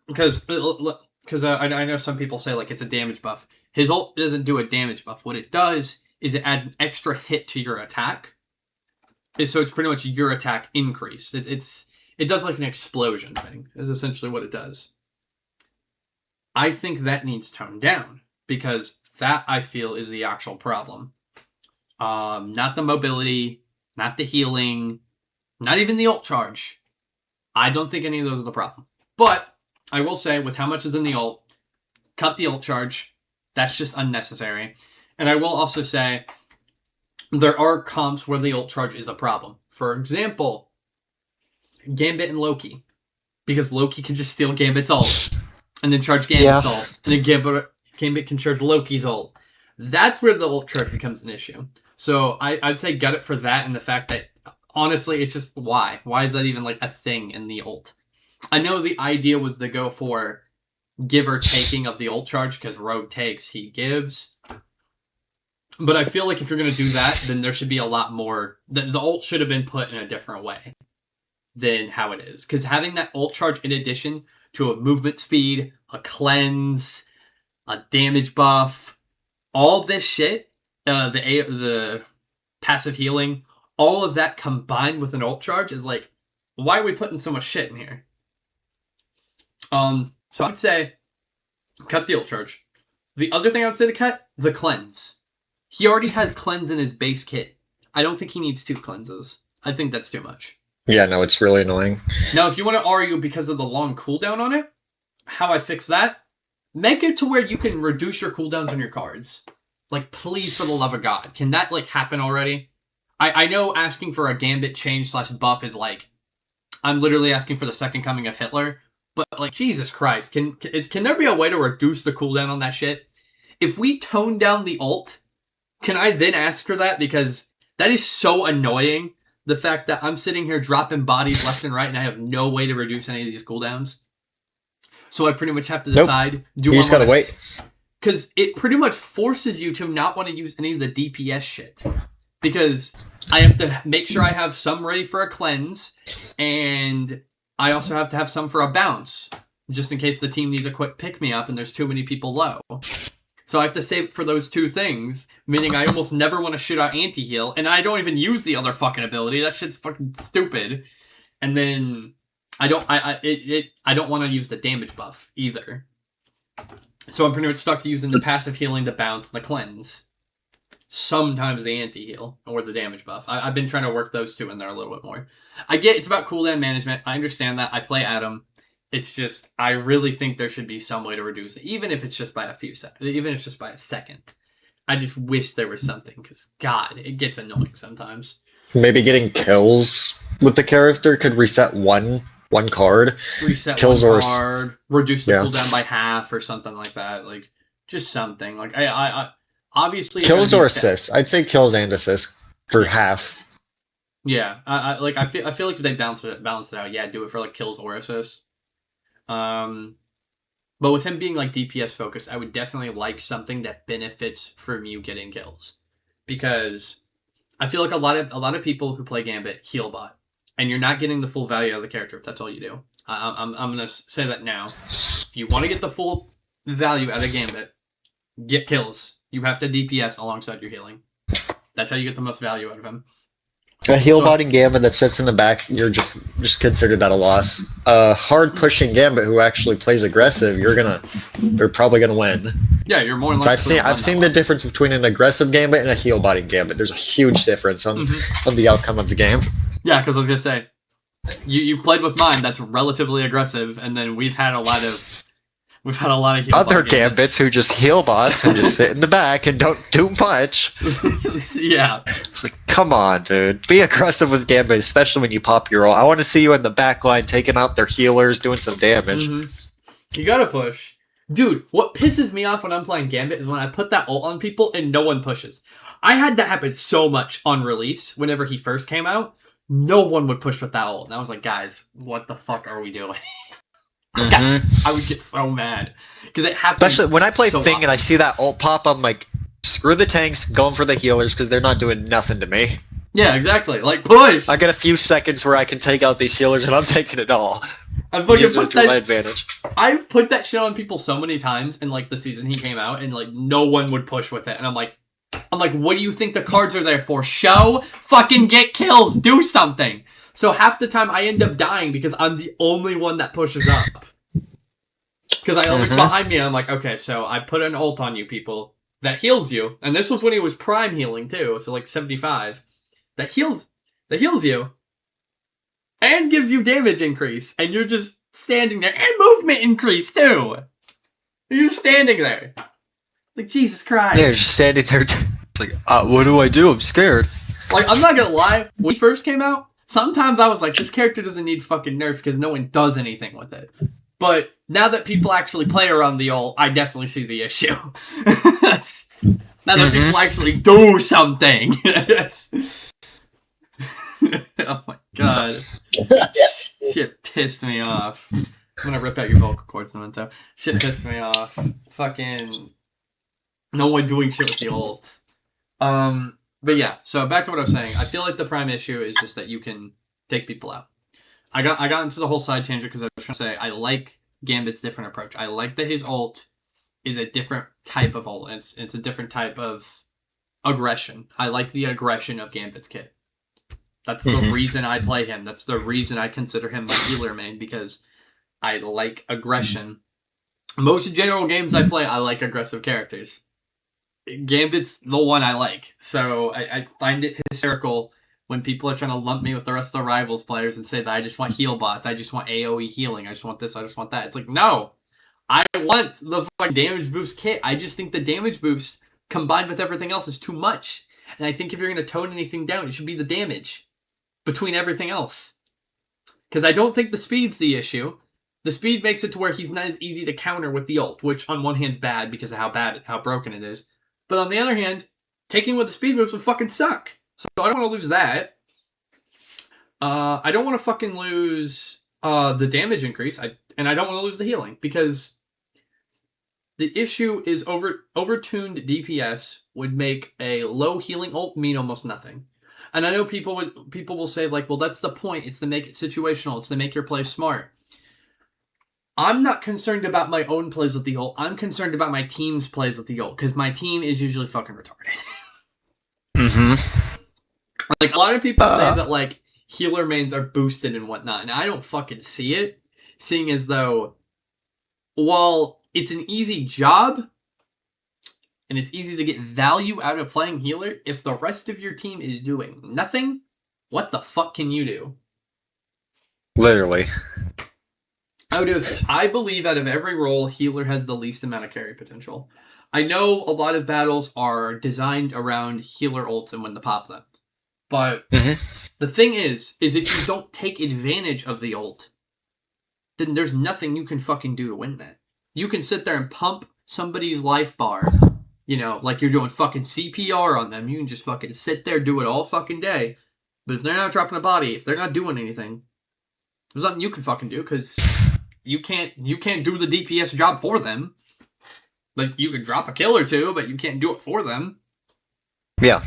Because I know some people say, like, it's a damage buff. His ult doesn't do a damage buff. What it does is it adds an extra hit to your attack. So it's pretty much your attack increased. It does like an explosion thing, is essentially what it does. I think that needs toned down, because that, I feel, is the actual problem. Not the mobility, not the healing, not even the ult charge. I don't think any of those are the problem. But I will say, with how much is in the ult, cut the ult charge. That's just unnecessary. And I will also say, there are comps where the ult charge is a problem. For example, Gambit and Loki. Because Loki can just steal Gambit's ult and then charge Gambit's ult. And then Gambit can charge Loki's ult. That's where the ult charge becomes an issue. So I'd say gut it for that, and the fact that, honestly, it's just why? Why is that even like a thing in the ult? I know the idea was to go for give or taking of the ult charge, because Rogue takes, he gives. But I feel like if you're going to do that, then there should be a lot more. The ult should have been put in a different way than how it is. Because having that ult charge in addition to a movement speed, a cleanse, a damage buff, all this shit, the passive healing, all of that combined with an ult charge is like, why are we putting so much shit in here? So I'd say cut the ult charge. The other thing I would say to cut, the cleanse. He already has cleanse in his base kit. I don't think he needs 2 cleanses. I think that's too much. Yeah, no, it's really annoying. Now, if you want to argue because of the long cooldown on it, how I fix that, make it to where you can reduce your cooldowns on your cards. Like, please, for the love of God. Can that, like, happen already? I know asking for a Gambit change / buff is like, I'm literally asking for the second coming of Hitler. But, like, Jesus Christ, can there be a way to reduce the cooldown on that shit? If we tone down the ult, can I then ask for that? Because that is so annoying. The fact that I'm sitting here dropping bodies left and right and I have no way to reduce any of these cooldowns. So I pretty much have to decide. You just gotta wait. Because it pretty much forces you to not want to use any of the DPS shit. Because I have to make sure I have some ready for a cleanse. And I also have to have some for a bounce. Just in case the team needs a quick pick-me-up and there's too many people low. So I have to save for those 2 things, meaning I almost never want to shoot out anti-heal, and I don't even use the other fucking ability. That shit's fucking stupid. And then I don't want to use the damage buff either. So I'm pretty much stuck to using the passive healing, the bounce, and the cleanse. Sometimes the anti-heal or the damage buff. I've been trying to work those 2 in there a little bit more. I get it's about cooldown management. I understand that. I play Adam. It's just, I really think there should be some way to reduce it, even if it's just by a few seconds, even if it's just by a second. I just wish there was something, because, God, it gets annoying sometimes. Maybe getting kills with the character could reset one card. Reset kills one or card, reduce the cooldown by half or something like that. Like, just something. Like, I obviously... Kills or assists. I'd say kills and assists for half. Yeah, I feel like if they balance it out, yeah, do it for, like, kills or assists. But with him being like DPS focused, I would definitely like something that benefits from you getting kills, because I feel like a lot of people who play Gambit heal bot, and you're not getting the full value out of the character if that's all you do. I'm gonna say that now. If you want to get the full value out of Gambit, get kills. You have to DPS alongside your healing. That's how you get the most value out of him. A heal botting Gambit that sits in the back, you're just consider that a loss. Hard pushing Gambit who actually plays aggressive, they're probably gonna win. Yeah, you're more likely. So I've seen the difference between an aggressive Gambit and a heal botting Gambit. There's a huge difference on the outcome of the game. Yeah, because I was gonna say, you played with mine that's relatively aggressive, and then we've had a lot of heal other bot Gambits who just heal bots and just sit in the back and don't do much. Yeah. It's like, come on, dude. Be aggressive with Gambit, especially when you pop your ult. I want to see you in the back line taking out their healers, doing some damage. You gotta push. Dude, what pisses me off when I'm playing Gambit is when I put that ult on people and no one pushes. I had that happen so much on release whenever he first came out. No one would push with that ult. And I was like, guys, what the fuck are we doing? I would get so mad because it happens. Especially when I play so Thing often. and I see that ult pop, I'm like, screw the tanks, going for the healers because they're not doing nothing to me. Yeah, exactly. Like, push! I get a few seconds where I can take out these healers and I'm taking it all. I've fucking Use it put to my that, advantage. I've put that shit on people so many times in like the season he came out, and like no one would push with it, and I'm like, I'm like, what do you think the cards are there for? Show? Fucking get kills. Do something. So half the time I end up dying because I'm the only one that pushes up. Because I look behind me and I'm like, okay, so I put an ult on you people that heals you. And this was when he was prime healing too, so like 75. That heals you. And gives you damage increase. And you're just standing there. And movement increase too. You're standing there. Like, Jesus Christ. Yeah, just standing there. Like, what do I do? I'm scared. Like, I'm not gonna lie. When he first came out, sometimes I was like, this character doesn't need fucking nerfs because no one does anything with it. But now that people actually play around the ult, I definitely see the issue. Now that people actually do something. Oh my god. Shit pissed me off. I'm gonna rip out your vocal cords, Memento. Shit pissed me off. Fucking no one doing shit with the ult. But yeah, so back to what I was saying. I feel like the prime issue is just that you can take people out. I got into the whole side changer because I was trying to say I like Gambit's different approach. I like that his ult is a different type of ult. It's a different type of aggression. I like the aggression of Gambit's kit. That's the reason I play him. That's the reason I consider him my healer main, because I like aggression. Most general games I play, I like aggressive characters. Gambit's the one I like. So I find it hysterical when people are trying to lump me with the rest of the Rivals players and say that I just want heal bots, I just want AoE healing, I just want this, I just want that. It's like, no! I want the fucking damage boost kit. I just think the damage boost combined with everything else is too much. And I think if you're going to tone anything down, it should be the damage between everything else. Because I don't think the speed's the issue. The speed makes it to where he's not as easy to counter with the ult, which on one hand's bad because of how broken it is. But on the other hand, taking with the speed moves would fucking suck. So I don't want to lose that. I don't want to fucking lose the damage increase. And I don't want to lose the healing. Because the issue is overtuned DPS would make a low healing ult mean almost nothing. And I know people will say, like, well, that's the point. It's to make it situational. It's to make your play smart. I'm not concerned about my own plays with the ult. I'm concerned about my team's plays with the ult. Because my team is usually fucking retarded. Like, a lot of people say that, like, healer mains are boosted and whatnot, and I don't fucking see it, seeing as though, while it's an easy job, and it's easy to get value out of playing healer, if the rest of your team is doing nothing, what the fuck can you do? Literally. I believe out of every role, healer has the least amount of carry potential. I know a lot of battles are designed around healer ults and when to pop them. But the thing is if you don't take advantage of the ult, then there's nothing you can fucking do to win that. You can sit there and pump somebody's life bar, you know, like you're doing fucking CPR on them. You can just fucking sit there, do it all fucking day. But if they're not dropping a body, if they're not doing anything, there's nothing you can fucking do, because you can't do the DPS job for them. Like, you could drop a kill or two, but you can't do it for them. Yeah.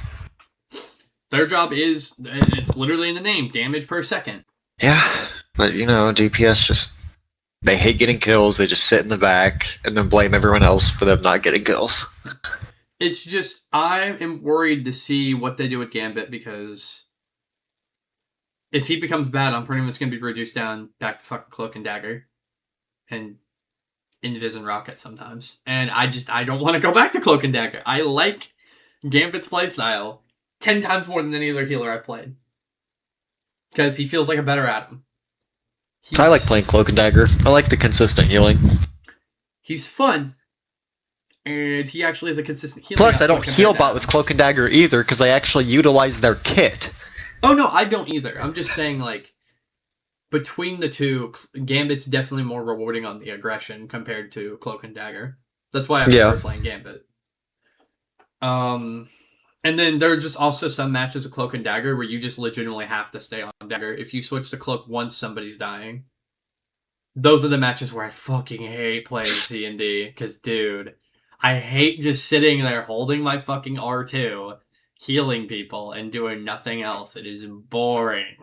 Their job is, it's literally in the name, damage per second. Yeah, but you know, DPS just, they hate getting kills, they just sit in the back, and then blame everyone else for them not getting kills. It's just, I am worried to see what they do with Gambit, because if he becomes bad, I'm pretty much going to be reduced down back to fucking Cloak and Dagger. And Invis and Rocket sometimes. And I don't want to go back to Cloak and Dagger. I like Gambit's playstyle 10 times more than any other healer I've played. Because he feels like a better Adam. I like playing Cloak and Dagger. I like the consistent healing. He's fun. And he actually is a consistent healer. Plus, I don't heal bot with Cloak and Dagger either, because I actually utilize their kit. Oh no, I don't either. I'm just saying, like, between the two, Gambit's definitely more rewarding on the aggression compared to Cloak and Dagger. That's why I prefer playing Gambit. And then there are just also some matches of Cloak and Dagger where you just legitimately have to stay on Dagger. If you switch to Cloak once somebody's dying, those are the matches where I fucking hate playing C&D. Because, dude, I hate just sitting there holding my fucking R2, healing people, and doing nothing else. It is boring.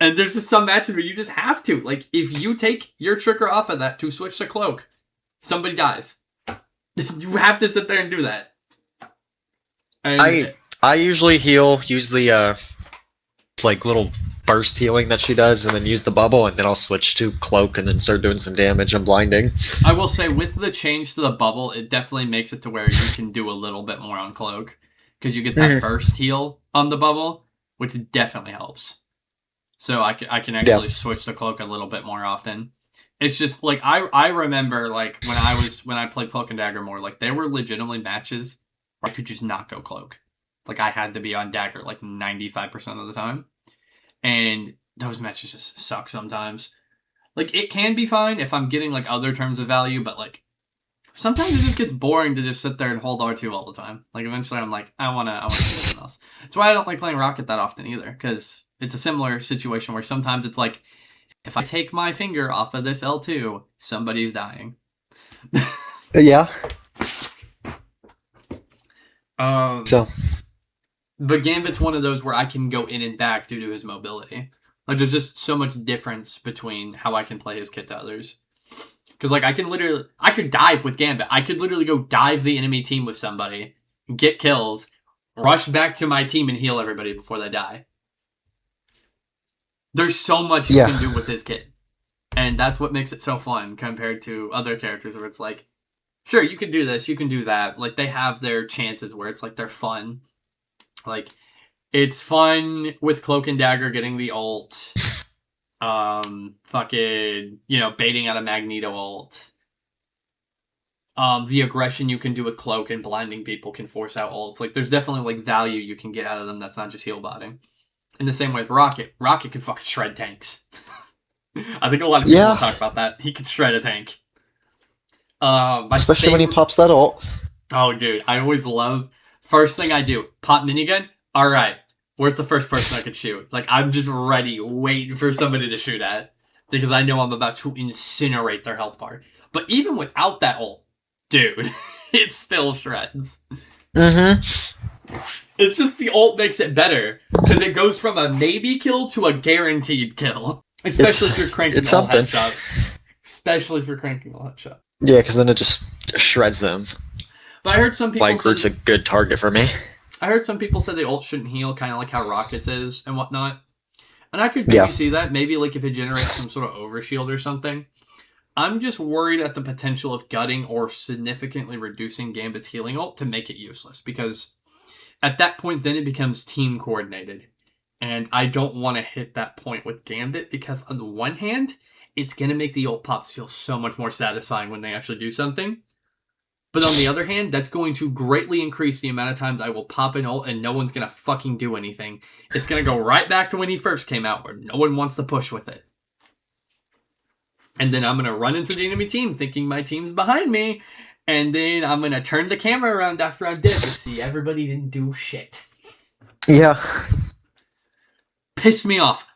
And there's just some matches where you just have to. Like, if you take your trigger off of that to switch to Cloak, somebody dies. You have to sit there and do that. And I usually use the like little burst healing that she does, and then use the bubble, and then I'll switch to cloak and then start doing some damage and blinding. I will say, with the change to the bubble, it definitely makes it to where you can do a little bit more on cloak because you get that burst heal on the bubble, which definitely helps. So I can actually switch to cloak a little bit more often. It's just like I remember like when I played Cloak and Dagger more, like there were legitimately matches where I could just not go cloak. Like I had to be on Dagger like 95% of the time. And those matches just suck sometimes. Like, it can be fine if I'm getting, like, other terms of value, but, like, sometimes it just gets boring to just sit there and hold R2 all the time. Like, eventually I'm like, I wanna do something else. That's why I don't like playing Rocket that often either, because it's a similar situation where sometimes it's like, if I take my finger off of this L2, somebody's dying. Yeah. So... But Gambit's one of those where I can go in and back due to his mobility. Like, there's just so much difference between how I can play his kit to others. Because, like, I could dive with Gambit. I could literally go dive the enemy team with somebody, get kills, rush back to my team and heal everybody before they die. There's so much you can do with his kit. And that's what makes it so fun compared to other characters where it's like, sure, you can do this, you can do that. Like, they have their chances where it's like they're fun. Like, it's fun with Cloak and Dagger getting the ult. Fucking, baiting out a Magneto ult. The aggression you can do with Cloak and blinding people can force out ults. Like, there's definitely, like, value you can get out of them that's not just heal botting. In the same way with Rocket. Rocket can fucking shred tanks. I think a lot of people will talk about that. He can shred a tank. Especially when he pops that ult. Oh, dude, I always love... First thing I do, pop minigun. All right, where's the first person I could shoot? Like, I'm just ready, waiting for somebody to shoot at. Because I know I'm about to incinerate their health bar. But even without that ult, dude, it still shreds. Mm-hmm. It's just the ult makes it better. Because it goes from a maybe kill to a guaranteed kill. Especially if you're cranking all headshots. Especially if you're cranking all headshots. Yeah, because then it just shreds them. But I heard some people Groot's a good target for me. I heard some people say the ult shouldn't heal, kind of like how Rockets is and whatnot. And I could maybe see that. Maybe like if it generates some sort of overshield or something. I'm just worried at the potential of gutting or significantly reducing Gambit's healing ult to make it useless. Because at that point, then it becomes team coordinated. And I don't want to hit that point with Gambit because on the one hand, it's going to make the ult pops feel so much more satisfying when they actually do something. But on the other hand, that's going to greatly increase the amount of times I will pop an ult and no one's going to fucking do anything. It's going to go right back to when he first came out where no one wants to push with it. And then I'm going to run into the enemy team thinking my team's behind me. And then I'm going to turn the camera around after I'm dead to see everybody didn't do shit. Yeah. Pissed me off.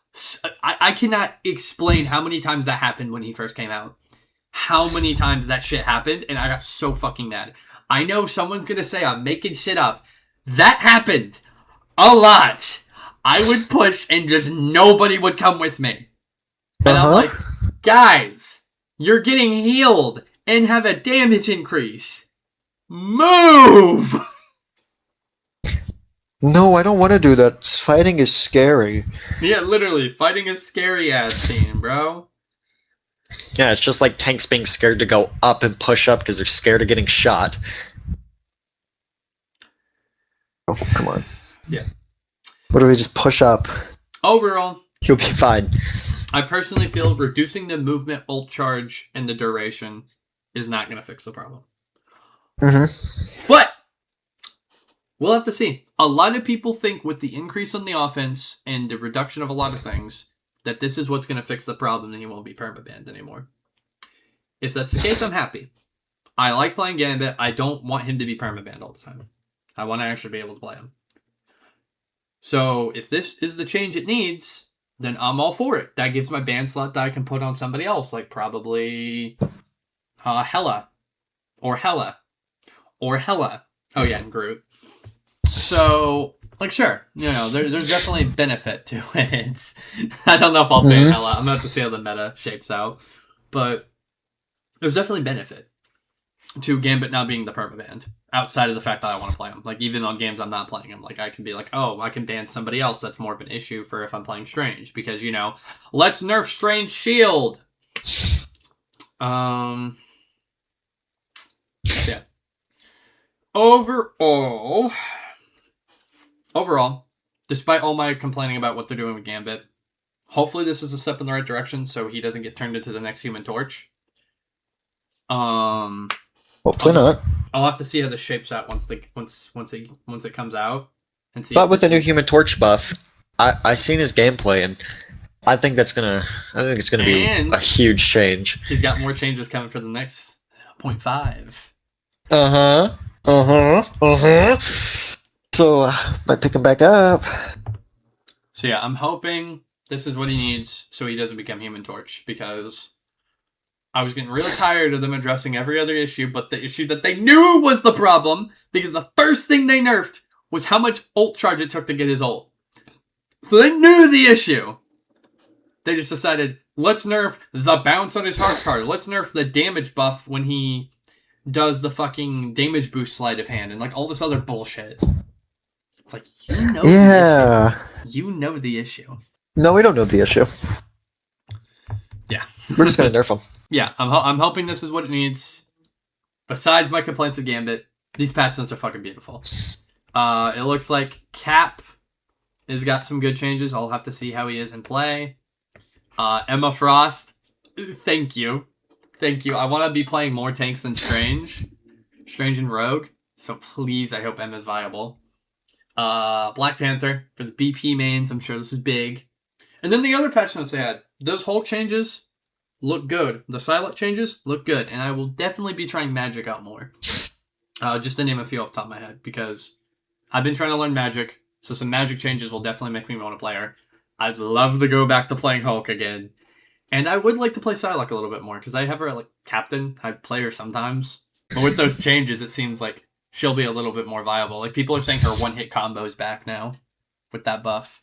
I cannot explain how many times that happened when he first came out. How many times that shit happened, and I got so fucking mad. I know someone's gonna say I'm making shit up. That happened a lot. I would push and just nobody would come with me. And I'm like, guys, you're getting healed and have a damage increase. Move! No, I don't want to do that. Fighting is scary. Yeah, literally, fighting is scary ass team, bro. Yeah, it's just like tanks being scared to go up and push up because they're scared of getting shot. Oh, come on. Yeah. What do we just push up? Overall, You'll be fine. I personally feel reducing the movement, ult charge, and the duration is not going to fix the problem. Mm-hmm. But we'll have to see. A lot of people think with the increase on the offense and the reduction of a lot of things that this is what's going to fix the problem and he won't be permabanned anymore. If that's the case, I'm happy. I like playing Gambit. I don't want him to be permabanned all the time. I want to actually be able to play him. So if this is the change it needs, then I'm all for it. That gives my ban slot that I can put on somebody else, like probably Hela. Or Hela. Or Hela. Oh yeah, and Groot. So, like, sure, there's definitely benefit to it. I don't know if I'll ban Hela. I'm going to have to see how the meta shapes out. But there's definitely benefit. to Gambit not being the permaband. Outside of the fact that I want to play him. Like, even on games I'm not playing him. Like, I can be like, oh, I can ban somebody else. That's more of an issue for if I'm playing Strange. Because, you know, let's nerf Strange Shield. Yeah. Overall, despite all my complaining about what they're doing with Gambit, hopefully this is a step in the right direction so he doesn't get turned into the next Human Torch. Hopefully not. I'll have to see how this shapes out once it comes out, and see. But with the new Human Torch buff, I seen his gameplay, and I think it's gonna be a huge change. He's got more changes coming for the next 0.5. So might pick him back up. So yeah, I'm hoping this is what he needs so he doesn't become Human Torch, because I was getting really tired of them addressing every other issue, but the issue that they knew was the problem, because the first thing they nerfed was how much ult charge it took to get his ult. So they knew the issue. They just decided, let's nerf the bounce on his heart card. Let's nerf the damage buff when he does the fucking damage boost sleight of hand and like all this other bullshit. It's like, you know the issue. You know the issue. No, we don't know the issue. Yeah. We're just going to nerf him. Yeah, I'm hoping this is what it needs. Besides my complaints of Gambit, these patch notes are fucking beautiful. It looks like Cap has got some good changes. I'll have to see how he is in play. Emma Frost, thank you. Thank you. I want to be playing more tanks than Strange. Strange and Rogue. So please, I hope Emma's viable. Black Panther for the BP mains. I'm sure this is big. And then the other patch notes they had. Those Hulk changes look good. The Silent changes look good. And I will definitely be trying Magic out more. Just to name a few off the top of my head. Because I've been trying to learn Magic. So some Magic changes will definitely make me want to play her. I'd love to go back to playing Hulk again. And I would like to play Psylocke a little bit more. Because I have her like captain. I play her sometimes. But with those changes, it seems like she'll be a little bit more viable. Like, people are saying her one-hit combo is back now with that buff.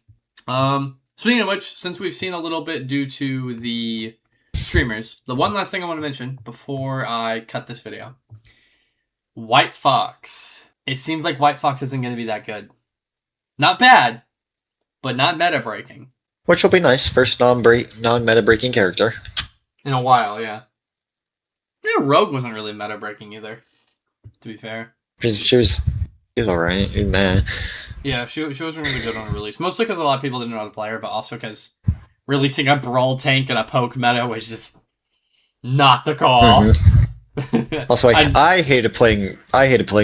Speaking of which, since we've seen a little bit due to the streamers, the one last thing I want to mention before I cut this video. White Fox. It seems like White Fox isn't going to be that good. Not bad, but not meta-breaking. Which will be nice. First non-meta breaking character. In a while, yeah. Yeah, Rogue wasn't really meta-breaking either, to be fair. She was alright, man. Yeah, she wasn't really good on a release. Mostly because a lot of people didn't know how to play her, but also because releasing a brawl tank and a poke meta was just not the call. Mm-hmm. Also, I hated playing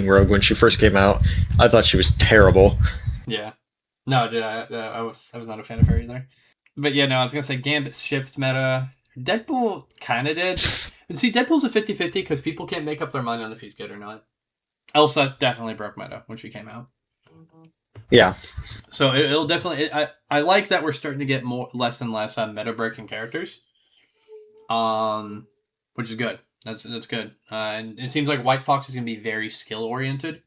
Rogue when she first came out. I thought she was terrible. Yeah. No, dude, I was not a fan of her either. But yeah, no, I was gonna say Gambit shift meta. Deadpool kind of did. And see, Deadpool's a 50-50 because people can't make up their mind on if he's good or not. Elsa definitely broke meta when she came out. Yeah. So it'll definitely. I like that we're starting to get less and less meta breaking characters. Which is good. That's good. And it seems like White Fox is gonna be very skill oriented.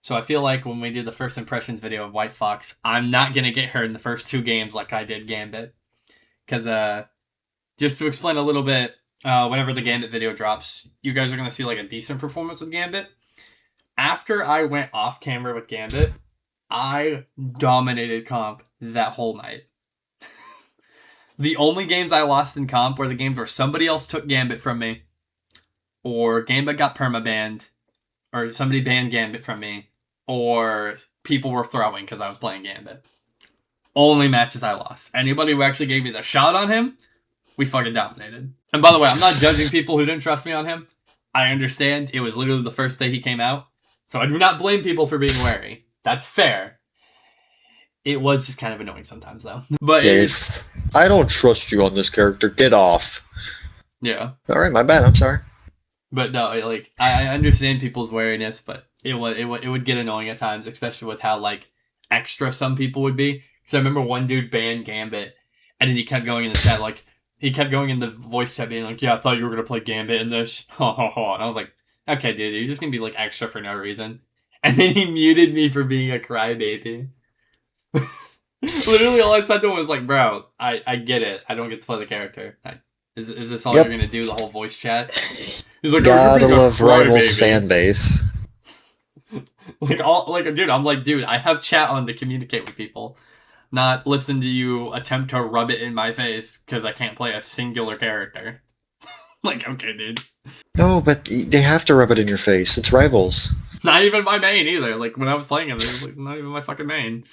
So I feel like when we did the first impressions video of White Fox, I'm not gonna get her in the first 2 games like I did Gambit, because just to explain a little bit, whenever the Gambit video drops, you guys are gonna see like a decent performance with Gambit. After I went off camera with Gambit, I dominated comp that whole night. The only games I lost in comp were the games where somebody else took Gambit from me, or Gambit got permabanned, or somebody banned Gambit from me, or people were throwing because I was playing Gambit. Only matches I lost. Anybody who actually gave me the shot on him, we fucking dominated. And by the way, I'm not judging people who didn't trust me on him. I understand. It was literally the first day he came out. So I do not blame people for being wary. That's fair. It was just kind of annoying sometimes, though. But yes. I don't trust you on this character. Get off. Yeah. All right, my bad. I'm sorry. But no, like I understand people's wariness, but it would get annoying at times, especially with how like extra some people would be. Because I remember one dude banned Gambit, and then he kept going in the chat, like he kept going in the voice chat, being like, "Yeah, I thought you were gonna play Gambit in this." And I was like, "Okay, dude, you're just gonna be like extra for no reason." And then he muted me for being a crybaby. Literally, all I said to him was like, "Bro, I get it. I don't get to play the character. Is this all you're gonna do? The whole voice chat?" He's like, Gotta "Oh, you're love being a Rivals crybaby." fan base. Dude, I'm like, dude, I have chat on to communicate with people, not listen to you attempt to rub it in my face because I can't play a singular character. Like, okay, dude. No, but they have to rub it in your face. It's Rivals. Not even my main either. Like, when I was playing it was like not even my fucking main.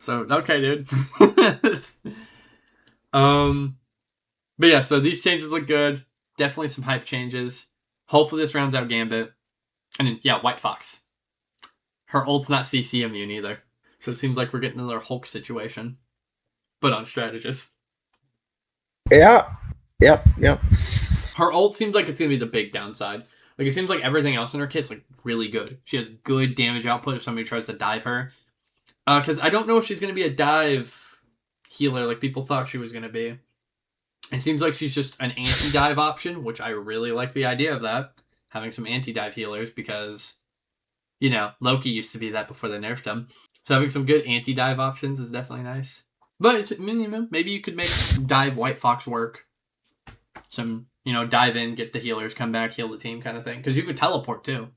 So, okay, dude. But yeah, so these changes look good. Definitely some hype changes. Hopefully this rounds out Gambit. And then, yeah, White Fox. Her ult's not CC immune either. So it seems like we're getting another Hulk situation. But on strategist. Yeah. Yep. Her ult seems like it's going to be the big downside. Like, it seems like everything else in her kit's, like, really good. She has good damage output if somebody tries to dive her. Because I don't know if she's going to be a dive healer like people thought she was going to be. It seems like she's just an anti-dive option, which I really like the idea of that. Having some anti-dive healers because, you know, Loki used to be that before they nerfed him. So having some good anti-dive options is definitely nice. But it's minimum. Maybe you could make dive White Fox work. Some, you know, dive in, get the healers, come back, heal the team kind of thing. Because you could teleport too.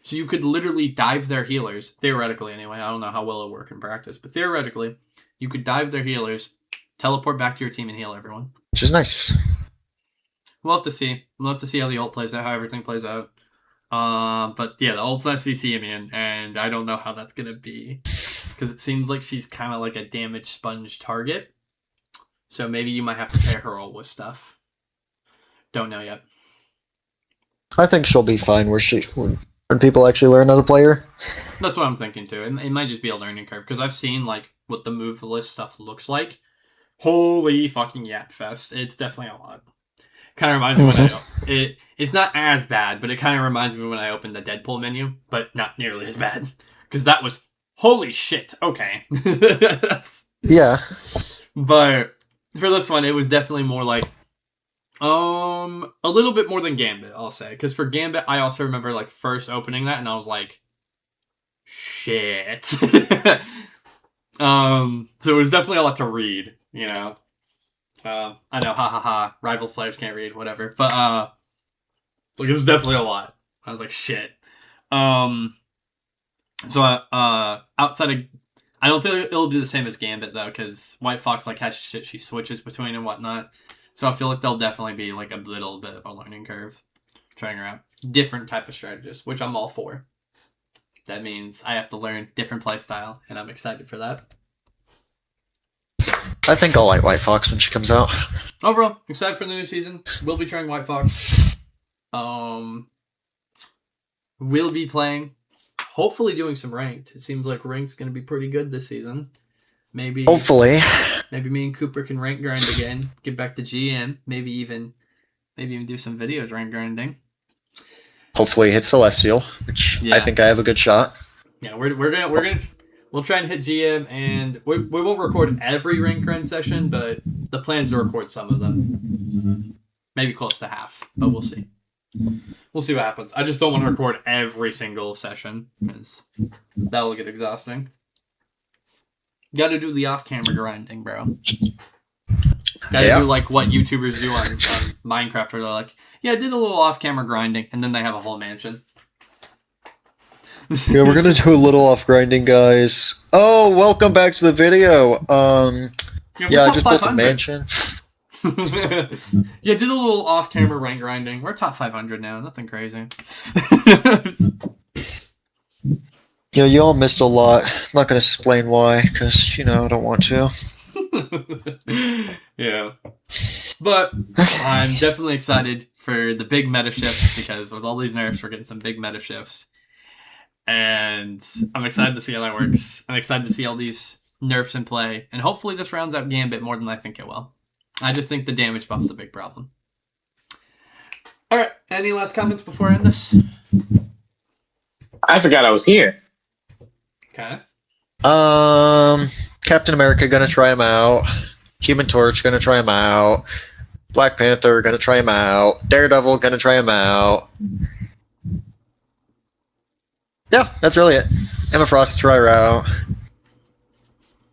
So you could literally dive their healers, theoretically anyway. I don't know how well it'll work in practice, but theoretically, you could dive their healers, teleport back to your team and heal everyone. Which is nice. We'll have to see. We'll have to see how the ult plays out, how everything plays out. But yeah, the ult's not CC immune, and I don't know how that's going to be. Because it seems like she's kind of like a damage sponge target. So maybe you might have to pair her ult with stuff. Don't know yet. I think she'll be fine when people actually learn how to play her. That's what I'm thinking too. It might just be a learning curve. Because I've seen like what the move list stuff looks like. Holy fucking yap fest. It's definitely a lot. Kind of reminds me when it's not as bad, but it kind of reminds me when I opened the Deadpool menu, but not nearly as bad. Because that was, holy shit, okay. Yeah. But for this one, it was definitely more like, a little bit more than Gambit, I'll say. Because for Gambit, I also remember like first opening that, and I was like, shit. So it was definitely a lot to read, you know. I know, Rivals players can't read, whatever. But, like, it was definitely a lot. I was like, shit. So, outside of... I don't think it'll be the same as Gambit, though, because White Fox, like, has shit she switches between and whatnot. So I feel like there'll definitely be, like, a little bit of a learning curve. Trying her out. Different type of strategist, which I'm all for. That means I have to learn different playstyle, and I'm excited for that. I think I'll like White Fox when she comes out. Overall, excited for the new season. We'll be trying White Fox. We'll be playing, hopefully doing some ranked. It seems like ranked's going to be pretty good this season. Maybe Hopefully. Maybe me and Cooper can rank grind again. Get back to GM. Maybe even do some videos rank grinding. Hopefully hit Celestial, which Yeah. I think I have a good shot. Yeah, we'll try and hit GM, and we won't record every rank grind session, but the plan's to record some of them. Maybe close to half, but we'll see. We'll see what happens. I just don't want to record every single session, because that will get exhausting. Got to do the off-camera grinding, bro. Got to do like what YouTubers do on Minecraft, where they're like, yeah, I did a little off-camera grinding, and then they have a whole mansion. Yeah, we're gonna do a little off grinding, guys. Oh, welcome back to the video. I just built a mansion. Yeah, did a little off-camera rank grinding. We're top 500 now. Nothing crazy. Yeah, you all missed a lot. I'm not gonna explain why, because I don't want to. Yeah, but I'm definitely excited for the big meta shifts, because with all these nerfs, we're getting some big meta shifts. And I'm excited to see how that works. I'm excited to see all these nerfs in play. And hopefully this rounds out Gambit more than I think it will. I just think the damage buff's a big problem. Alright, any last comments before I end this? I forgot I was here. Okay. Captain America gonna try him out. Human Torch gonna try him out. Black Panther gonna try him out. Daredevil gonna try him out. Yeah, that's really it. Emma Frost, try her out.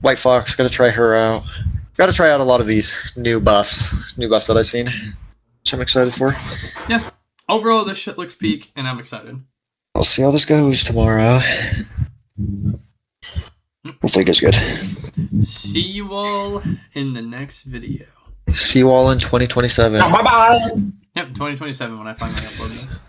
White Fox, gotta try her out. Gotta try out a lot of these new buffs that I've seen, which I'm excited for. Yeah. overall, this shit looks peak, and I'm excited. I'll see how this goes tomorrow. Hopefully it goes good. See you all in the next video. See you all in 2027. Bye bye. Yep, 2027 when I finally upload this.